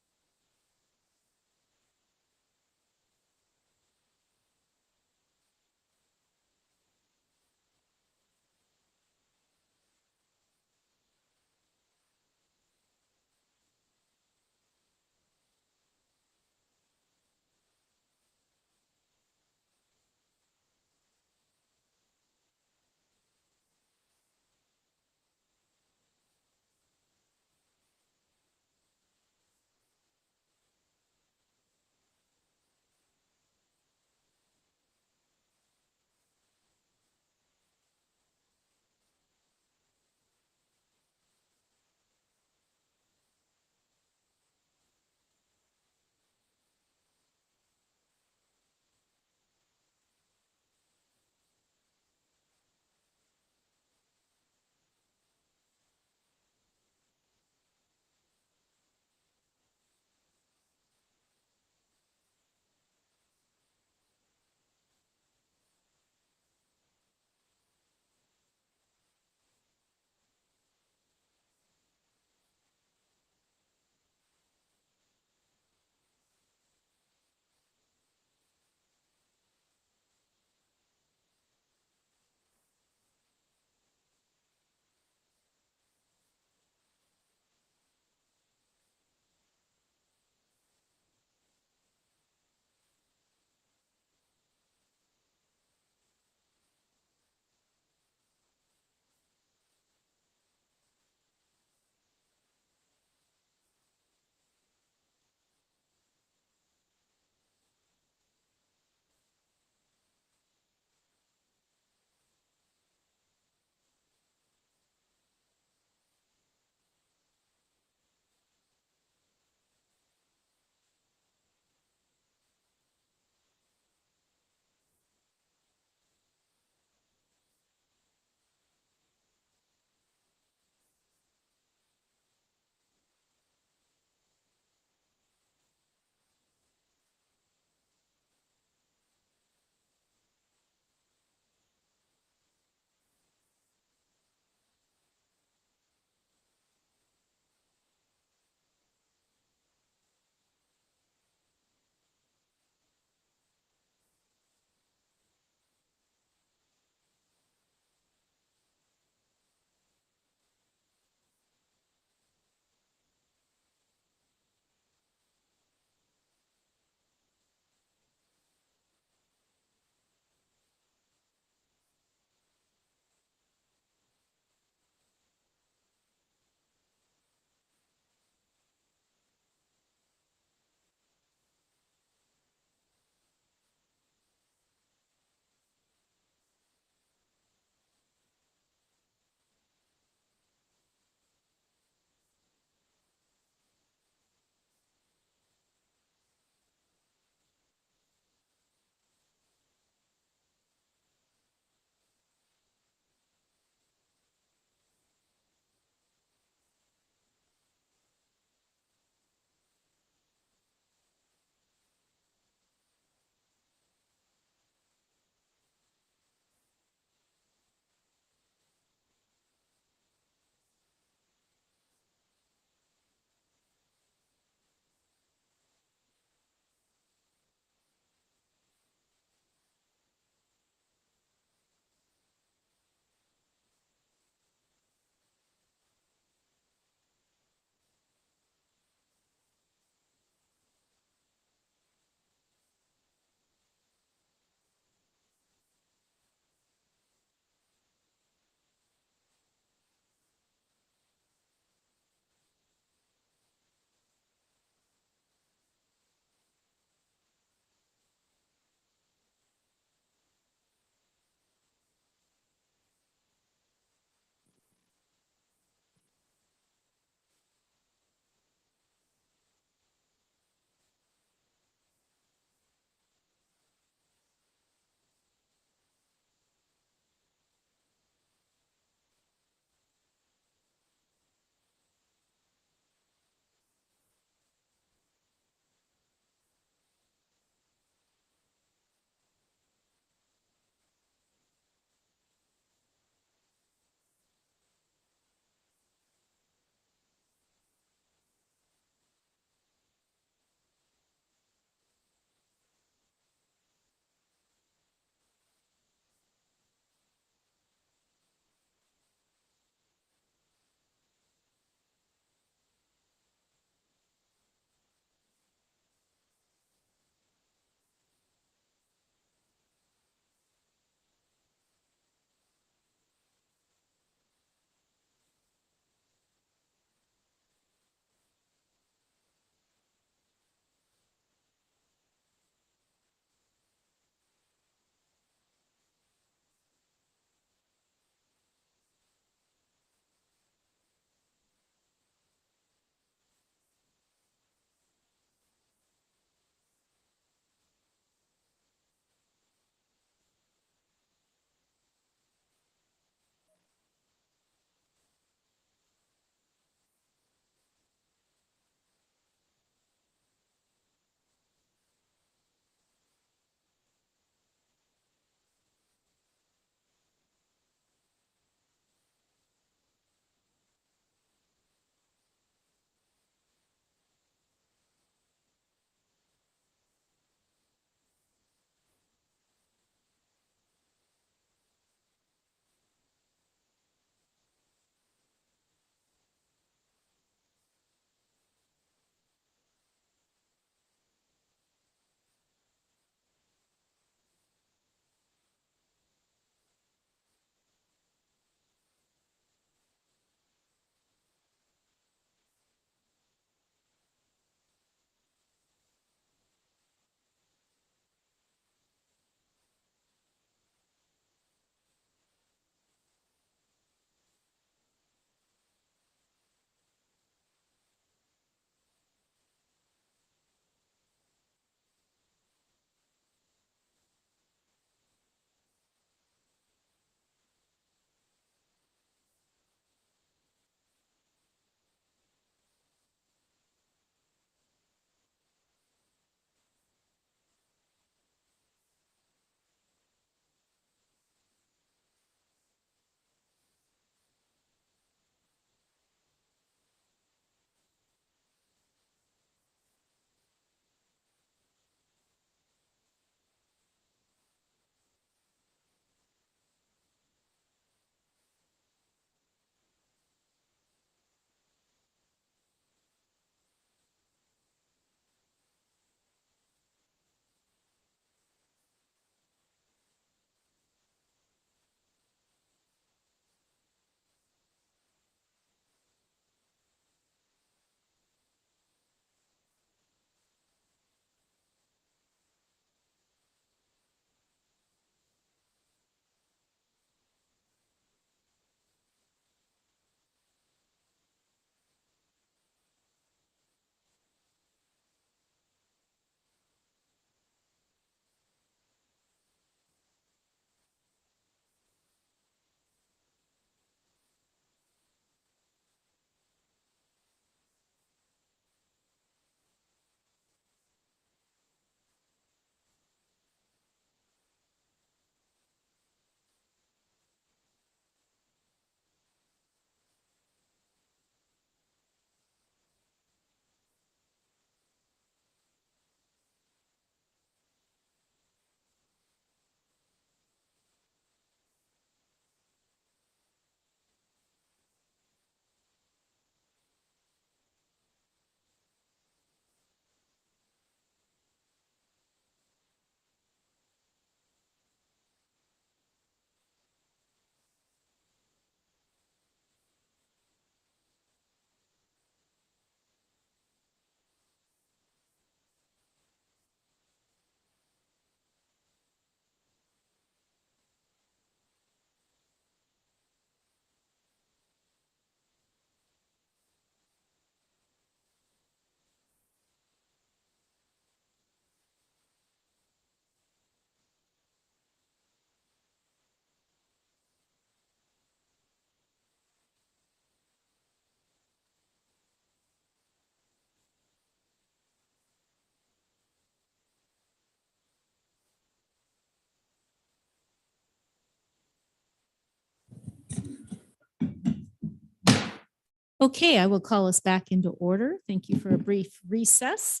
Okay, I will call us back into order. Thank you for a brief recess.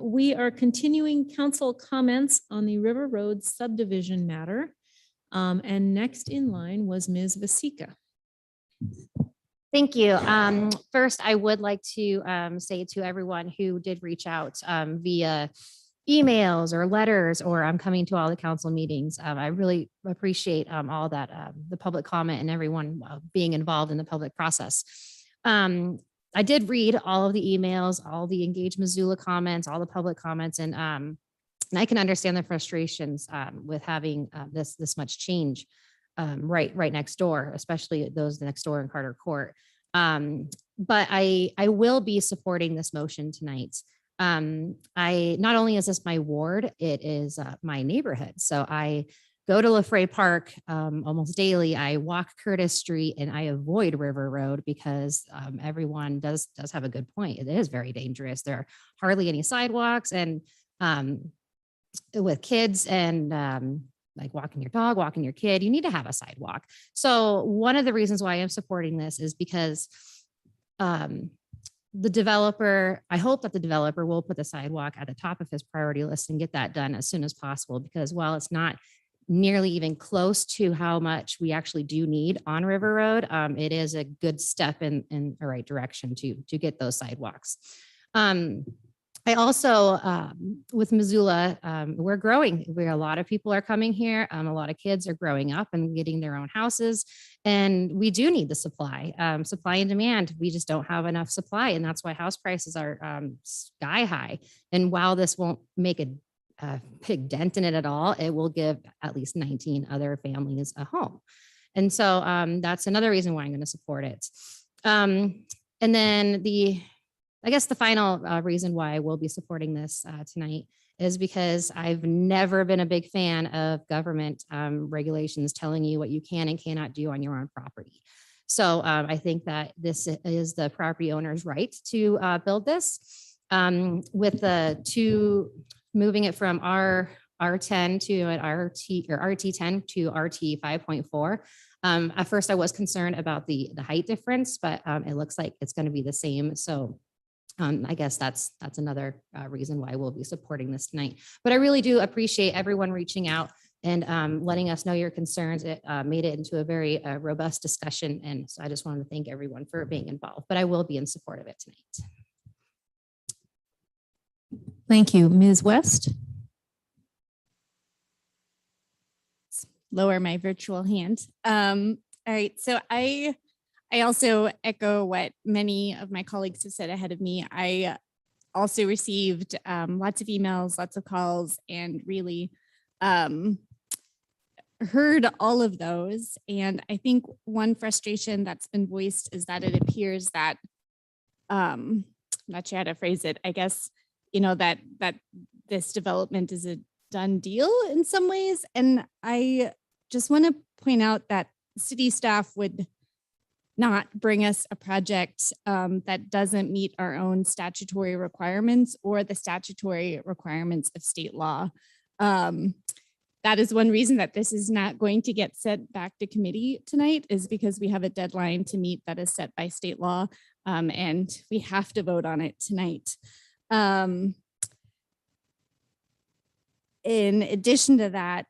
We are continuing council comments on the River Road subdivision matter. And next in line was Ms. Vasika. Thank you. First, I would like to say to everyone who did reach out via emails or letters, or I'm coming to all the council meetings. I really appreciate all that, the public comment and everyone being involved in the public process. I did read all of the emails, all the Engage Missoula comments, all the public comments, and I can understand the frustrations with having this much change right next door, especially those next door in Carter Court. But I will be supporting this motion tonight. Not only is this my ward, it is my neighborhood. So I go to LaFrey Park almost daily. I walk Curtis Street and I avoid River Road because everyone does have a good point. It is very dangerous. There are hardly any sidewalks, and with kids and like walking your dog, walking your kid, you need to have a sidewalk. So one of the reasons why I'm supporting this is because the developer, I hope that the developer will put the sidewalk at the top of his priority list and get that done as soon as possible, because while it's not nearly even close to how much we actually do need on River Road, it is a good step in the right direction to get those sidewalks. I also, with Missoula, we're growing. A lot of people are coming here. A lot of kids are growing up and getting their own houses. And we do need the supply, supply and demand. We just don't have enough supply. And that's why house prices are sky high. And while this won't make a big dent in it at all, it will give at least 19 other families a home. And so that's another reason why I'm going to support it. And then I guess the final reason why I will be supporting this tonight is because I've never been a big fan of government regulations telling you what you can and cannot do on your own property. So I think that this is the property owner's right to build this. With the moving it from R10 to an RT or RT10 to RT 5.4. At first I was concerned about the height difference, but it looks like it's going to be the same. So I guess that's another reason why we'll be supporting this tonight. But I really do appreciate everyone reaching out and letting us know your concerns. It made it into a very robust discussion. And so I just wanted to thank everyone for being involved, but I will be in support of it tonight. Thank you. Ms. West. Lower my virtual hand. All right, so I also echo what many of my colleagues have said ahead of me. I also received lots of emails, lots of calls, and really heard all of those. And I think one frustration that's been voiced is that it appears that, I'm not sure how to phrase it, I guess, that this development is a done deal in some ways. And I just want to point out that city staff would not bring us a project that doesn't meet our own statutory requirements or the statutory requirements of state law. That is one reason that this is not going to get sent back to committee tonight, is because we have a deadline to meet that is set by state law, and we have to vote on it tonight. In addition to that,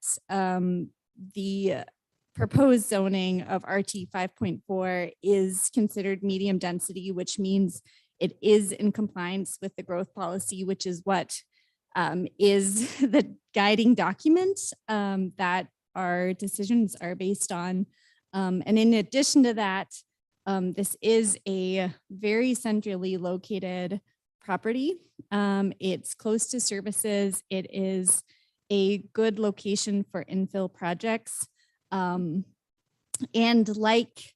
the proposed zoning of RT 5.4 is considered medium density, which means it is in compliance with the growth policy, which is what is the guiding document that our decisions are based on. And in addition to that, this is a very centrally located property. It's close to services. It is a good location for infill projects. And like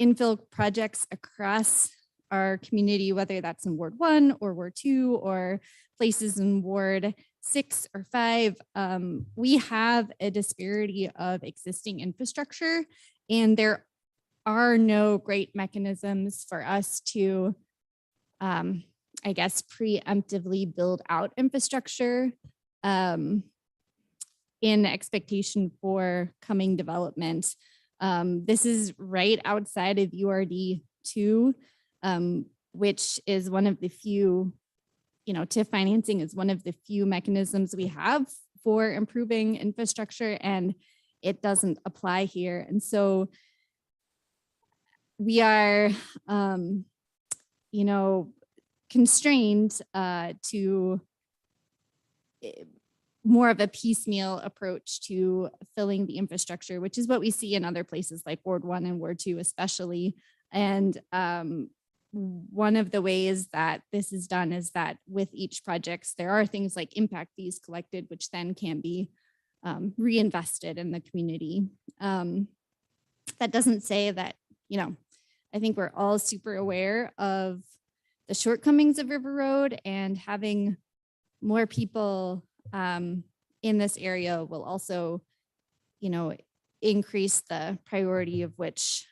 infill projects across our community, whether that's in Ward 1 or Ward 2 or places in Ward 6 or 5, we have a disparity of existing infrastructure, and there are no great mechanisms for us to, I guess, preemptively build out infrastructure in expectation for coming development. This is right outside of URD 2. which is one of the few, TIF financing is one of the few mechanisms we have for improving infrastructure, and it doesn't apply here. And so we are, constrained to more of a piecemeal approach to filling the infrastructure, which is what we see in other places like Ward 1 and Ward 2 especially. And one of the ways that this is done is that with each project, there are things like impact fees collected, which then can be reinvested in the community. That doesn't say that, I think we're all super aware of the shortcomings of River Road, and having more people in this area will also, increase the priority of which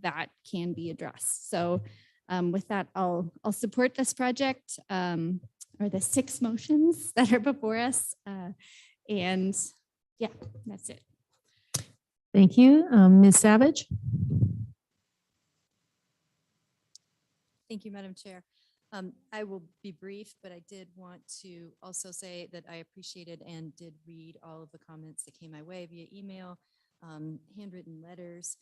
that can be addressed. So with that, I'll support this project, or the 6 motions that are before us. And yeah, that's it. Thank you. Ms. Savage? Thank you, Madam Chair. I will be brief, but I did want to also say that I appreciated and did read all of the comments that came my way via email, handwritten letters,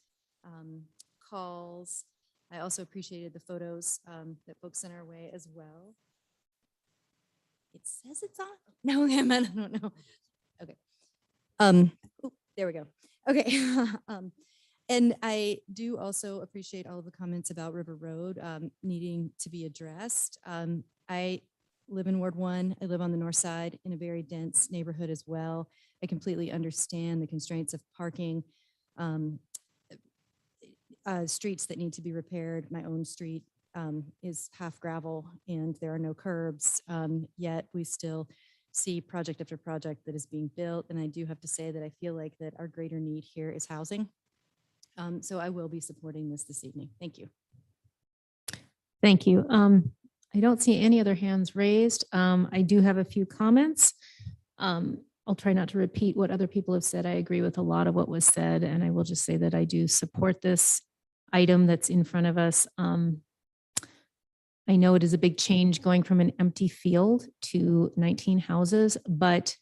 calls. I also appreciated the photos that folks sent our way as well. It says it's on. No, I don't know. Okay. Ooh, there we go. Okay. And I do also appreciate all of the comments about River Road needing to be addressed. I live in Ward 1. I live on the north side in a very dense neighborhood as well. I completely understand the constraints of parking, streets that need to be repaired. My own street is half gravel and there are no curbs, yet we still see project after project that is being built. And I do have to say that I feel like that our greater need here is housing. So I will be supporting this evening. Thank you. Thank you. I don't see any other hands raised. I do have a few comments. I'll try not to repeat what other people have said. I agree with a lot of what was said, and I will just say that I do support this item that's in front of us. I know it is a big change going from an empty field to 19 houses, but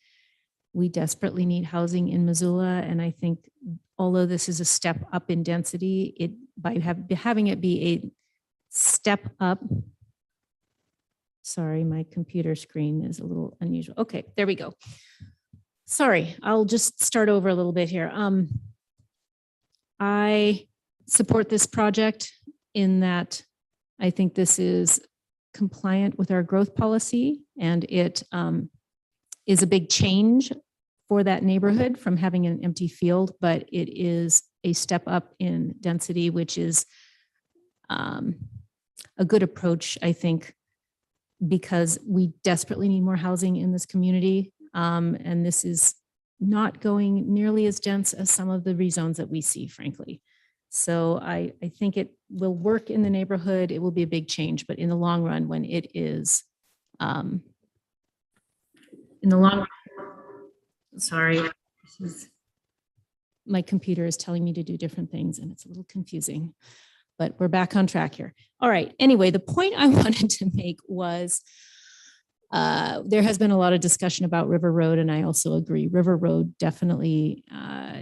we desperately need housing in Missoula. And I think although this is a step up in density, by having it be a step up. Sorry, my computer screen is a little unusual. Okay, there we go. Sorry, I'll just start over a little bit here. I support this project in that I think this is compliant with our growth policy, and it is a big change for that neighborhood from having an empty field, but it is a step up in density, which is a good approach, I think, because we desperately need more housing in this community. And this is not going nearly as dense as some of the rezones that we see, frankly. So I think it will work in the neighborhood. It will be a big change, but in the long run, when it is, in the long run, sorry, my computer is telling me to do different things and it's a little confusing, but we're back on track here. All right. Anyway, the point I wanted to make was there has been a lot of discussion about River Road, and I also agree. River Road definitely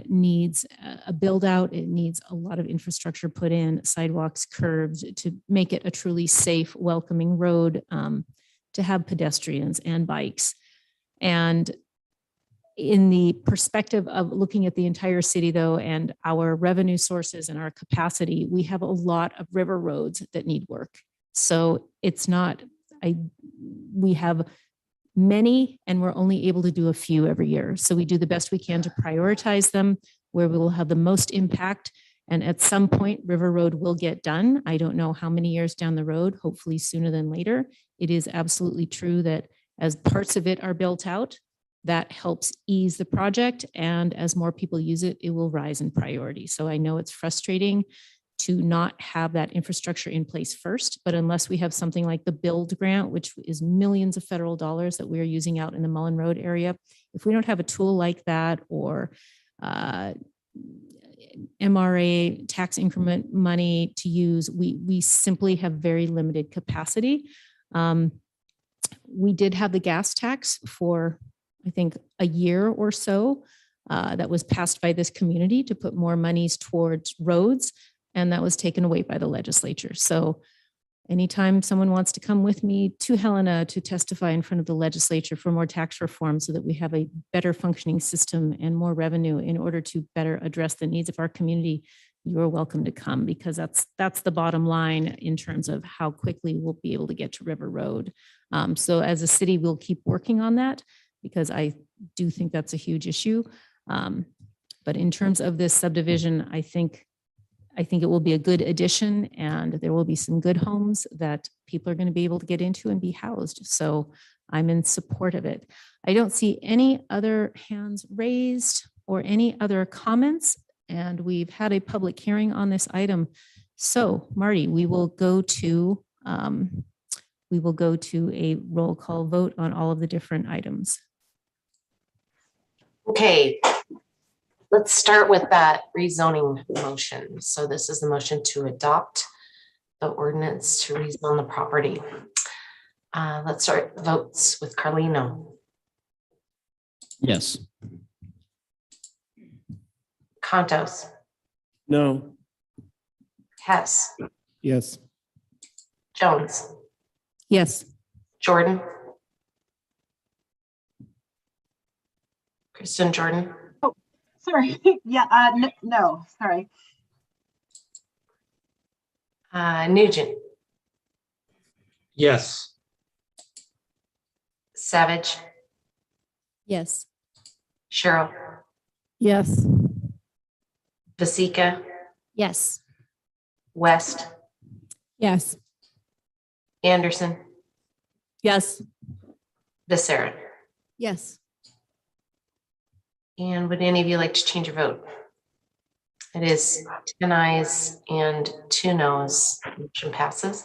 needs a build out. It needs a lot of infrastructure put in, sidewalks, curbs, to make it a truly safe, welcoming road, to have pedestrians and bikes. And in the perspective of looking at the entire city, though, and our revenue sources and our capacity, we have a lot of river roads that need work. So it's not, we have many, and we're only able to do a few every year. So we do the best we can to prioritize them where we will have the most impact. And at some point, River Road will get done. I don't know how many years down the road, hopefully sooner than later. It is absolutely true that as parts of it are built out, that helps ease the project. And as more people use it, it will rise in priority. So I know it's frustrating to not have that infrastructure in place first, but unless we have something like the build grant, which is millions of federal dollars that we're using out in the Mullen Road area, if we don't have a tool like that, or MRA tax increment money to use. We simply have very limited capacity. We did have the gas tax for, I think, a year or so. That was passed by this community to put more monies towards roads, and that was taken away by the legislature. So anytime someone wants to come with me to Helena to testify in front of the legislature for more tax reform so that we have a better functioning system and more revenue in order to better address the needs of our community, you are welcome to come, because that's the bottom line in terms of how quickly we'll be able to get to River Road. So as a city, we'll keep working on that, because I do think that's a huge issue. But in terms of this subdivision, I think it will be a good addition, and there will be some good homes that people are going to be able to get into and be housed. So I'm in support of it. I don't see any other hands raised or any other comments, and we've had a public hearing on this item. So Marty, we will go to a roll call vote on all of the different items. Okay, let's start with that rezoning motion. So this is the motion to adopt the ordinance to rezone the property. Let's start votes with Carlino. Yes. Contos. No. Hess. Yes. Jones. Yes. Jordan. Kristen Jordan. Sorry. Yeah, no, sorry. Nugent. Yes. Savage. Yes. Cheryl. Yes. Vasika. Yes. West. Yes. Anderson. Yes. Becerra. Yes. And would any of you like to change your vote? It is 10 ayes and 2 noes. Motion passes.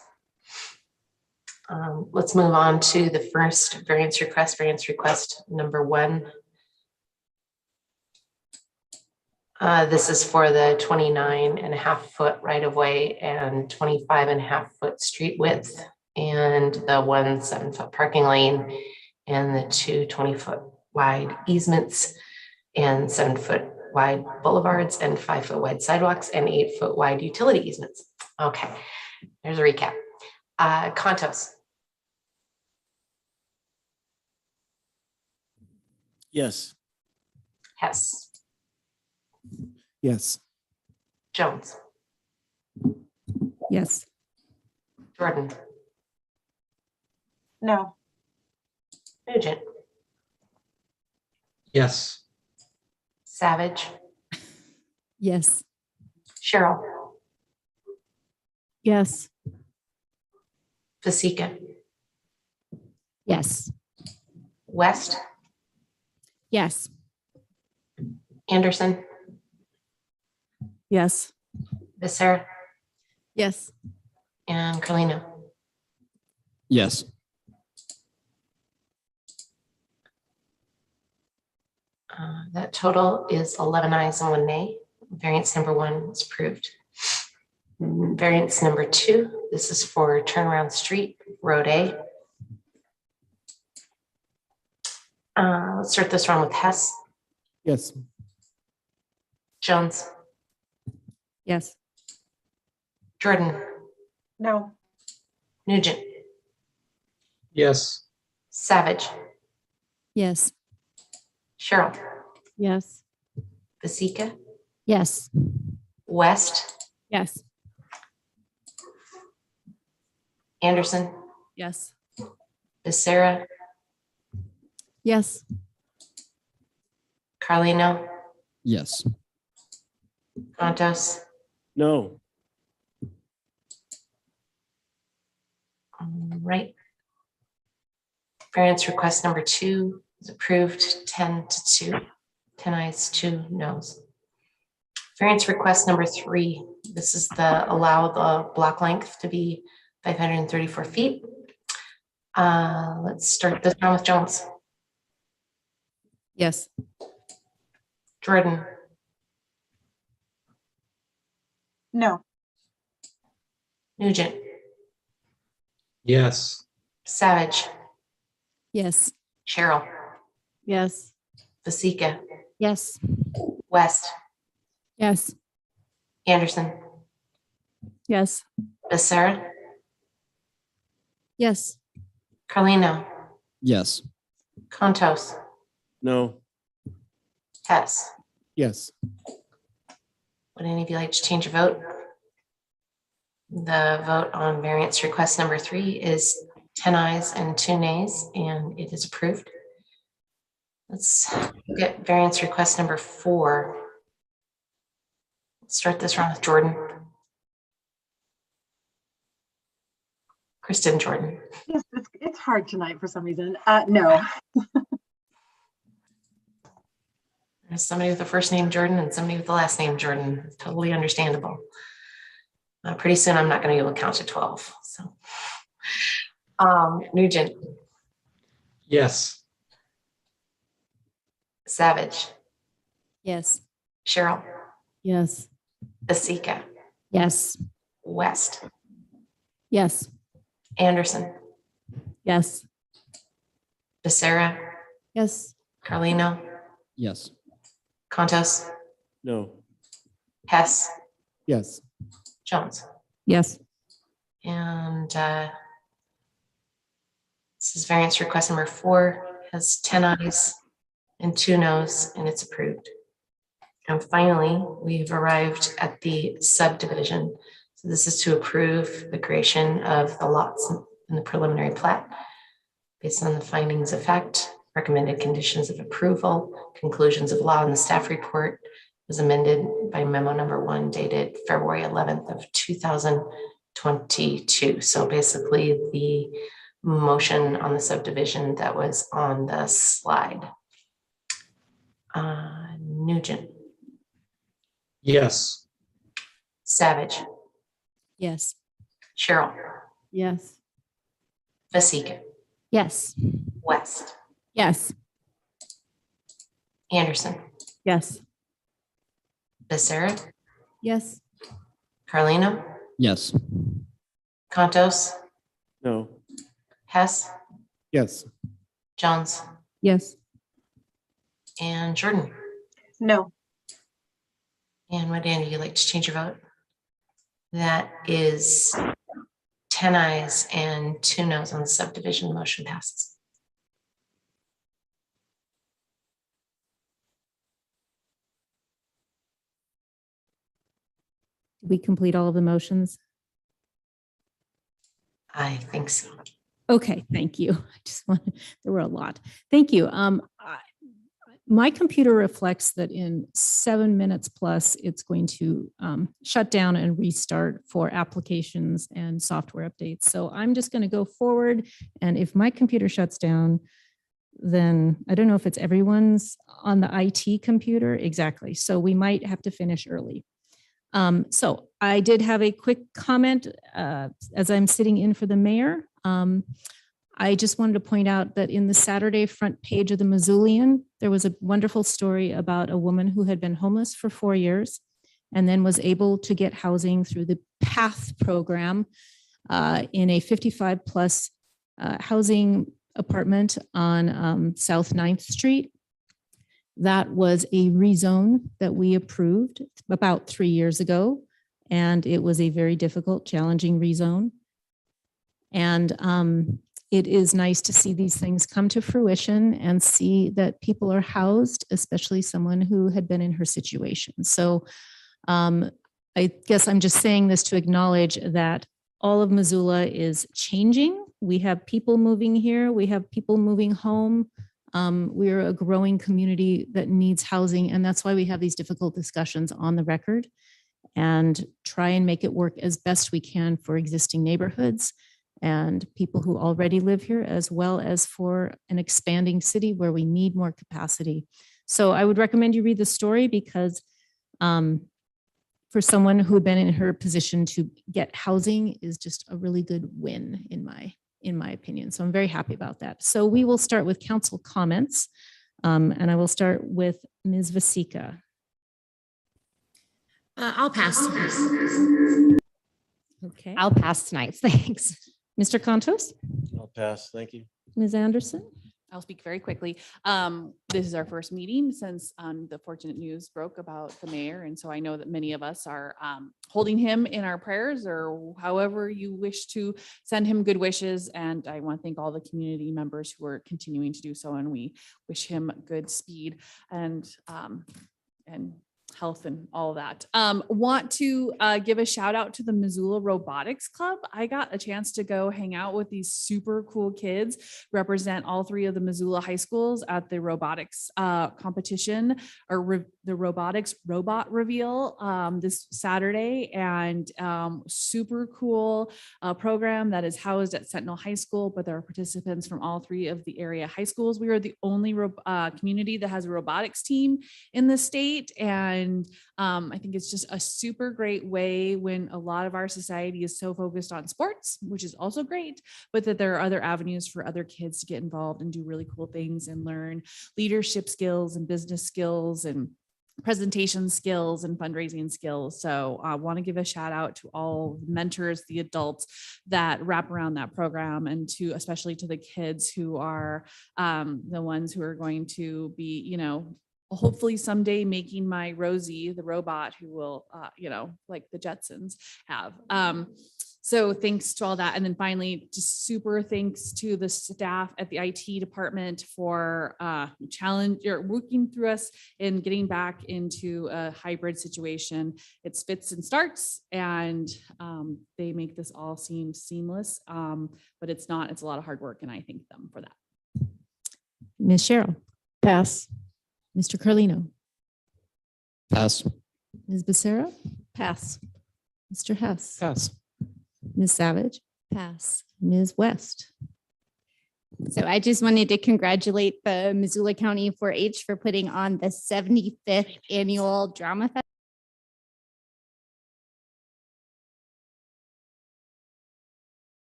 Let's move on to the first variance request number 1. This is for the 29.5-foot right-of-way and 25.5-foot street width, and the 1 7-foot parking lane, and the 2 20-foot wide easements, and 7-foot wide boulevards, and 5-foot wide sidewalks, and 8-foot wide utility easements. Okay, there's a recap. Contos. Yes. Hess. Yes. Jones. Yes. Jordan. No. Nugent. Yes. Savage. Yes. Cheryl. Yes. Vasika. Yes. West. Yes. Anderson. Yes. Becerra. Yes. And Carlino. Yes. That total is 11 ayes and 1 nay. Variance number 1 is approved. Variance number 2, this is for Turnaround Street, Road A. Let's start this one with Hess. Yes. Jones. Yes. Jordan. No. Nugent. Yes. Savage. Yes. Cheryl. Yes. Vasika. Yes. West. Yes. Anderson. Yes. Becerra. Yes. Carlino. Yes. Contos. No. Right. Variance request number 2 is approved 10-2. 10 ayes, 2 noes. Variance request number 3. This is the allow the block length to be 534 feet. Let's start this one with Jones. Yes. Jordan. No. Nugent, Yes. Savage, Yes. Cheryl, Yes. Vasika, Yes. West, Yes. Anderson, Yes. Becerra, Yes. Carlino, Yes. Contos, No. Hess. Yes. Would any of you like to change your vote? The vote on variance request number 3 is 10 ayes and 2 nays, and it is approved. Let's get variance request number 4. Let's start this round with Jordan. Kristen Jordan. Yes, it's hard tonight for some reason. No. There's somebody with the first name Jordan and somebody with the last name Jordan. It's totally understandable. Pretty soon I'm not going to be able to count to 12. So, Nugent, Yes. Savage, Yes. Cheryl, Yes. Vasika, Yes. West, Yes. Anderson, Yes. Becerra, Yes. Carlino, Yes. Contos, No. Hess, Yes. Jones. Yes. And this is variance request number 4, has 10 ayes and 2 noes, and it's approved. And finally, we've arrived at the subdivision. So this is to approve the creation of the lots in the preliminary plat based on the findings of fact, recommended conditions of approval, conclusions of law, and the staff report was amended by memo number 1 dated February 11th of 2022. So basically the motion on the subdivision that was on the slide. Nugent, Yes. Savage, Yes. Cheryl, Yes. Vasika, Yes. West, Yes. Anderson, Yes. Becerra, Yes. Carlino, Yes. Contos, No. Hess, Yes. Jones, Yes. and Jordan. No. And would Andy, you like to change your vote? That is 10 ayes and 2 noes on the subdivision. Motion passes. Did we complete all of the motions? I think so. Okay, thank you. I just wanted, there were a lot. Thank you. My computer reflects that in 7 minutes plus, it's going to shut down and restart for applications and software updates. So I'm just going to go forward. And if my computer shuts down, then I don't know if it's everyone's on the IT computer. Exactly. So we might have to finish early. So I did have a quick comment as I'm sitting in for the mayor. I just wanted to point out that in the Saturday front page of the Missoulian, there was a wonderful story about a woman who had been homeless for 4 years and then was able to get housing through the PATH program in a 55 plus housing apartment on South 9th Street. That was a rezone that we approved about 3 years ago, and it was a very difficult, challenging rezone. And it is nice to see these things come to fruition and see that people are housed, especially someone who had been in her situation. So I guess I'm just saying this to acknowledge that all of Missoula is changing. We have people moving here. We have people moving home. We're a growing community that needs housing, and that's why we have these difficult discussions on the record and try and make it work as best we can for existing neighborhoods and people who already live here, as well as for an expanding city where we need more capacity. So I would recommend you read the story because for someone who had been in her position to get housing is just a really good win in my opinion. So I'm very happy about that. So we will start with council comments and I will start with Ms. Vasika. I'll pass. Okay. I'll pass tonight. Thanks. Mr. Contos, I'll pass. Thank you. Ms. Anderson? I'll speak very quickly. This is our first meeting since the fortunate news broke about the mayor. And so I know that many of us are holding him in our prayers, or however you wish to send him good wishes. And I want to thank all the community members who are continuing to do so. And we wish him good speed and health and all that. Want to give a shout out to the Missoula Robotics Club. I got a chance to go hang out with these super cool kids, represent all three of the Missoula high schools at the robotics competition, or the robotics robot reveal this Saturday. And super cool program that is housed at Sentinel High School, but there are participants from all three of the area high schools. We are the only community that has a robotics team in the state. And I think it's just a super great way when a lot of our society is so focused on sports, which is also great, but that there are other avenues for other kids to get involved and do really cool things and learn leadership skills and business skills and presentation skills and fundraising skills. So I want to give a shout out to all the mentors, the adults that wrap around that program, and to especially to the kids who are the ones who are going to be, you know, hopefully someday making my Rosie, the robot who will, you know, like the Jetsons have. So thanks to all that. And then finally, just super thanks to the staff at the IT department for working through us in getting back into a hybrid situation. It's fits and starts, and they make this all seem seamless, but it's not. It's a lot of hard work, and I thank them for that. Ms. Cheryl? Pass. Mr. Carlino? Pass. Ms. Becerra? Pass. Mr. Hess? Pass. Ms. Savage? Pass. Ms. West? So I just wanted to congratulate the Missoula County 4-H for putting on the 75th annual Drama Festival.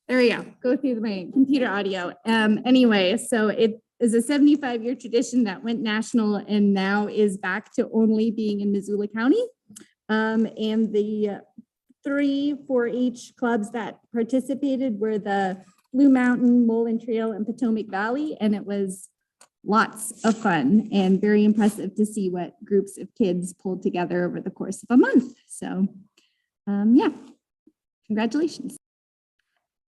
There we go through my computer audio. Anyway, so it is a 75-year tradition that went national and now is back to only being in Missoula County. And the 3 4-H clubs that participated were the Blue Mountain, Mullen Trail, and Potomac Valley. And it was lots of fun and very impressive to see what groups of kids pulled together over the course of a month. So yeah, congratulations.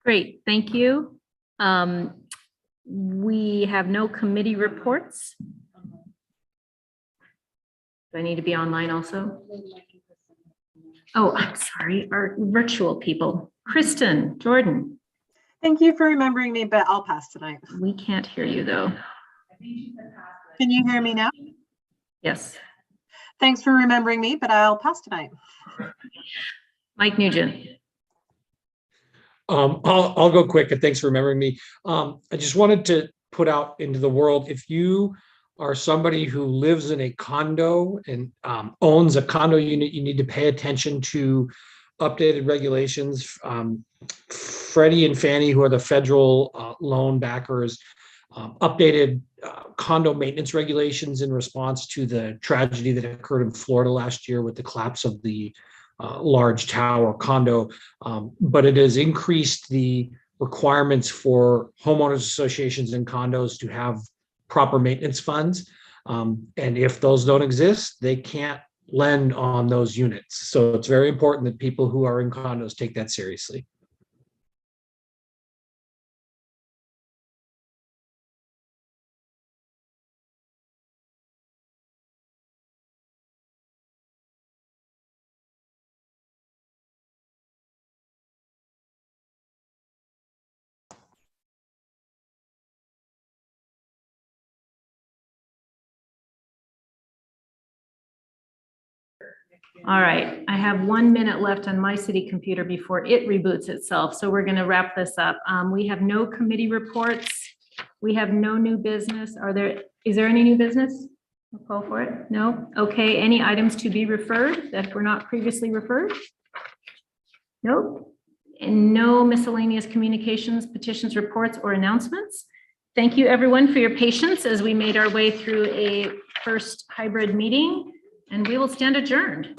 Great, thank you. We have no committee reports. Do I need to be online also? Oh, I'm sorry, our virtual people. Kristen, Jordan. Thank you for remembering me, but I'll pass tonight. We can't hear you though. Can you hear me now? Yes. Thanks for remembering me, but I'll pass tonight. Mike Nugent. I'll go quick, and thanks for remembering me. I just wanted to put out into the world, if you are somebody who lives in a condo and owns a condo unit, you need to pay attention to updated regulations. Freddie and Fannie, who are the federal loan backers, updated condo maintenance regulations in response to the tragedy that occurred in Florida last year with the collapse of the large tower condo, but it has increased the requirements for homeowners associations and condos to have proper maintenance funds. And if those don't exist, they can't lend on those units. So it's very important that people who are in condos take that seriously. All right, I have 1 minute left on my city computer before it reboots itself, so we're gonna wrap this up. We have no committee reports. We have no new business. Is there any new business? I'll call for it. No? Okay, any items to be referred that were not previously referred? Nope. And no miscellaneous communications, petitions, reports, or announcements. Thank you, everyone, for your patience as we made our way through a first hybrid meeting, and we will stand adjourned.